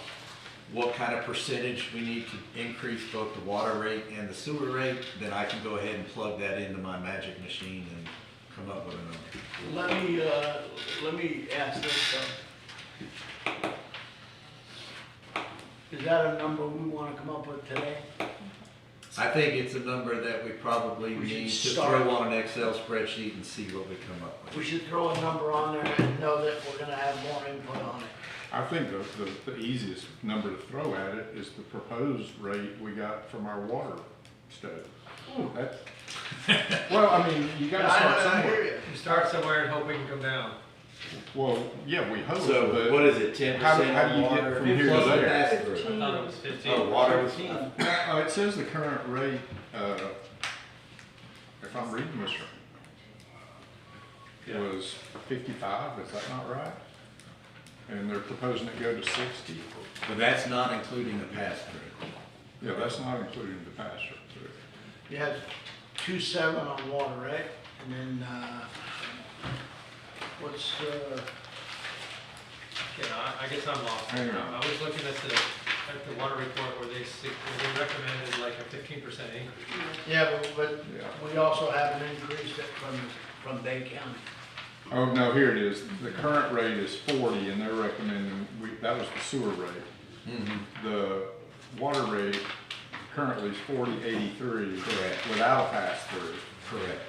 what kind of percentage we need to increase both the water rate and the sewer rate, then I can go ahead and plug that into my magic machine and come up with a number. Let me ask this, is that a number we wanna come up with today? I think it's a number that we probably We should need to start. throw on an Excel spreadsheet and see what we come up with. We should throw a number on there and know that we're gonna have more input on it. I think the easiest number to throw at it is the proposed rate we got from our water study. That's, well, I mean, you gotta start I hear somewhere. you. You start somewhere and hope we can come down. Well, yeah, we hope, So but what is it, 10% how do you on get water from here to plus the there? pass-through? I thought it was 15. Oh, water was, It says the current rate, if I'm reading this right, was 55, is that not right? And they're proposing it go to 60. but that's not including the pass-through. Yeah, that's not including the pass-through. You have 2.7 on water, right? And then, what's, Yeah, I guess I'm lost. Hang on. I was looking at the water report where they recommended like a 15% increase. yeah, but Yeah. we also have an increase from Bay County. Oh, no, here it is. The current rate is 40 and they're recommending, that was the sewer rate. Mm-hmm. The water rate currently is 40.83. Correct. Without a pass-through. Correct.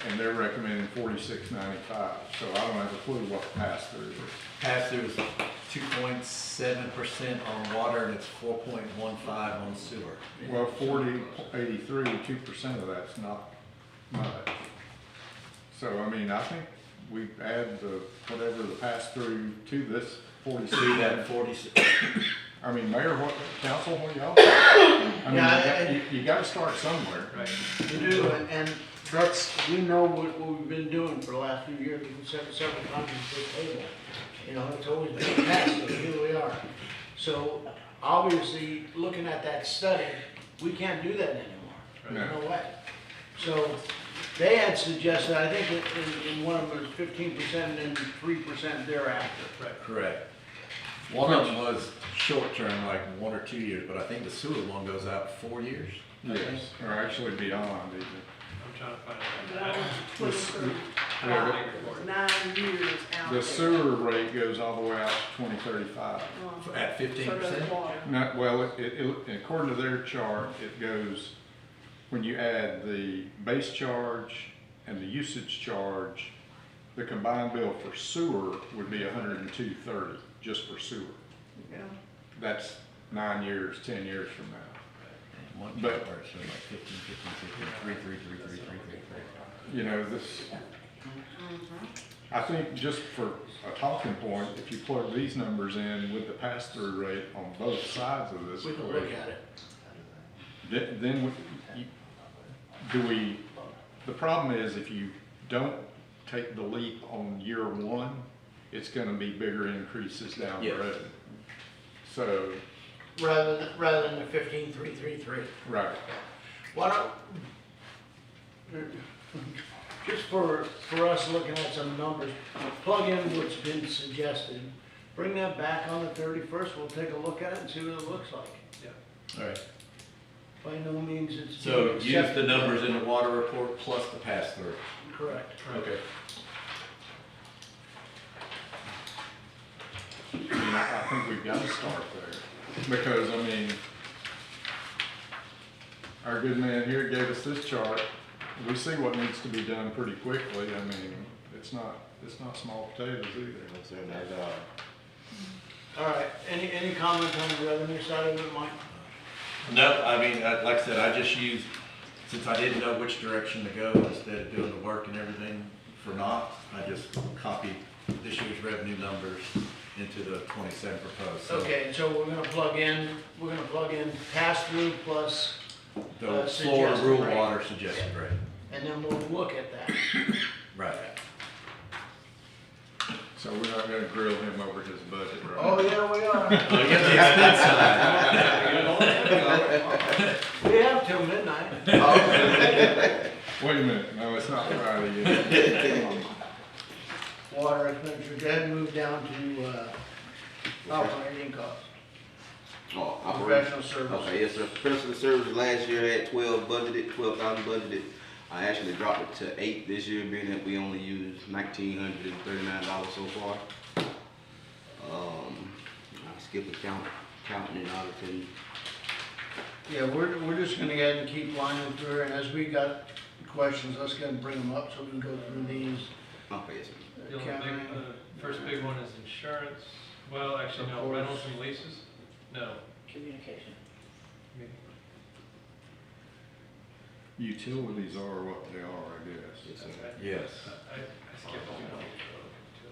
And they're recommending 46.95. So I don't have a clue what the pass-through is. Pass-through is 2.7% on water and it's 4.15 on sewer. Well, 40.83, 2% of that's not much. So, I mean, I think we add whatever the pass-through to this 46. See that 46? I mean, Mayor, council, what do y'all think? I Yeah, mean, you gotta start somewhere. Right. We do, and that's, we know what we've been doing for the last few years, we've said it several times at this table. You know, it's always been passed, so here we are. So, obviously, looking at that study, we can't do that anymore. There's no way. So, they had suggested, I think in one of them was 15% and 3% thereafter. Right. Correct. One of them was short-term, like 1 or 2 years, but I think the sewer one goes out 4 years. Yes, or actually beyond even. I'm trying to find That it. was Yeah, 9 years out The there. sewer rate goes all the way out to 2035. At 15%? So does water. No, well, according to their chart, it goes, when you add the base charge and the usage charge, the combined bill for sewer would be $102.30 just for sewer. Yeah. That's 9 years, 10 years from now. And one But- part, so like 15, 3, 3, 3, 3, 3, 3, 3. You know, this, I think just for a talking point, if you plug these numbers in with the pass-through rate on both sides of this We can look equation, at it. then the problem is if you don't take the leap on year one, it's gonna be bigger increases down the Yeah. road. So, Rather than the 15,333. right, Why don't, just for us looking at some numbers, plug in what's been suggested, bring that back on the 31st, we'll take a look at it and see what it looks like. All right. By no means it's. So use the numbers in the water report plus the pass-through. Correct. Okay. I mean, I think we've gotta start there, because, I mean, our good man here gave us this chart, we see what needs to be done pretty quickly. I mean, it's not small potatoes either. No, sir, not at all. All right, any comment on the revenue side of it, Mike? No, I mean, like I said, I just used, since I didn't know which direction to go, instead of doing the work and everything for Knox, I just copied this year's revenue numbers into the 27 proposed. So Okay, so we're gonna plug in pass-through plus, the Florida suggested rural rate. water suggested rate. and then we'll look at that. Right. So we're not gonna grill him over his budget, right? Oh, yeah, we are. Well, you get the expense side. We have till midnight. Wait a minute, no, it's not Friday yet. Water expenditure, go ahead and move down to, operating costs, Oh, operation. professional services. Okay, yes, sir. Professional services last year had 12,000 budgeted. I actually dropped it to 8 this year, being that we only used $1,939 so far. I skipped counting and auditing. Yeah, we're just gonna go ahead and keep lining through, and as we got questions, let's go and bring them up so we can go through these. Okay, yes, sir. The only big, first big one is insurance. Well, actually, Of no, course. rentals and leases? No. Communication. Utilities are what they are, I guess. Yes, sir. Yes. I skipped one.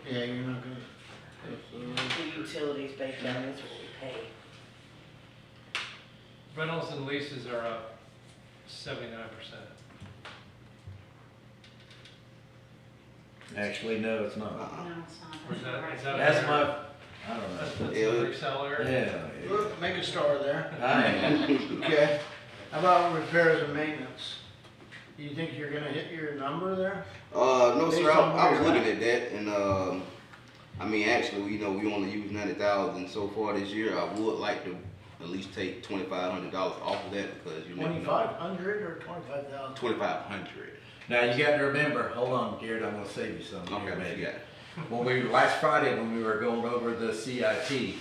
Yeah, you're not gonna. The utilities based on that's what we pay. Rentals and leases are up 79%. Actually, no, it's not. No, it's not. Or is that That's my, I don't That's know. the Excel area? Yeah. Look, make a star there. I am. Okay. How about repairs and maintenance? Do you think you're gonna hit your number there? No, Based sir, on I was where you're looking at that, and, I mean, actually, we only used 90,000 so far this year. I would like to at least take $2,500 off of that, because you never know. 2,500 or 25,000? 2,500. Now, you got to remember, hold on, Garrett, I'm gonna save you something Okay, here, what maybe. you got? Last Friday, when we were going over the CIP,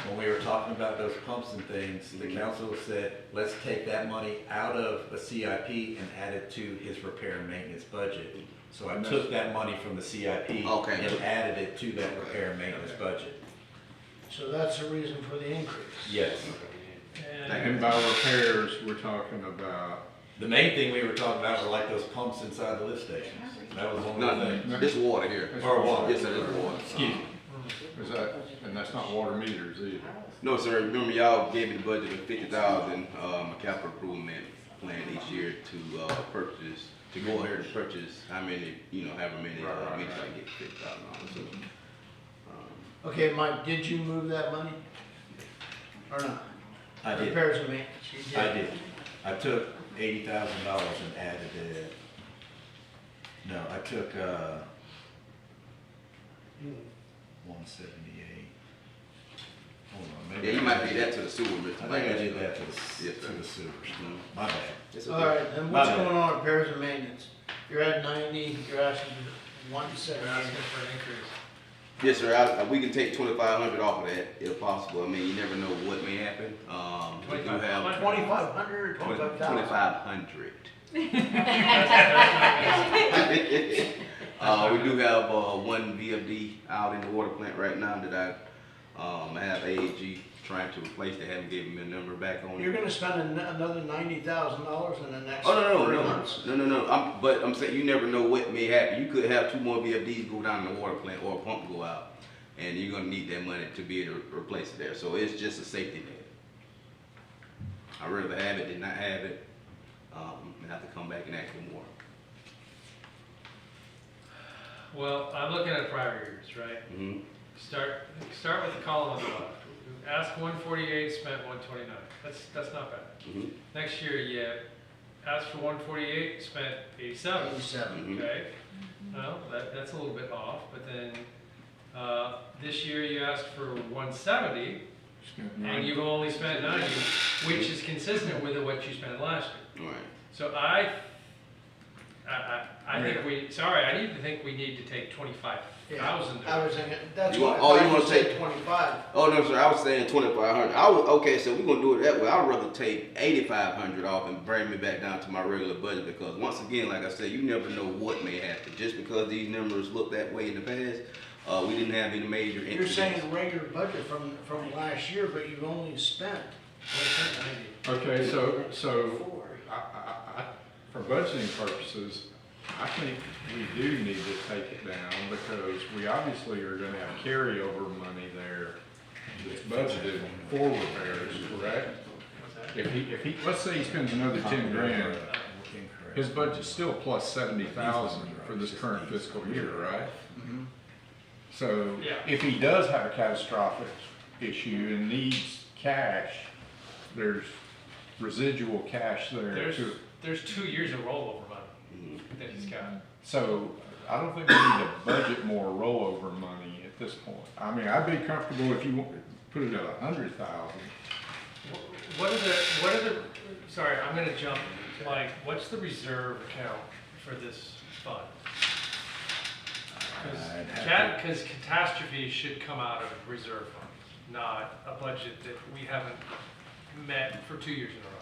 when we were talking about those pumps and things, the council said, let's take that money out of the CIP and add it to his repair and maintenance budget. So I took that money from the CIP Okay. and added it to that repair and maintenance budget. So that's the reason for the increase. Yes. And by repairs, we're talking about, The main thing we were talking about were like those pumps inside the lift stations. That was one of the things. No, this water here. Or water. Yes, sir, this water. Excuse me. is that, and that's not water meters either. No, sir, remember y'all gave me the budget of 50,000, a capital improvement plan each year to, purchase, to go ahead and purchase how many, however many, Right. meters I get $50,000. So, Okay, Mike, did you move that money? Or not? I did. Repairs and maintenance, you did? I did. I took $80,000 and added it. No, I took, 178. Hold on, maybe. Yeah, you might be that to the sewer, Mr. I think I did that to the, Yes, to sir. the sewers. My bad. It's All okay. right, then My what's bad. going on with repairs and maintenance? You're at 90, you're asking for They're asking 170. for an increase. Yes, sir, we can take 2,500 off of that if possible. I mean, you never know what may happen. We do have 2,500 or 25,000? 2,500. We do have, one VFD out in the water plant right now that I have AAG trying to replace. They haven't given me a number back on You're it. gonna spend another $90,000 in the next Oh, 3 no. months? But I'm saying you never know what may happen. You could have 2 more VFDs go down in the water plant or a pump go out, and you're gonna need that money to be able to replace it there. So it's just a safety net. I'd rather have it than not have it, and have to come back and ask for more. Well, I'm looking at prior years, right? Mm-hmm. Start with the column on the left. Ask 148, spent 129. That's not bad. Mm-hmm. Next year, you asked for 148, spent 87. 87. Okay, well, that's a little bit off, but then, this year you asked for 170, and you've only spent 90, which is consistent with what you spent last year. All right. So I think I need to think we need to take 25,000. I was thinking, that's You why want- oh, you I wanna said take- 25. Oh, no, sir, I was saying 2,500. Okay, so we're gonna do it that way. I'd rather take 8,500 off and bring me back down to my regular budget, because once again, like I said, you never know what may happen. Just because these numbers look that way in the past, we didn't have any major You're incidents. saying regular budget from last year, but you've only spent. Okay, so for budgeting purposes, I think we do need to take it down because we obviously are gonna have carryover money there that's budgeted for repairs, correct? If he, let's say he spends another 10 grand, his budget's still plus 70,000 for this current fiscal year, right? So Yeah. if he does have a catastrophic issue and needs cash, there's residual cash there too. There's 2 years of rollover money that he's got. So I don't think we need to budget more rollover money at this point. I mean, I'd be comfortable if you put it at 100,000. What are the, sorry, I'm gonna jump, like, what's the reserve account for this fund? Because catastrophe should come out of reserve fund, not a budget that we haven't met for 2 years in a row.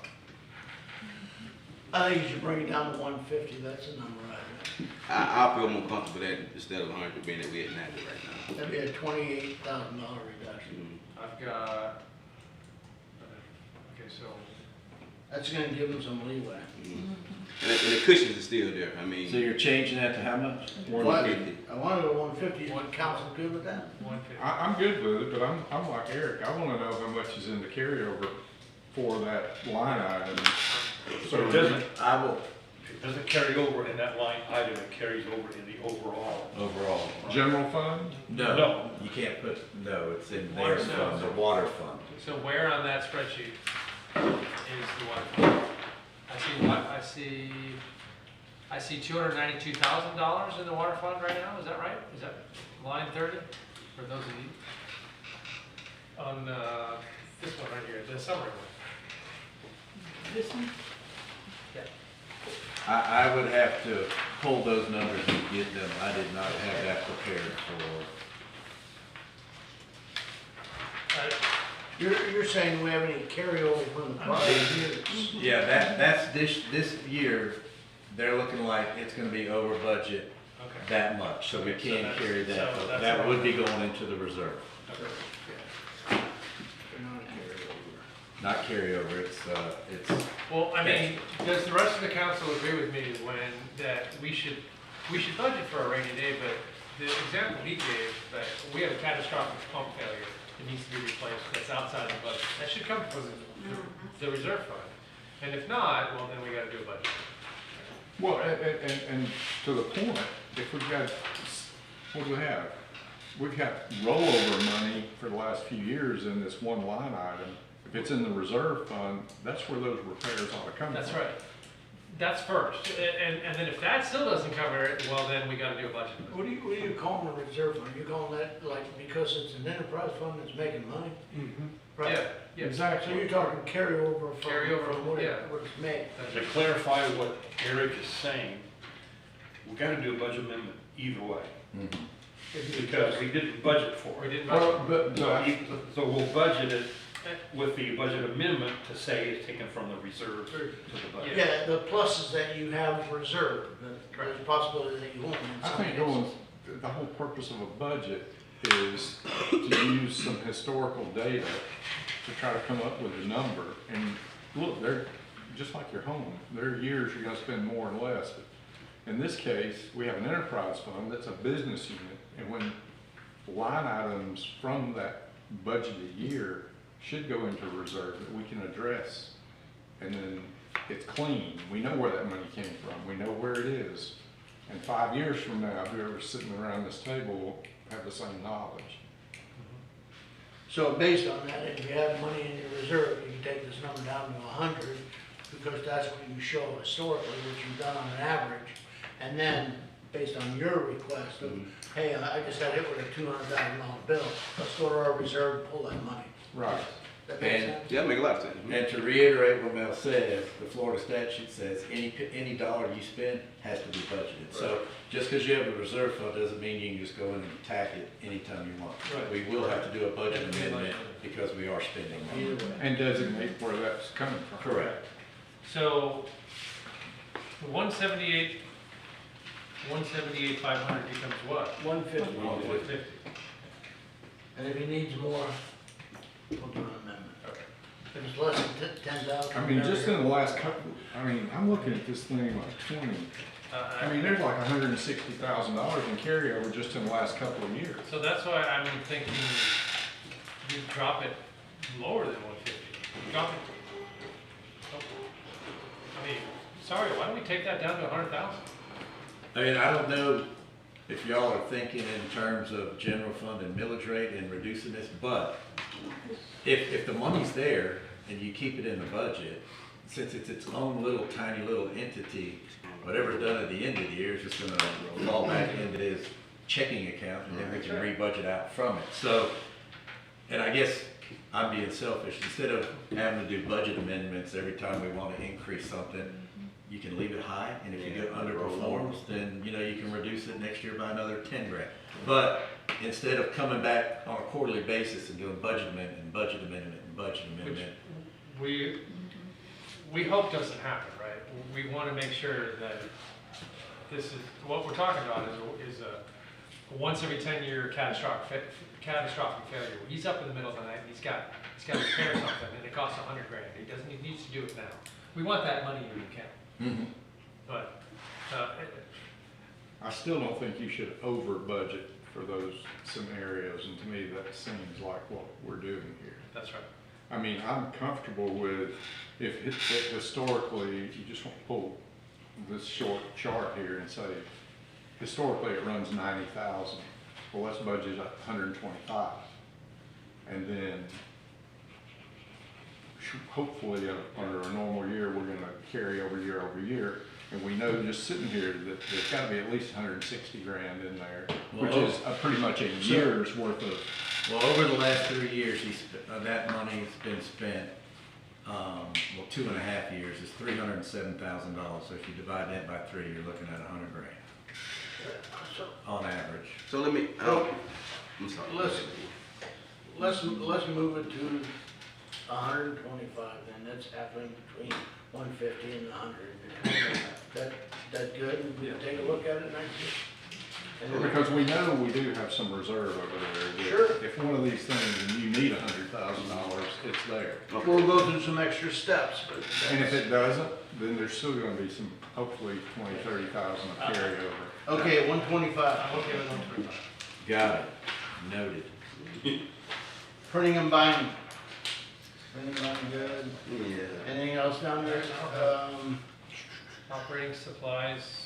I think you should bring it down to 150, that's the number I feel more comfortable with that instead of 100 being that we're at 90 right now. That'd be a $28,000 reduction. I've got, okay, so, That's gonna give them some leeway. And the cushions are still there. I mean, So you're changing that to how much? 150. I wanted a 150, is council good with that? 150. I'm good with it, but I'm like Eric. I wanna know how much is in the carryover for that line item. So it doesn't, I will, it doesn't carry over in that line item, it carries over in the overall. overall. General fund? No. You can't put, no, it's in Water their fund, the water fund. So where on that spreadsheet is the water fund? I see $292,000 in the water fund right now, is that right? Is that line 30, for those of you? On, this one right here, the summary one. This one? I would have to pull those numbers and get them. I did not have that prepared for. You're saying we have any carryover from the prior years? Yeah, that's this year, they're looking like it's gonna be over budget Okay. that much, so we Okay, so can't that's- carry that. so that's That all would right. be going into the reserve, They're not a carryover. not carryover, it's, Well, I mean, does the rest of the council agree with me that we should budget for a rainy day, but the example he gave, that we have a catastrophic pump failure that needs to be replaced, that's outside the budget, that should come from the reserve fund. And if not, well, then we gotta do a budget. Well, and to the point, if we've got, what do we have? We've got rollover money for the last few years in this one line item. If it's in the reserve fund, that's where those repairs ought to come from. That's right. That's first. And then if that still doesn't cover it, well, then we gotta do a budget. What do you call a reserve fund? You calling that like because it's an enterprise fund that's making money? Right. Yeah, yeah. So you're talking carryover Carryover, from what yeah. what it's made. To clarify what Eric is saying, we gotta do a budget amendment either way, because we didn't budget for We it. didn't Well, budget. So we'll budget it with the budget amendment to say it's taken from the reserve to the budget. Yeah, the plus is that you have reserve, there's a possibility that you won't. in I some think cases. the whole purpose of a budget is to use some historical data to try to come up with a number. And look, they're just like your home. There are years you're gonna spend more and less. But in this case, we have an enterprise fund that's a business unit. And when line items from that budgeted year should go into reserve that we can address. And then it's clean. We know where that money came from. We know where it is. And 5 years from now, whoever's sitting around this table will have the same knowledge. So based on that, if you have money in your reserve, you can take this number down to 100, because that's what you show historically, what you've done on an average. And then, based on your request of, hey, I just got hit with a $200,000 bill, let's go to our reserve and pull that money. Right. That makes And- sense? Yeah, make a lot of sense. And to reiterate what Mel says, the Florida statute says any dollar you spend has to be budgeted. So just because you have a reserve fund doesn't mean you can just go in and attack it anytime you want. Right. We will have to do a budget Have to be amendment budgeted. because we are spending money. Either way. And designate where that's coming from. Correct. So, the 178,500 becomes what? 150. 150. And if he needs more, we'll do an amendment. If it's less than 10,000. I mean, just in the last couple, I mean, I'm looking at this thing like 20. I mean, there's like $160,000 in carryover just in the last couple of years. So that's why I'm thinking you drop it lower than 150. Drop it. Oh, I mean, sorry, why don't we take that down to 100,000? I mean, I don't know if y'all are thinking in terms of general fund and millage rate and reducing this, but if the money's there and you keep it in the budget, since it's its own little tiny little entity, whatever's done at the end of the year is just gonna fall back into his checking account and then we can re-budget out from it. So, and I guess I'm being selfish, instead of having to do budget amendments every time we wanna increase something, you can leave it high, and if you get underperforms, then, you know, you can reduce it next year by another 10 grand. But instead of coming back on a quarterly basis and doing budget amendment and budget amendment and budget amendment, We hope doesn't happen, right? We want to make sure that this is, what we're talking about is a once every 10-year catastrophic failure. He's up in the middle of the night and he's got to repair something and it costs 100 grand. He needs to do it now. We want that money in the account. Mhm. But, I still don't think you should over budget for those scenarios, and to me, that seems like what we're doing here. that's right. I mean, I'm comfortable with, if historically, you just want to pull this short chart here and say, historically, it runs 90,000. Well, let's budget 125. And then, hopefully, under a normal year, we're gonna carry over year, and we know just sitting here that there's gotta be at least 160 grand in there, which Well, is pretty much a year's worth of. well, over the last 3 years, that money's been spent, well, 2.5 years, is $307,000. So if you divide that by 3, you're looking at 100 grand So, on average. So let me, I'm sorry. let's move it to 125, then that's halfway between 150 and 100. That good, and we can take a look at it next year? Because we know we do have some reserve over there. that Sure. If one of these things, and you need $100,000, it's there. We'll go through some extra steps, but And if it doesn't, then there's still gonna be some, hopefully 20, 30,000 of carryover. okay, 125. I'm okay with 125. Got it. Noted. Printing and binding. Printing and binding, good. Yeah. Anything else down there? Operating supplies.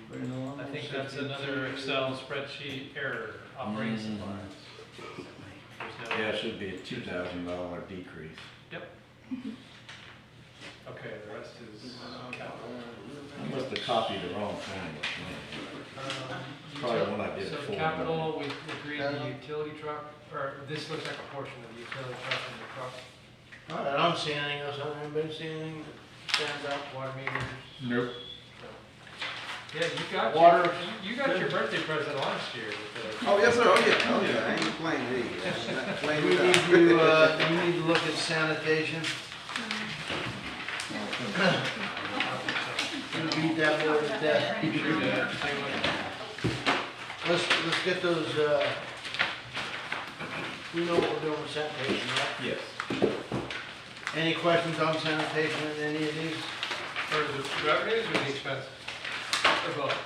Bring along I think 60, that's another Excel spreadsheet error, operating supplies. There's no- Yeah, it should be a $2,000 decrease. Yep. Okay, the rest is capital. I must have copied the wrong thing. Probably the one I did So before. capital, we agreed the utility truck, or this looks like a portion of the utility truck and the truck, All right, I don't see anything else. Anybody see anything that stands out? water meters. Nope. Yeah, Water. you got your birthday present last year with the. Oh, yes, sir, oh, yeah, I ain't playing with it. I'm not playing We with need that. to, we need to look at sanitation. You beat that board to death. Let's get those, we know what we're doing with sanitation, right? Yes. Any questions on sanitation in any of these Or the revenues or the expenses? Or both?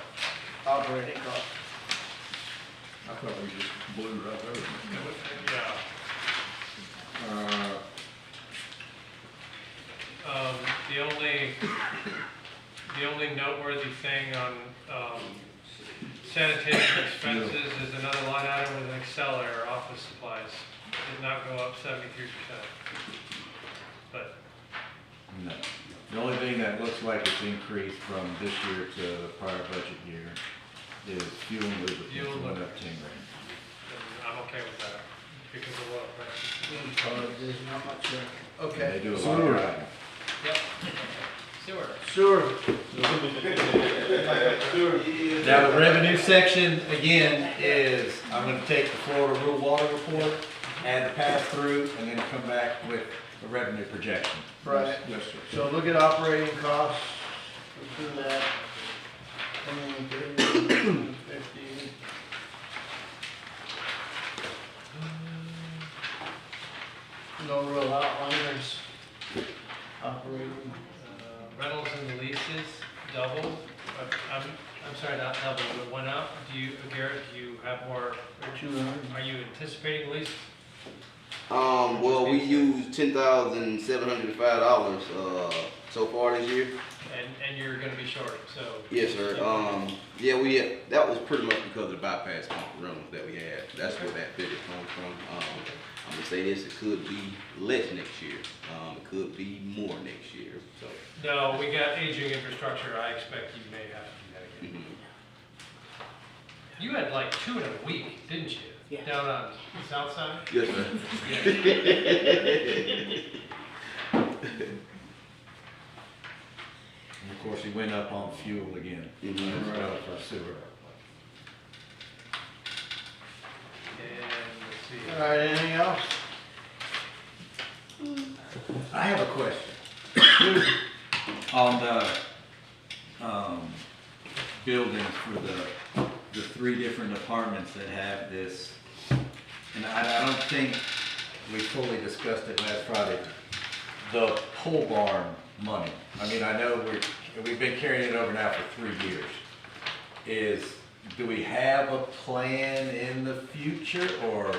operating costs? I thought we just blew right over it. Yeah. The only noteworthy thing on, sanitation expenses is another line item with an Excel error, office supplies. Did not go up 73%. But, No. The only thing that looks like it's increased from this year to the prior budget year is fuel and lubricants, Fuel and went up 10 grand. I'm okay with that. because of oil prices. There's not much there. They Okay, do a lot of driving. Yep. Sewer. sewer, Now, the revenue section, again, is, I'm gonna take the Florida Rural Water Report, add the pass-through, and then come back with the revenue projection. right. Yes, sir. So look at operating costs, let's do that. 50. No real outliners. Operating, Rentals and leases doubled. I'm sorry, not doubled, but went up. Do you, Garrett, do you have more, 200. are you anticipating lease? Well, we used $10,705, so far this year. And you're gonna be short, so. Yes, sir. Yeah, that was pretty much because of the bypass pump rentals that we had. That's where that figure comes from. I'm gonna say this, it could be less next year. It could be more next year, so. No, we got aging infrastructure. I expect you may have to do that again. Mhm. You had like 2 in a week, didn't you? Yeah. Down on the south side? Yes, sir. And of course, he went up on fuel again, Mhm. as well for sewer. And let's see. All right, anything else? I have a question. On the, building for the 3 different departments that have this, and I don't think we fully discussed it last Friday, the pole barn money. I mean, I know we've been carrying it over now for 3 years. Do we have a plan in the future, or?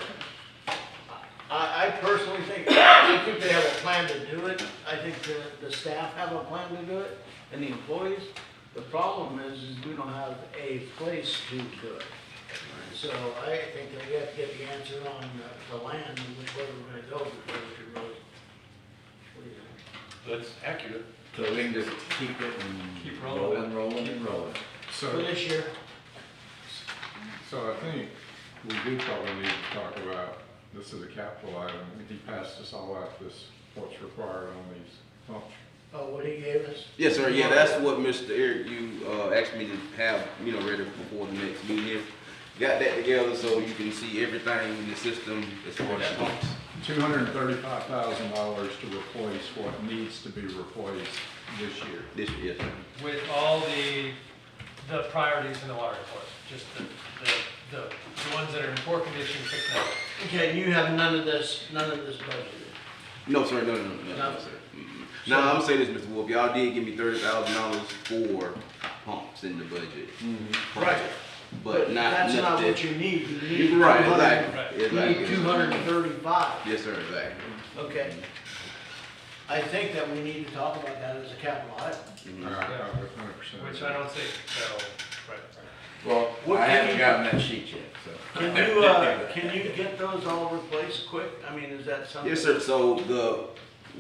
I personally think, they have a plan to do it. I think the staff have a plan to do it, and the employees. The problem is we don't have a place to do it. So I think that we have to get the answer on the land and which way we're gonna go before we can really. What do you think? That's accurate. So we can just keep it and Keep rolling. rolling and rolling. For So, this year, so I think we do probably need to talk about, this is a capital item. He passed us all out this, what's required on these pumps. what he gave us. Yes, sir. Yeah, that's what Mr. Eric, you asked me to have, ready before the next meeting here. Got that together so you can see everything in the system as far as pumps. $235,000 to replace what needs to be replaced this year. This year, yes, sir. With all the priorities in the water report, just the ones that are in poor condition, fix them. Okay, and you have none of this budgeted. No, sir, no, No. sir. Now, I'm gonna say this, Mr. Wolf, y'all did give me $30,000 for pumps in the budget. Right. But not That's not nothing. what you need. You need You're right, 200 exactly. You need Exactly. 235. Yes, sir, exactly. Okay. I think that we need to talk about that as a capital item. Mhm. I would 100%. Which I don't think, so, right. Well, What I can haven't you- gotten that sheet yet, so. Can you get those all replaced quick? I mean, is that something? Yes, sir. So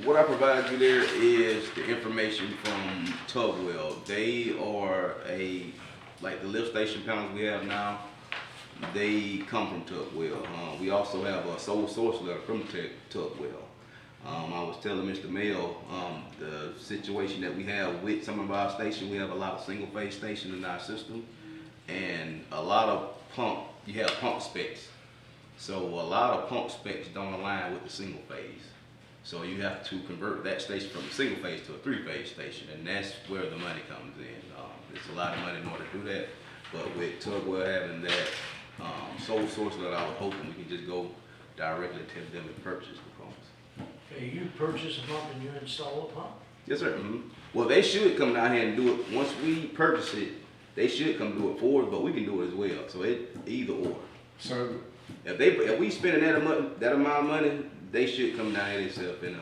what I provided you there is the information from Tugwell. They are like the lift station panels we have now, they come from Tugwell. We also have a sole source letter from Tugwell. I was telling Mr. Mail, the situation that we have with some of our stations, we have a lot of single phase stations in our system, and a lot of you have pump specs. So a lot of pump specs don't align with the single phase. So you have to convert that station from a single phase to a 3-phase station, and that's where the money comes in. It's a lot of money in order to do that, but with Tugwell having that sole source that I was hoping we could just go directly to them and purchase the pumps. Okay, you purchase a pump and you install a pump? Yes, sir. Mhm. Well, they should come down here and do it. Once we purchase it, they should come do it for us, but we can do it as well. So it either or. So, If we spending that amount of money, they should come down here themselves and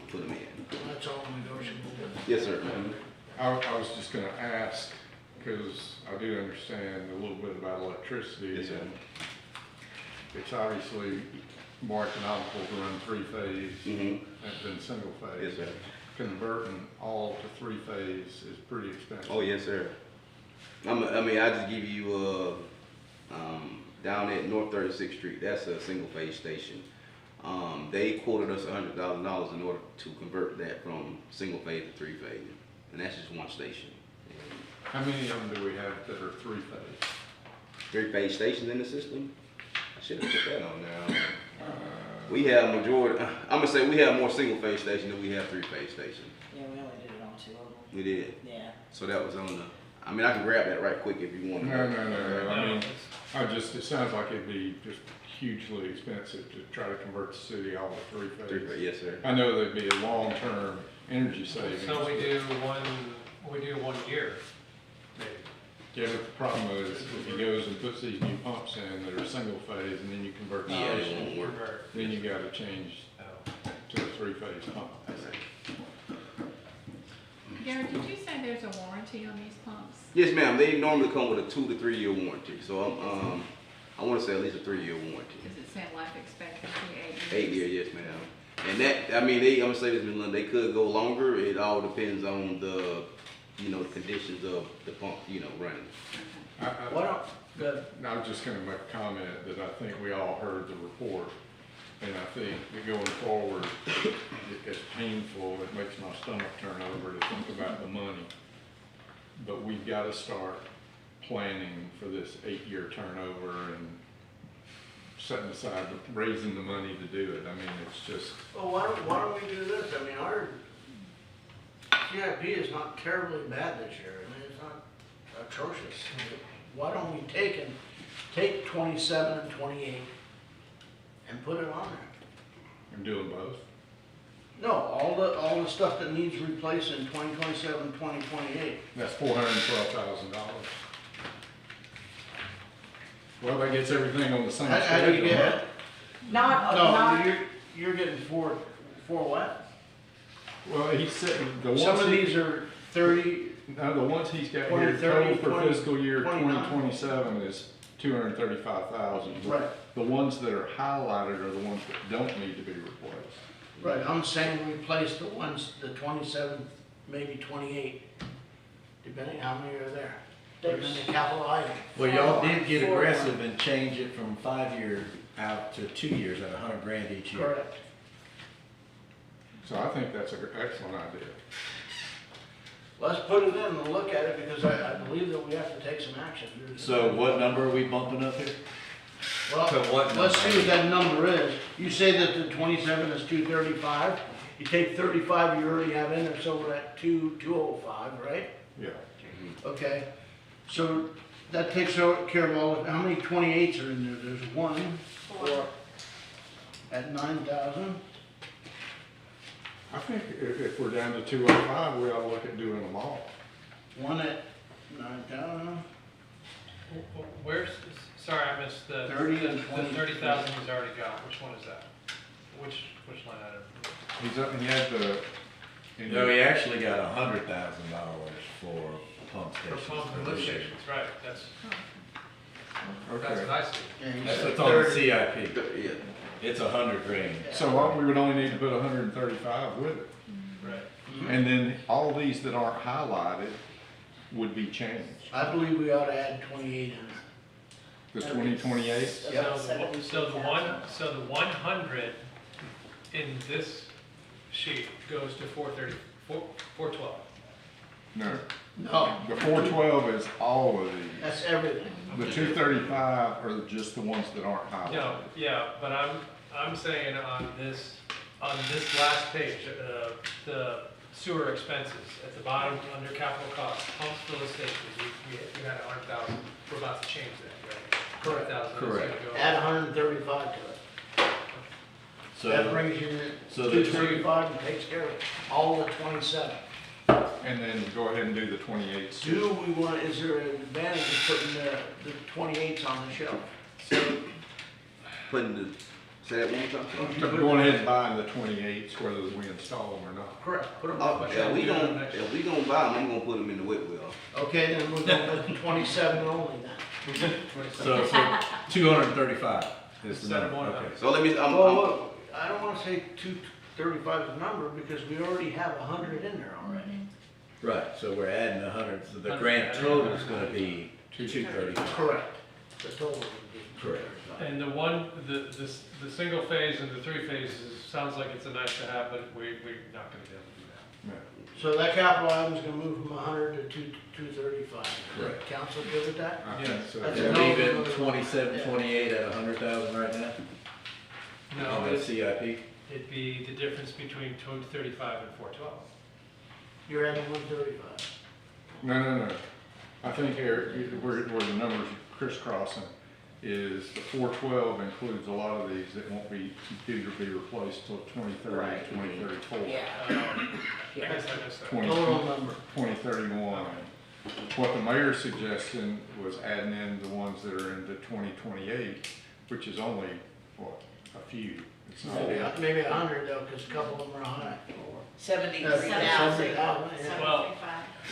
put them in. That's all negotiable. Yes, sir. Mhm. I was just gonna ask, because I do understand a little bit about electricity. Yes, sir. And it's obviously more economical to run 3-phase Mhm. than single phase. Yes, sir. Converting all to 3-phase is pretty expensive. Oh, yes, sir. I just give you down at North 36th Street. That's a single phase station. They quoted us $100,000 in order to convert that from single phase to three phase, and that's just one station. How many of them do we have that are three-phase? Three phase stations in the system. I should have put that on there. We have majority. I'm gonna say we have more single phase stations than we have three phase stations. Yeah, we only did it on 2 of them. We did. Yeah. So that was on the. I mean, I can grab that right quick if you want. No. I mean, it sounds like it'd be just hugely expensive to try to convert the city all to three-phase. Three phase, yes, sir. I know there'd be a long-term energy savings. So we do 1 year, maybe. Yeah, but the problem is, if he goes and puts these new pumps in that are single phase, and then you convert the Yeah, it station, won't work. then you gotta change to a three-phase pump. Gary, did you say there's a warranty on these pumps? Yes, ma'am. They normally come with a 2 to 3 year warranty. So I want to say at least a 3 year warranty. Does it say life expectancy 8 years, yes, ma'am. And that, I mean, I'm gonna say this, Ms. Lund, they could go longer. It all depends on the, the conditions of the pump, running. Why don't, good. I'm just gonna make a comment that I think we all heard the report, and I think that going forward, it's painful, it makes my stomach turn over to think about the money. But we've gotta start planning for this 8-year turnover and setting aside, raising the money to do it. I mean, it's just, Well, why don't we do this? I mean, our CIP is not terribly bad this year. I mean, it's not atrocious. Why don't we take 27 and 28 and put it on there? I'm doing both. No, all the stuff that needs replacing in 2027, 2028. That's $412,000. Well, that gets everything on the same How do schedule. you get it? Not, No, you're getting four what? Well, he said, the ones. Some of these are 30, No, the ones he's got 20, here, 30, total for 20, fiscal year 29. 2027 is 235,000. Right. The ones that are highlighted are the ones that don't need to be replaced. right, I'm saying replace the ones, the 27, maybe 28, depending how many are there. Put them in the capital item. Well, y'all did get Four. aggressive and change it from 5 years out to 2 years at $100,000 each year. Correct. So I think that's an excellent idea. Let's put it in and look at it, because I believe that we have to take some action. So what number are we bumping up here? Well, So what let's number? see what that number is. You say that the 27 is 235. You take 35 you already have in there, so we're at 205, right? Yeah. Okay. So that takes care of all of, how many 28s are in there? There's one, Four. at 9,000. I think if we're down to 205, we ought to look at doing them all. One at 9,000, Where's, sorry, I missed the. 30 and The 20. 30,000 he's already got, which one is that? Which line item? He's up, he had the. No, he actually got $100,000 for pump For stations. pump and for lift this year. stations, right, that's Okay. what I see. Yeah, he That's said what's on the 30. CIP. Yeah. It's $100,000. So what, we would only need to put 135 with it. Right. And then all these that aren't highlighted would be changed. I believe we ought to add 28 in The 2028? Yep. So the 100 in this sheet goes to 412. No. No, The 412 is all of these. that's everything. The 235 are just the ones that aren't highlighted. No, yeah, but I'm saying on this last page, the sewer expenses, at the bottom, under capital costs, pumps, filling stations, we had 100,000, we're about to change that, right? 100,000 is gonna Correct. go. Add 135 to it. That So, brings you so to the 235 and takes care of all the 27. And then go ahead and do the 28s. Do we want, is there an advantage of putting the 28s on the shelf? Putting the, say that one more time. So going ahead and buying the 28s, whether we install them or not. Correct, put them Oh, on the yeah, shelf. if we gonna buy them, I'm gonna put them in the wet well. Okay, then we're going with the 27 only then. so 235 is the Instead of number. 100. Okay. So let me, Well, look, I don't wanna say 235 is the number, because we already have 100 in there already. Right, so we're adding 100, so the grand total is gonna be 235. Correct. The total would be. Correct. And the one, the single phase and the three phases, sounds like it's a nice to have, but we're not gonna be able to do that. So that capital item's gonna move from 100 to 235. Correct. Council good with that? I think so. That's We're a no- leaving 27, 28 at 100,000 right now No, on the it's- CIP. it'd be the difference between 235 and 412. You're adding 135. No. I think here, where the numbers are crisscrossing is the 412 includes a lot of these that won't be, due to be replaced till 2030, Right. 2034. I guess I missed that. 20 Total number. 2031. What the mayor's suggesting was adding in the ones that are into 2028, which is only, what, a few. It's not Maybe 100 though, because a couple of them are high. 70,000. Yeah. Well,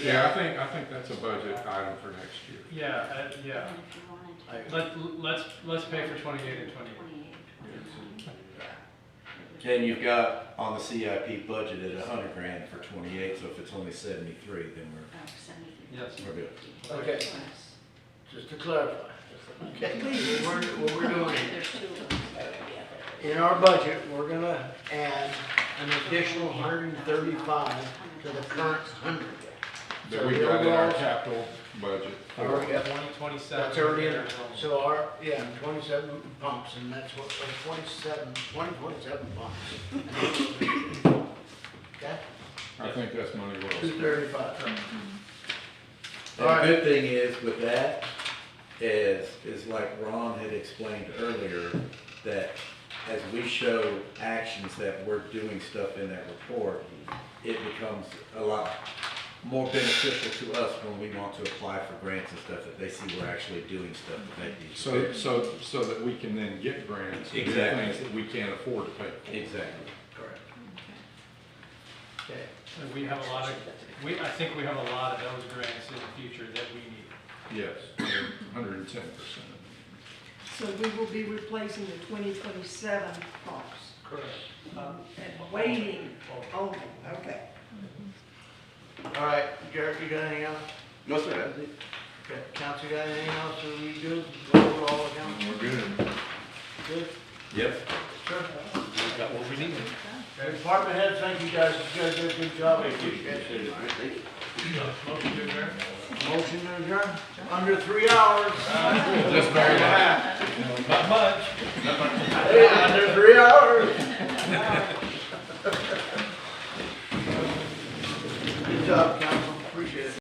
Yeah, I think that's a budget item for next year. yeah, yeah. And if you wanted to. Let's pay for 28 and 28. 28. And you've got on the CIP budgeted 100 grand for 28, so if it's only 73, then Oh, 73. Yes. we're good. Okay, just to clarify. Okay, what we're doing There's two of them. in our budget, we're gonna add an additional 135 to the current 100. That we got in our capital budget. Already got 2027. That's already in there. So our, 27 pumps, and that's what, 27 pumps. Okay, I think that's money well spent. 235. And the good thing is with that is like Ron had explained earlier, that as we show actions that we're doing stuff in that report, it becomes a lot more beneficial to us when we want to apply for grants and stuff, that they see we're actually doing stuff to make these. So that we can then get grants and do Exactly. things that we can't afford to pay for. Exactly. Correct. Okay. And we have a lot of, I think we have a lot of those grants in the future that we need. Yes, 110%. So we will be replacing the 2027 pumps, Correct. and waiting only, okay. All right, Garrett, you got anything else? No, sir, that's it. Okay, council got anything else, or we good? Go over all the council? We're good. Good? Yep. Sure. We got what we need. Department heads, thank you guys, you guys did a good job, I appreciate it. Motion to adjourn? Motion to adjourn, under 3 hours. Just very much. Not much. Hey, under 3 hours. Good job, council.